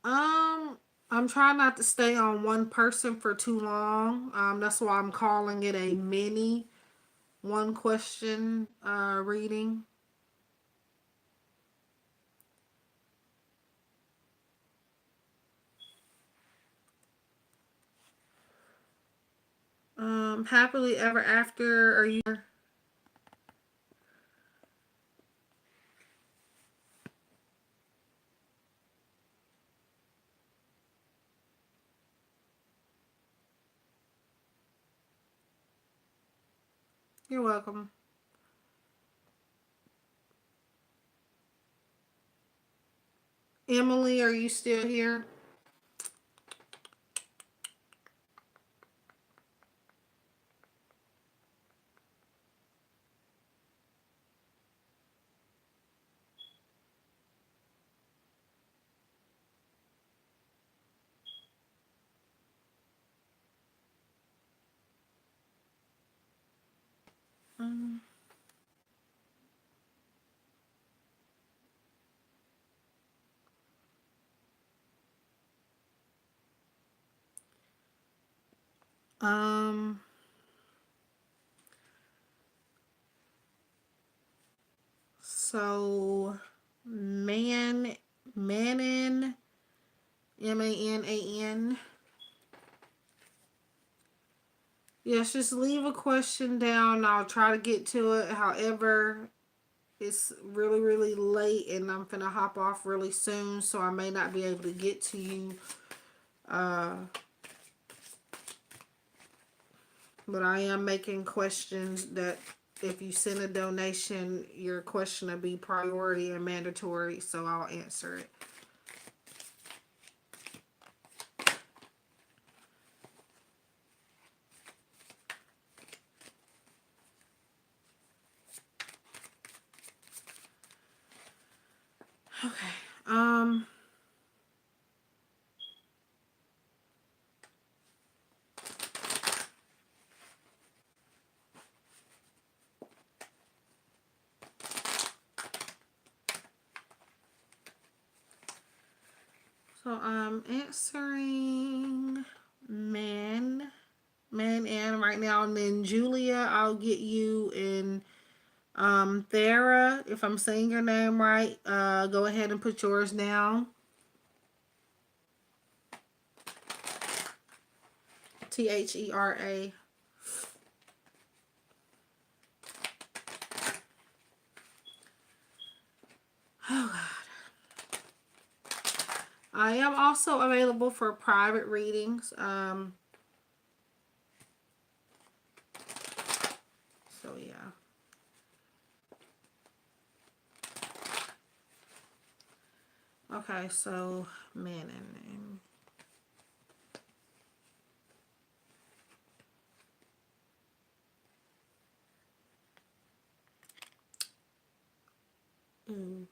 Um, I'm trying not to stay on one person for too long. That's why I'm calling it a mini one question reading. Happily ever after. Are you? You're welcome. Emily, are you still here? Mm. Um. So, man, Manon. Manan. Yes, just leave a question down. I'll try to get to it. However, it's really, really late and I'm finna hop off really soon, so I may not be able to get to you. But I am making questions that if you send a donation, your question will be priority and mandatory, so I'll answer it. Okay. So I'm answering man and right now, and then Julia, I'll get you in. Thera, if I'm saying your name right, go ahead and put yours down. Thera. Oh God. I am also available for private readings. So yeah. Okay, so Manon. Mm.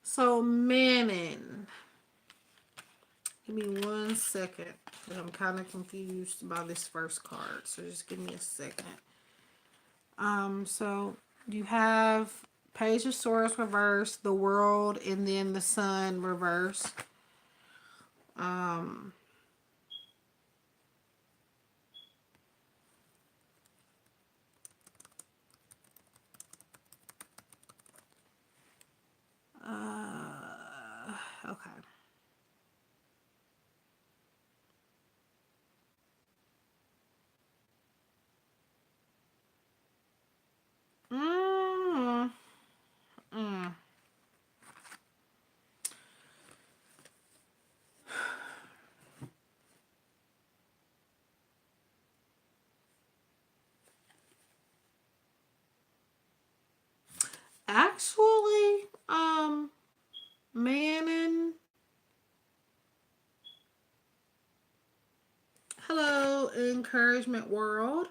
So Manon. Give me 1 second. I'm kind of confused by this first card, so just give me a second. So you have Page of Swords reversed, the World, and then the Sun reversed. Um, okay. Mm, mm. Actually, Manon. Hello, Encouragement World.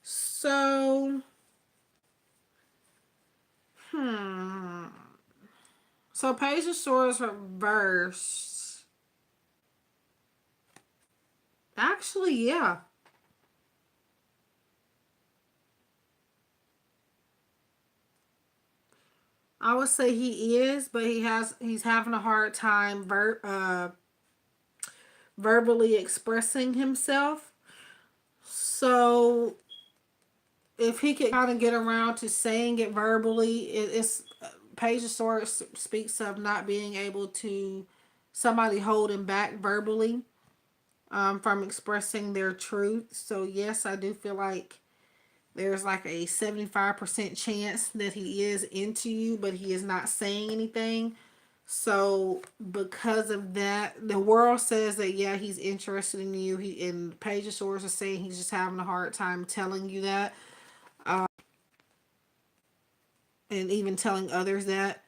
So, hmm. So Page of Swords reversed. Actually, yeah. I would say he is, but he's having a hard time verbally expressing himself. So if he could kind of get around to saying it verbally, it's Page of Swords speaks of not being able to somebody holding back verbally from expressing their truth. So yes, I do feel like there's like a 75% chance that he is into you, but he is not saying anything. So because of that, the world says that yeah, he's interested in you. He and Page of Swords is saying he's just having a hard time telling you that, and even telling others that.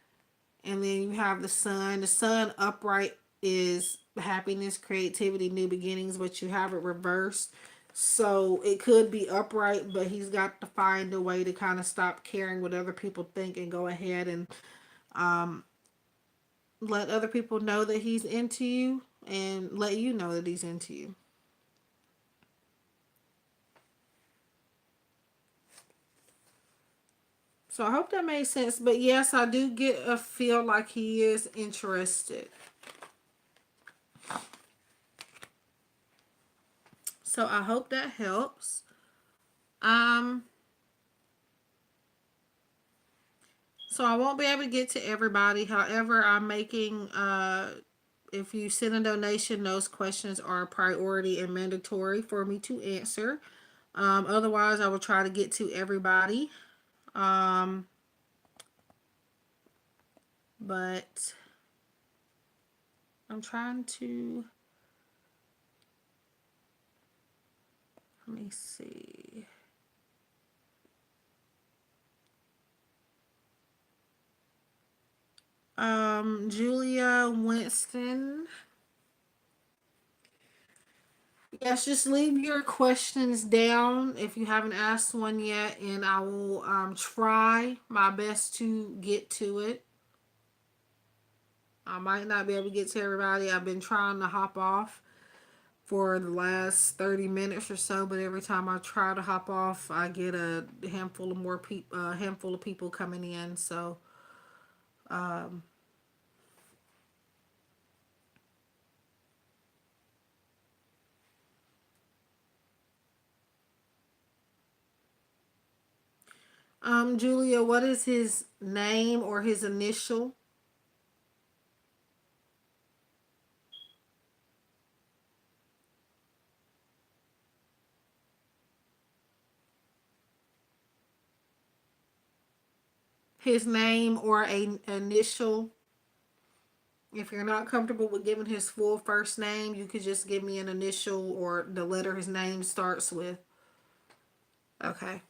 And then you have the Sun. The Sun upright is happiness, creativity, new beginnings, but you have it reversed. So it could be upright, but he's got to find a way to kind of stop caring what other people think and go ahead and let other people know that he's into you. and let you know that he's into you. So I hope that made sense. But yes, I do get a feel like he is interested. So I hope that helps. Um, so I won't be able to get to everybody. However, I'm making if you send a donation, those questions are priority and mandatory for me to answer. Otherwise, I will try to get to everybody. Um, but I'm trying to, let me see. Julia Winston. Yes, just leave your questions down if you haven't asked one yet, and I will try my best to get to it. I might not be able to get to everybody. I've been trying to hop off for the last 30 minutes or so, but every time I try to hop off, I get a handful of more people, handful of people coming in. So, um, Julia, what is his name or his initial? His name or a initial? If you're not comfortable with giving his full first name, you could just give me an initial or the letter his name starts with. Okay.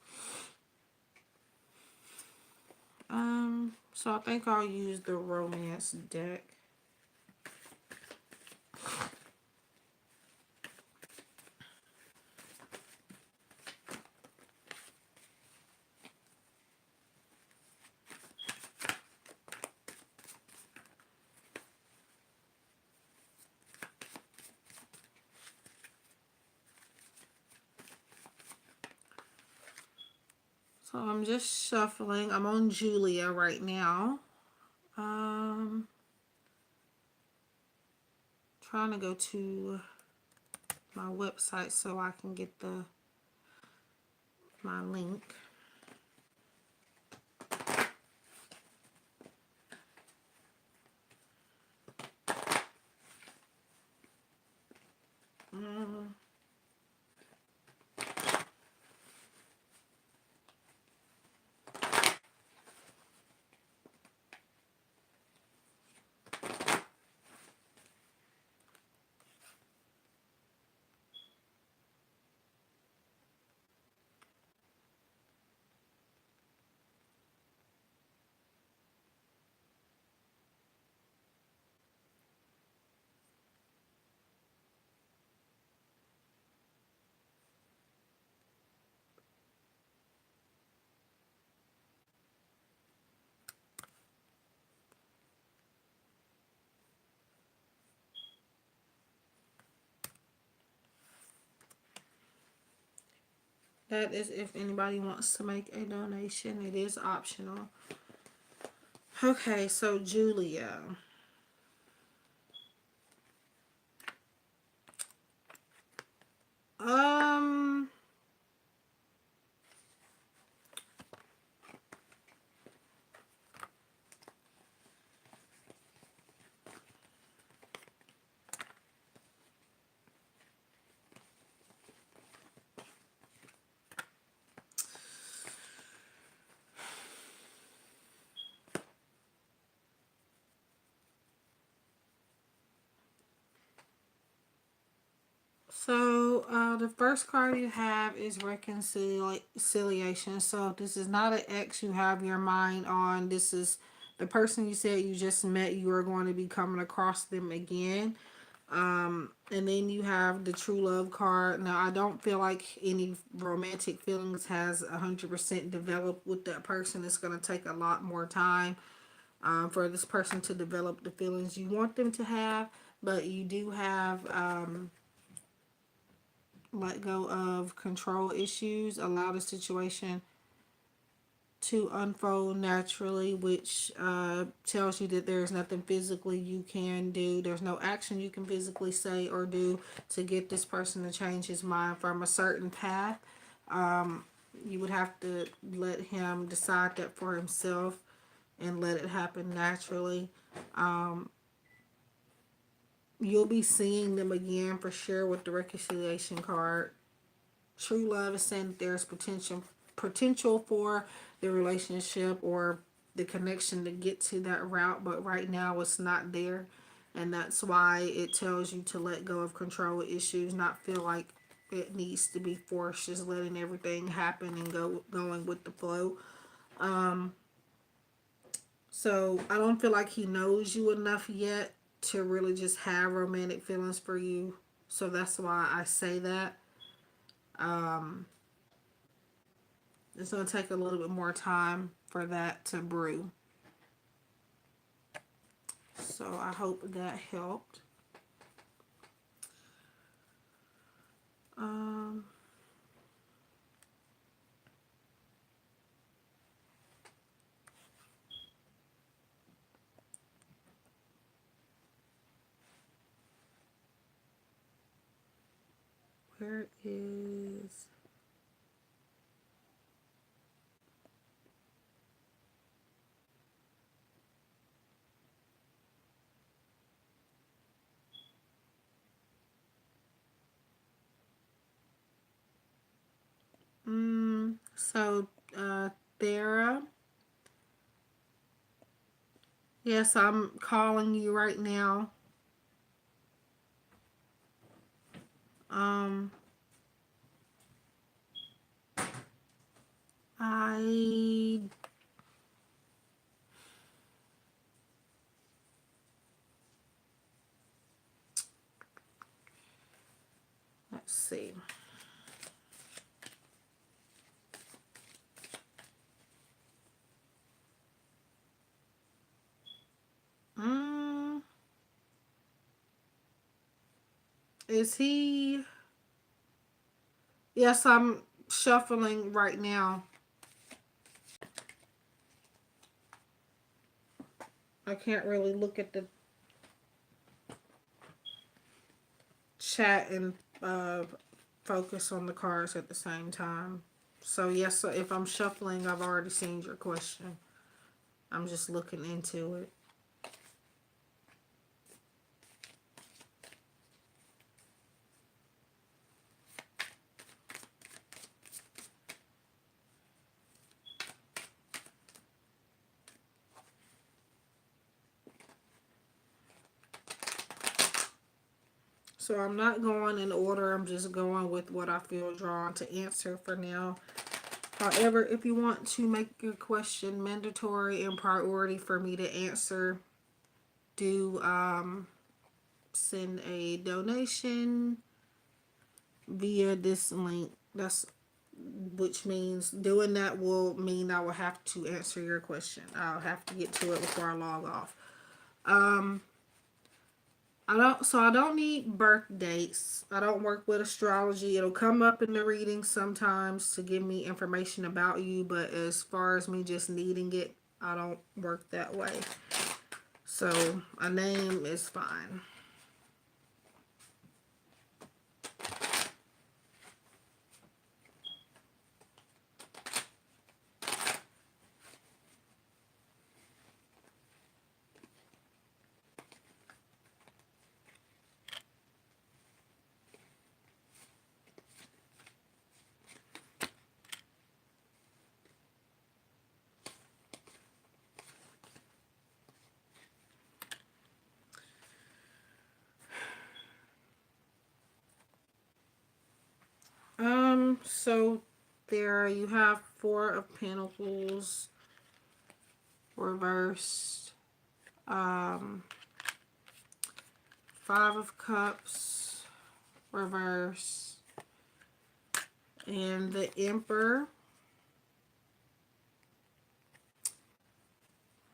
So I think I'll use the romance deck. So I'm just shuffling. I'm on Julia right now. Um, Trying to go to my website so I can get the my link. Mm. That is if anybody wants to make a donation. It is optional. Okay, so Julia. Um, the first card you have is reconciliation. So if this is not an ex you have your mind on, this is the person you said you just met. You are going to be coming across them again. And then you have the true love card. Now, I don't feel like any romantic feelings has 100% developed with that person. It's going to take a lot more time for this person to develop the feelings you want them to have. but you do have let go of control issues. Allow the situation to unfold naturally, which tells you that there's nothing physically you can do. There's no action you can physically say or do to get this person to change his mind from a certain path. You would have to let him decide that for himself and let it happen naturally. You'll be seeing them again for sure with the reconciliation card. True love is saying that there's potential for the relationship or the connection to get to that route, but right now it's not there. And that's why it tells you to let go of control issues, not feel like it needs to be forced, just letting everything happen and going with the flow. So I don't feel like he knows you enough yet to really just have romantic feelings for you. So that's why I say that. It's going to take a little bit more time for that to brew. So I hope that helped. Um, where is... So, Thera, yes, I'm calling you right now. Um, I let's see. Mm, is he? Yes, I'm shuffling right now. I can't really look at the chat and uh, focus on the cards at the same time. So yes, so if I'm shuffling, I've already seen your question. I'm just looking into it. So I'm not going in order. I'm just going with what I feel drawn to answer for now. However, if you want to make your question mandatory and priority for me to answer, do send a donation via this link. That's which means doing that will mean I will have to answer your question. I'll have to get to it before I log off. I don't need birth dates. I don't work with astrology. It'll come up in the reading sometimes to give me information about you, but as far as me just needing it, I don't work that way. So a name is fine. So there you have Four of Pentacles reversed, Five of Cups reversed, and the Emperor.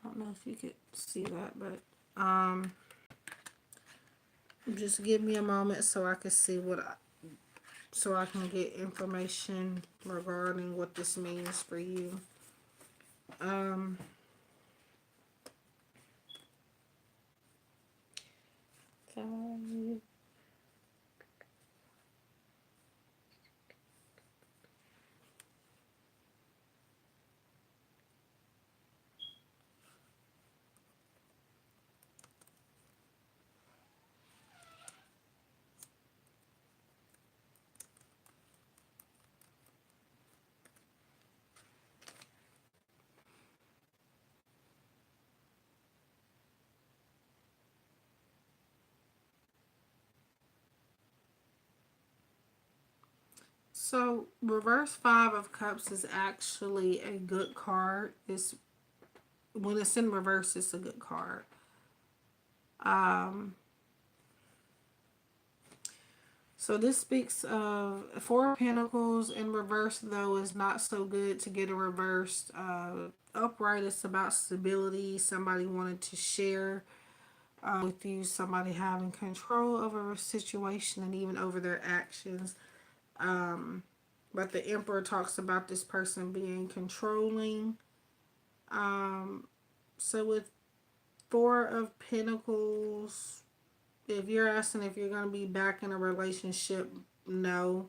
I don't know if you could see that, but Just give me a moment so I can see so I can get information regarding what this means for you. Um, five. So reverse five of cups is actually a good card. It's when it's in reverse, it's a good card. Um, so this speaks of four of pentacles in reverse, though is not so good to get a reversed. Upright, it's about stability. Somebody wanted to share with you, somebody having control over a situation and even over their actions. But the Emperor talks about this person being controlling. So with Four of Pentacles, if you're asking if you're going to be back in a relationship, no.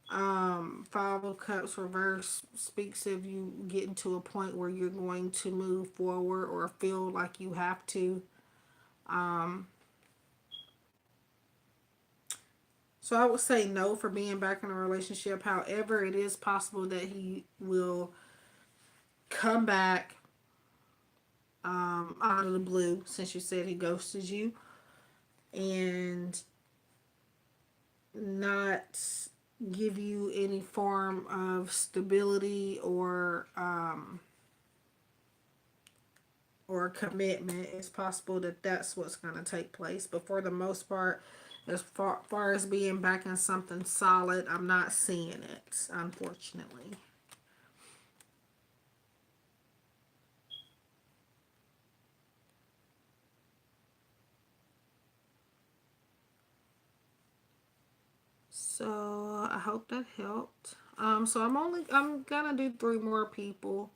Five of Cups reverse speaks of you getting to a point where you're going to move forward or feel like you have to. So I would say no for being back in a relationship. However, it is possible that he will come back out of the blue, since you said he ghosted you, and not give you any form of stability or commitment. It's possible that that's what's going to take place. But for the most part, as far as being back in something solid, I'm not seeing it, unfortunately. So I hope that helped. So I'm gonna do three more people.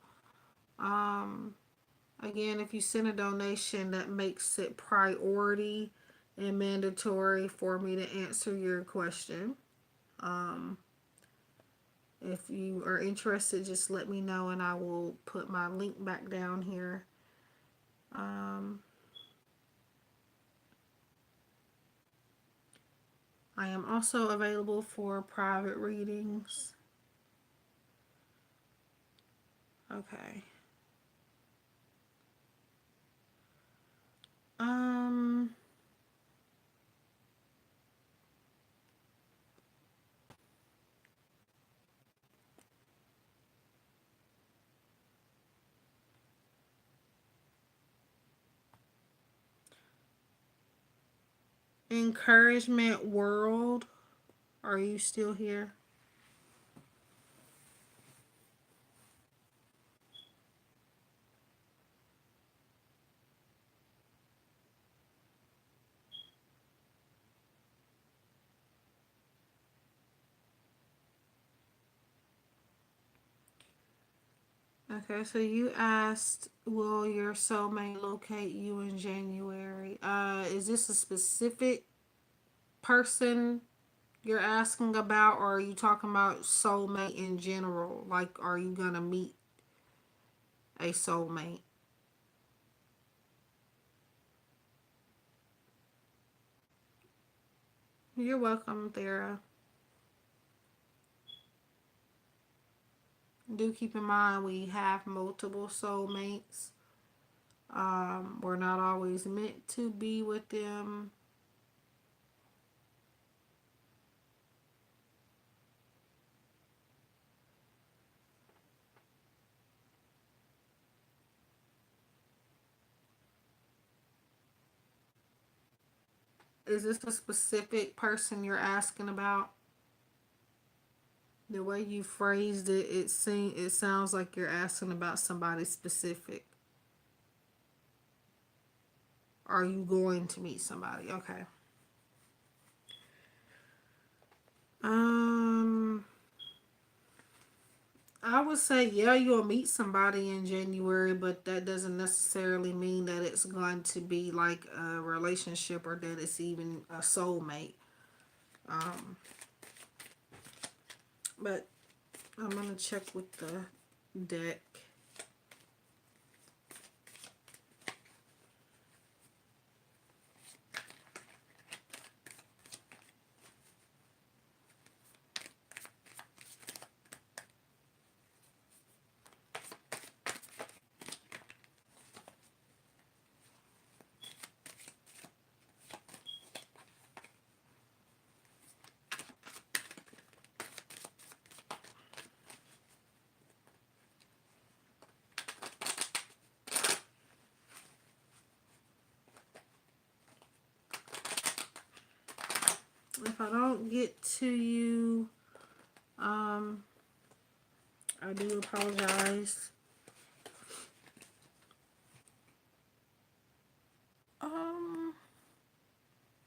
Um, Again, if you send a donation, that makes it priority and mandatory for me to answer your question. Um, if you are interested, just let me know and I will put my link back down here. Um, I am also available for private readings. Okay. Um, Encouragement World. Are you still here? Okay, so you asked, will your soulmate locate you in January? Is this a specific person you're asking about, or are you talking about soulmate in general? Like, are you gonna meet a soulmate? You're welcome, Thera. Do keep in mind we have multiple soulmates. We're not always meant to be with them. Is this a specific person you're asking about? The way you phrased it, it sounds like you're asking about somebody specific. Are you going to meet somebody? Okay. Um, I would say, yeah, you'll meet somebody in January, but that doesn't necessarily mean that it's going to be like a relationship or that it's even a soulmate. Um, but I'm gonna check with the deck. If I don't get to you, um, I do apologize. Um,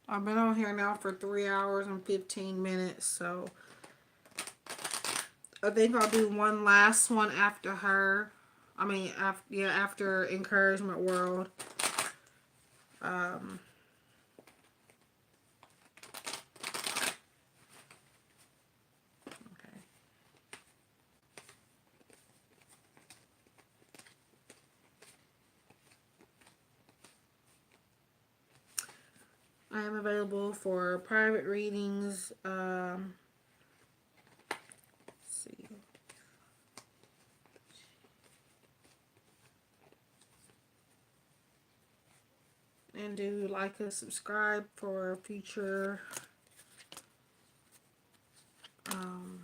I've been on here now for 3 hours and 15 minutes, so I think I'll do one last one after her. I mean, after, yeah, after Encouragement World. Um, okay. I am available for private readings. Let's see. And do like and subscribe for future um,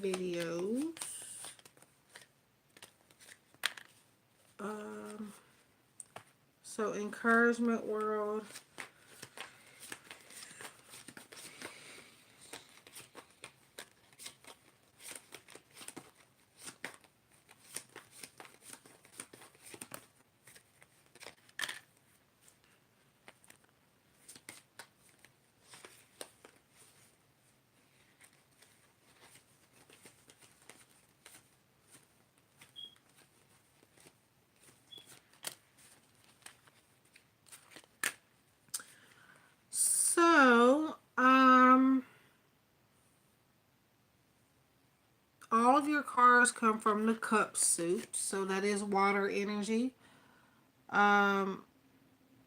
videos. Um, so Encouragement World. So, all of your cards come from the cup suit, so that is water energy. Um,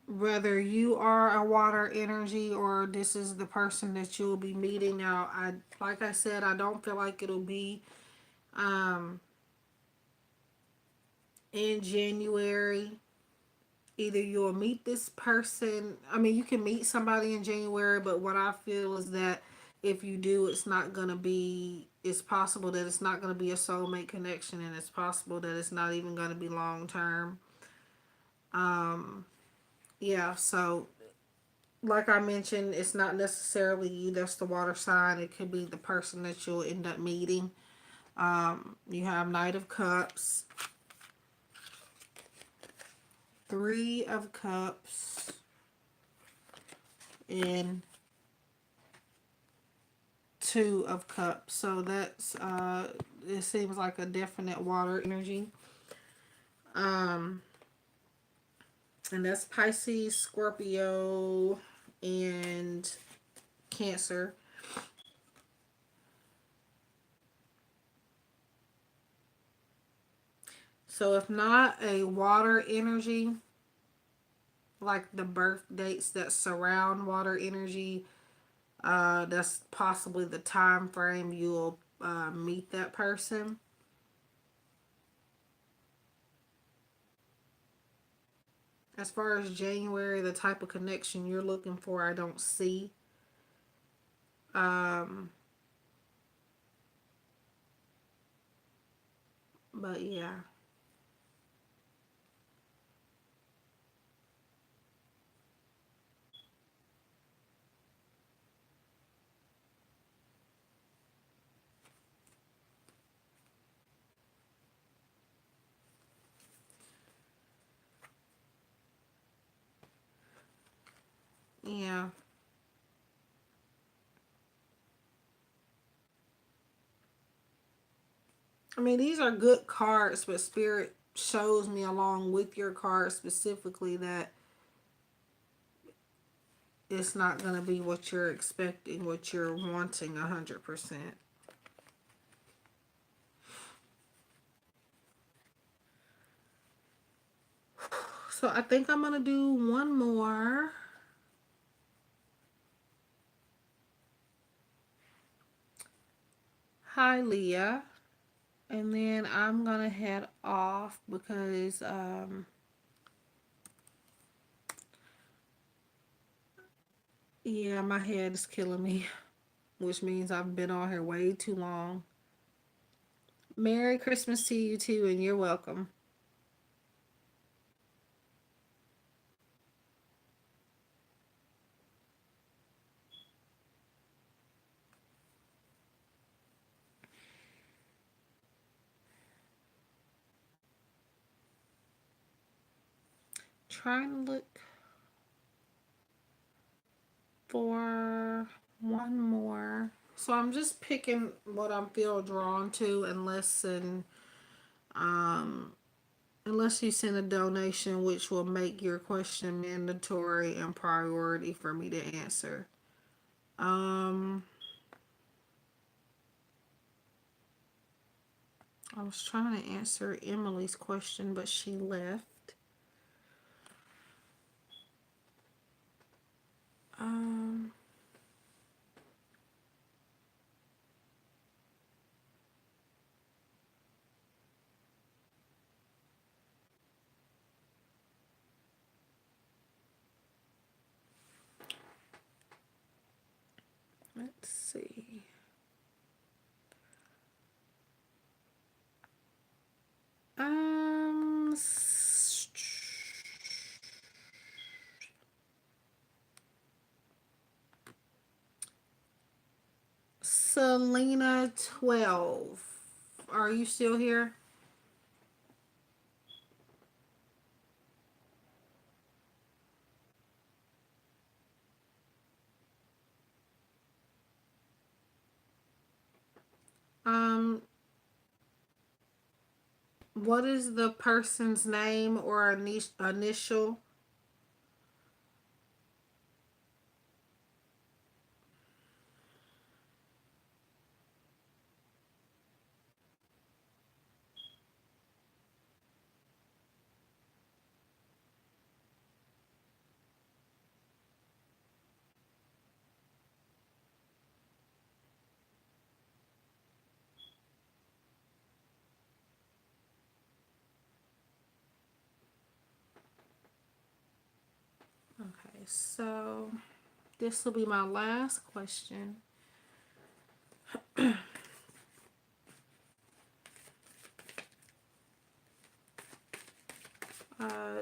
whether you are a water energy or this is the person that you'll be meeting now, I like I said, I don't feel like it'll be um in January. Either you'll meet this person, I mean, you can meet somebody in January, but what I feel is that if you do, it's not going to be, it's possible that it's not going to be a soulmate connection, and it's possible that it's not even going to be long term. Um, yeah, so like I mentioned, it's not necessarily you that's the water sign, it could be the person that you'll end up meeting. You have Knight of Cups, Three of Cups, and Two of Cups. So that's it seems like a definite water energy. Um and that's Pisces, Scorpio, and Cancer. So if not a water energy, like the birth dates that surround water energy, that's possibly the time frame you'll meet that person. As far as January, the type of connection you're looking for, I don't see. Um, but yeah. I mean, these are good cards, but Spirit shows me along with your card specifically that it's not going to be what you're expecting, what you're wanting 100%. So I think I'm going to do one more. Hi, Leah. And then I'm going to head off because yeah, my head is killing me, which means I've been on here way too long. Merry Christmas to you too, and you're welcome. Trying to look for one more. So I'm just picking what I feel drawn to, um, unless you send a donation, which will make your question mandatory and priority for me to answer. Um, I was trying to answer Emily's question, but she left. Um, let's see. Um, Selena 12. Are you still here? Um, what is the person's name or initial? Okay, so this will be my last question.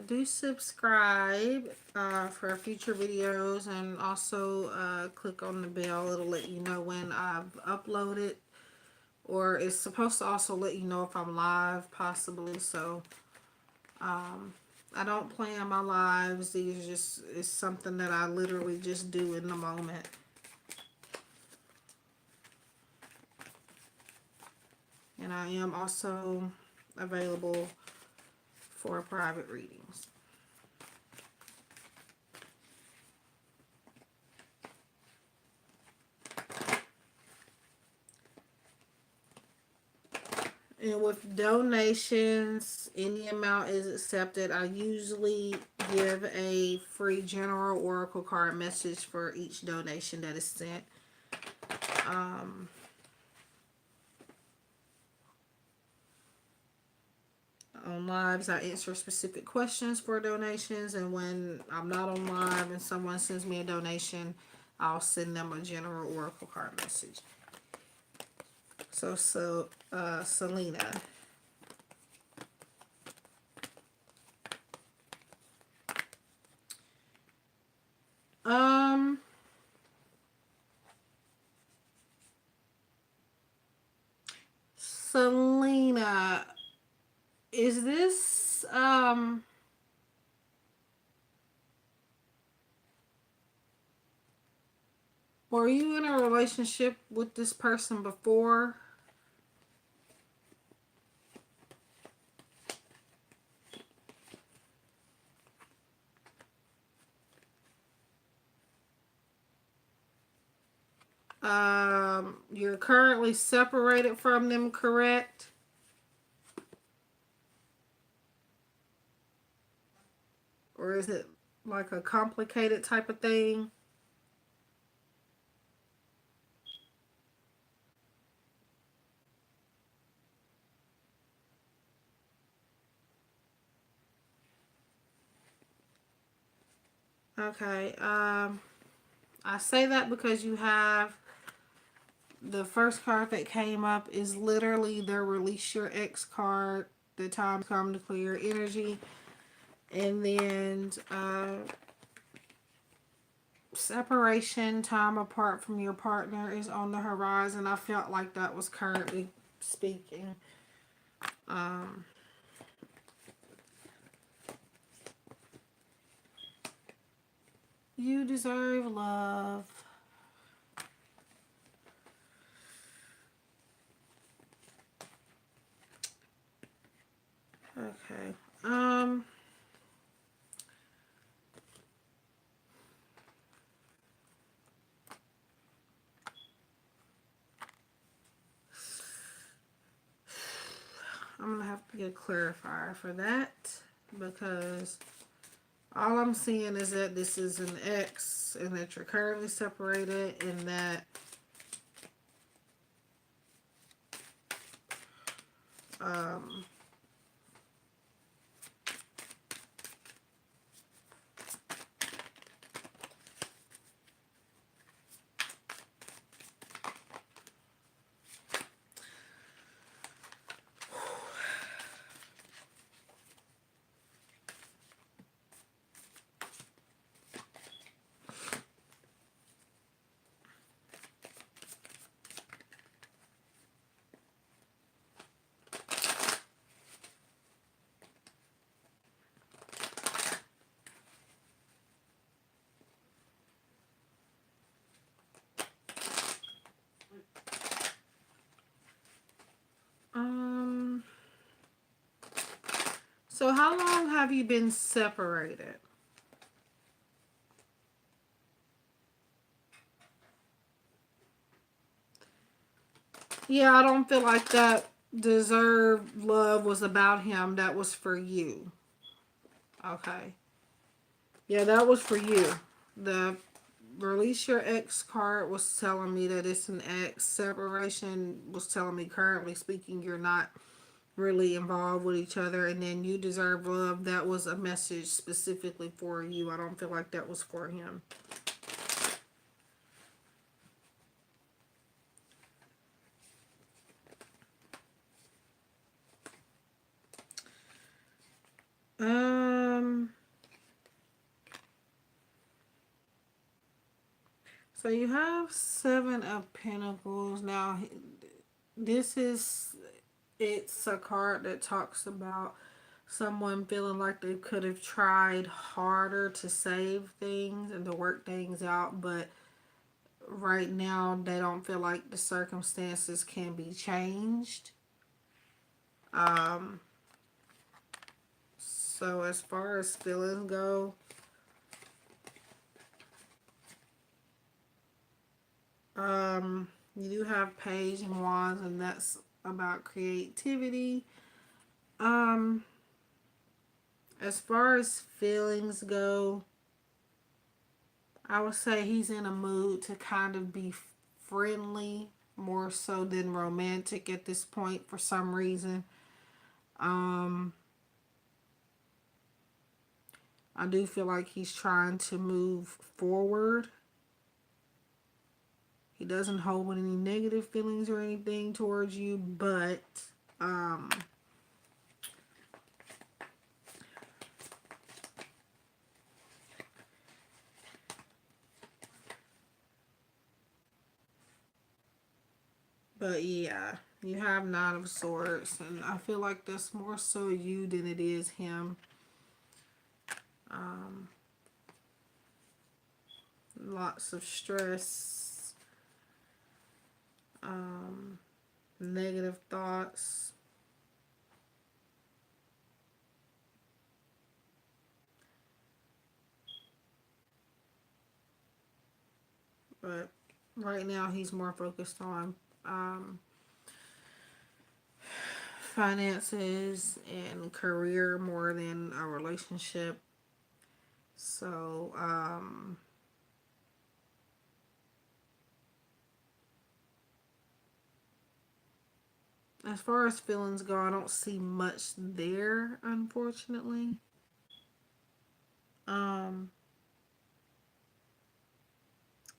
Do subscribe for future videos, and also click on the bell. It'll let you know when I've uploaded, or it's supposed to also let you know if I'm live, possibly. So I don't plan my lives. These are just, it's something that I literally just do in the moment. And I am also available for private readings. And with donations, any amount is accepted. I usually give a free general oracle card message for each donation that is sent. Um, on lives, I answer specific questions for donations, and when I'm not on live and someone sends me a donation, I'll send them a general oracle card message. So, Selena. Um, Selena, is this, were you in a relationship with this person before? You're currently separated from them, correct? Or is it like a complicated type of thing? Okay. I say that because you have the first card that came up is literally the release your ex card. The time's come to clear energy. And then separation, time apart from your partner is on the horizon. I felt like that was currently speaking. Um, you deserve love. Okay. I'm gonna have to get a clarifier for that because all I'm seeing is that this is an ex and that you're currently separated and that um um so how long have you been separated? Yeah, I don't feel like that deserved love was about him. That was for you. Okay. Yeah, that was for you. The release your ex card was telling me that it's an ex. Separation was telling me currently speaking you're not really involved with each other, and then you deserve love. That was a message specifically for you. I don't feel like that was for him. Um so you have 7 of Pentacles. Now this is it's a card that talks about someone feeling like they could have tried harder to save things and to work things out, but right now they don't feel like the circumstances can be changed. Um, so as far as feelings go, you do have Page and Wands, and that's about creativity. Um, as far as feelings go, I would say he's in a mood to kind of be friendly more so than romantic at this point for some reason. Um, I do feel like he's trying to move forward. He doesn't hold any negative feelings or anything towards you, um, but yeah, you have Nine of Swords, and I feel like that's more so you than it is him. Um, Lots of stress, um, negative thoughts. But Right now, he's more focused on um, finances and career more than a relationship. So, as far as feelings go, I don't see much there, unfortunately. Um,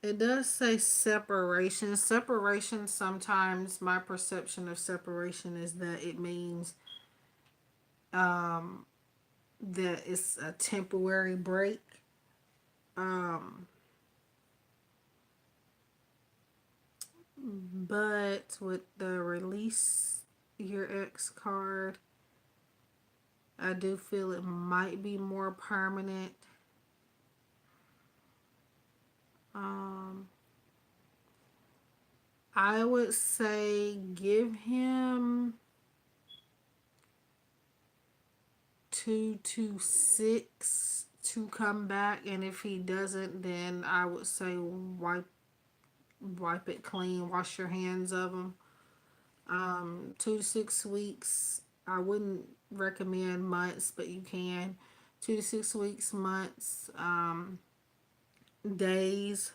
it does say separation. Separation, sometimes my perception of separation is that it means um, that it's a temporary break. Um, but with the release your ex card, I do feel it might be more permanent. Um, I would say give him 2 to 6 to come back, and if he doesn't, then I would say wipe it clean, wash your hands of him. 2 to 6 weeks. I wouldn't recommend months, but you can. 2 to 6 weeks, months, days,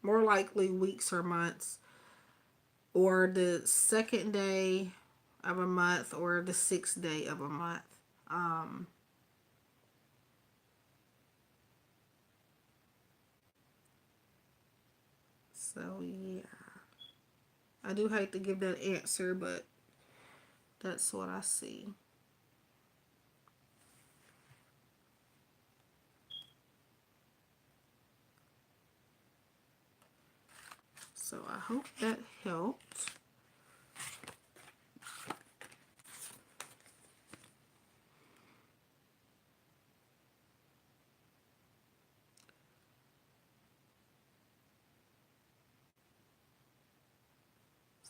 more likely weeks or months, or the second day of a month or the sixth day of a month. Um, so yeah, I do hate to give that answer, but that's what I see. So I hope that helped.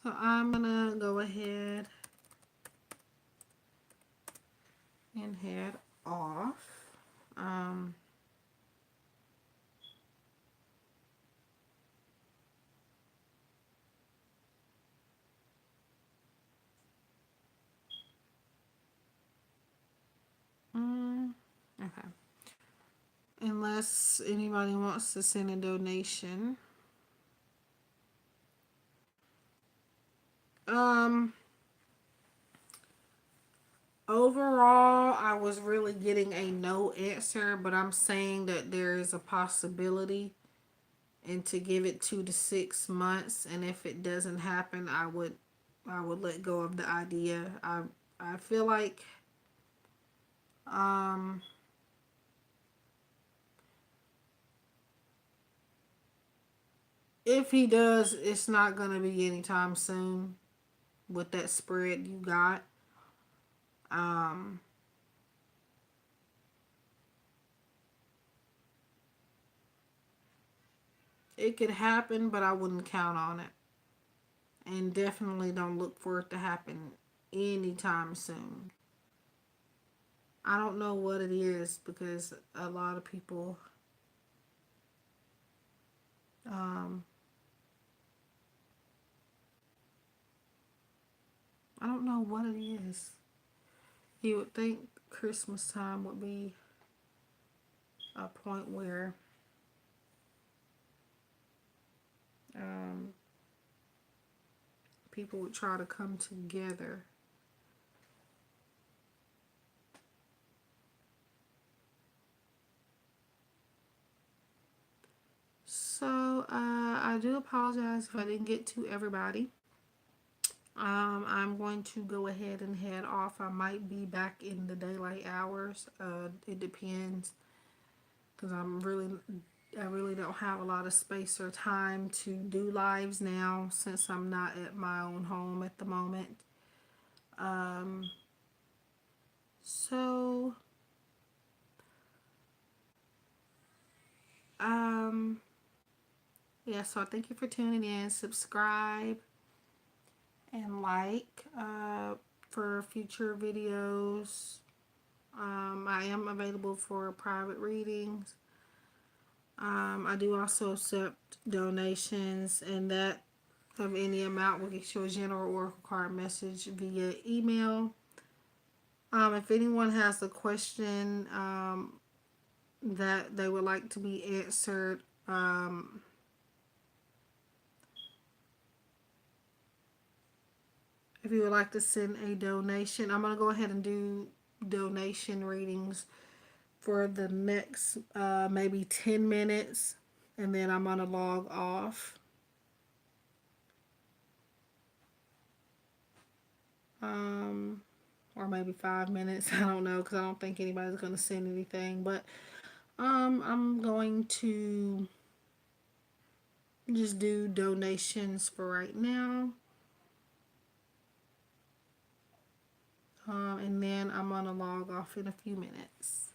So I'm gonna go ahead and head off. Um, okay. Unless anybody wants to send a donation. Um, Overall, I was really getting a no answer, but I'm saying that there is a possibility, and to give it 2 to 6 months, and if it doesn't happen, I would let go of the idea. I feel like um if he does, it's not gonna be anytime soon with that spread you got. Um it could happen, but I wouldn't count on it. And definitely don't look for it to happen anytime soon. I don't know what it is because a lot of people, um, I don't know what it is. You would think Christmas time would be a point where um, people would try to come together. So I do apologize if I didn't get to everybody. I'm going to go ahead and head off. I might be back in the daylight hours. It depends because I really don't have a lot of space or time to do lives now since I'm not at my own home at the moment. Um, so um, yeah. So thank you for tuning in. Subscribe and like for future videos. I am available for private readings. I do also accept donations, and that of any amount will get you a general oracle card message via email. If anyone has a question that they would like to be answered, if you would like to send a donation, I'm going to go ahead and do donation readings for the next maybe 10 minutes, and then I'm going to log off. Um, or maybe 5 minutes. I don't know, because I don't think anybody's going to send anything. But I'm going to just do donations for right now. And then I'm going to log off in a few minutes.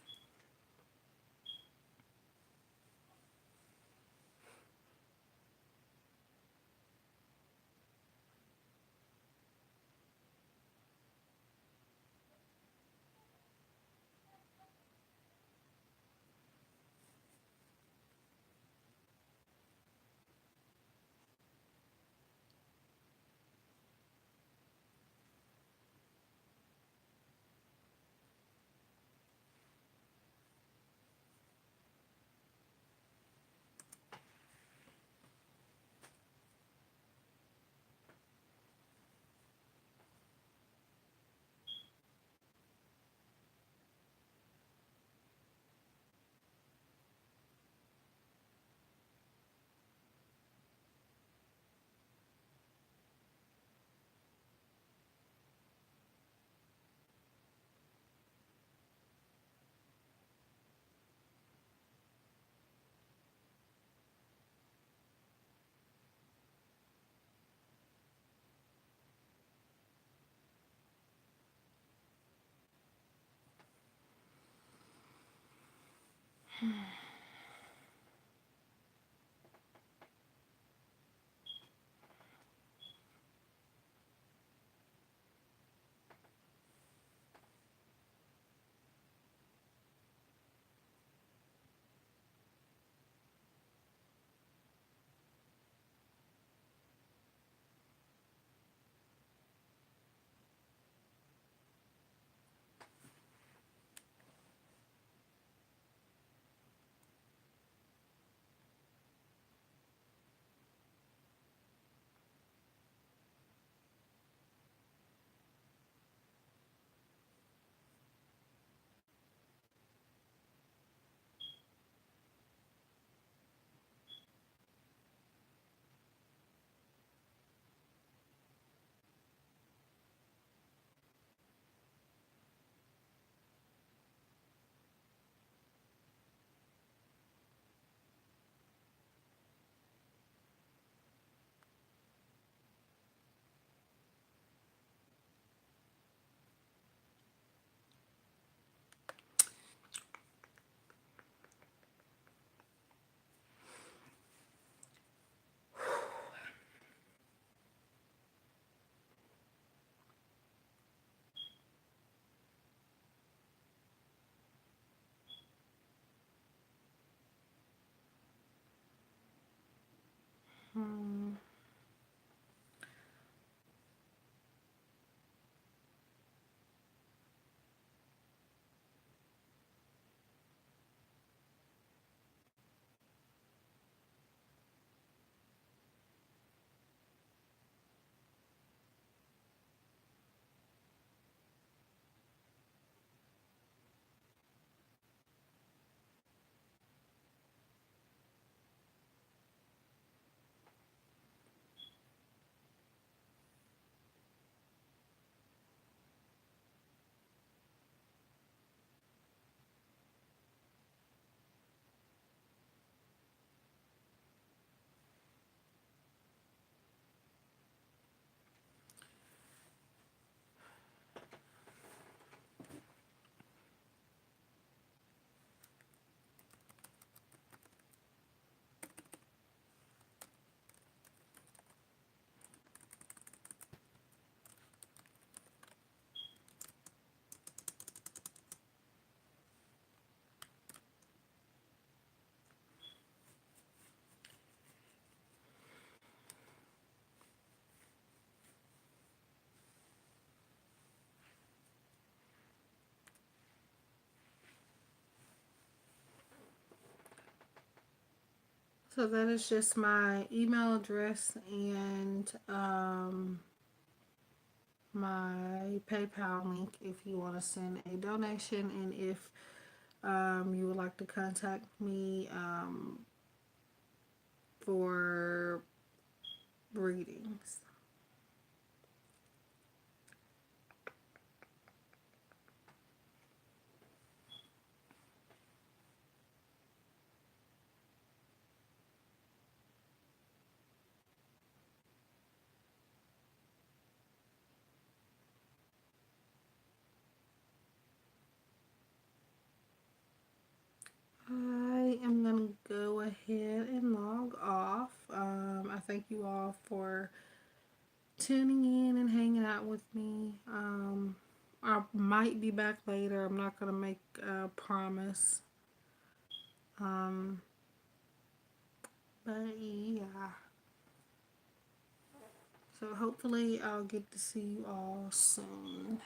Hmm. So that is just my email address and my PayPal link if you want to send a donation, and if you would like to contact me for readings. I am going to go ahead and log off. I thank you all for tuning in and hanging out with me. I might be back later. I'm not going to make a promise. Um, but yeah. So hopefully I'll get to see you all soon.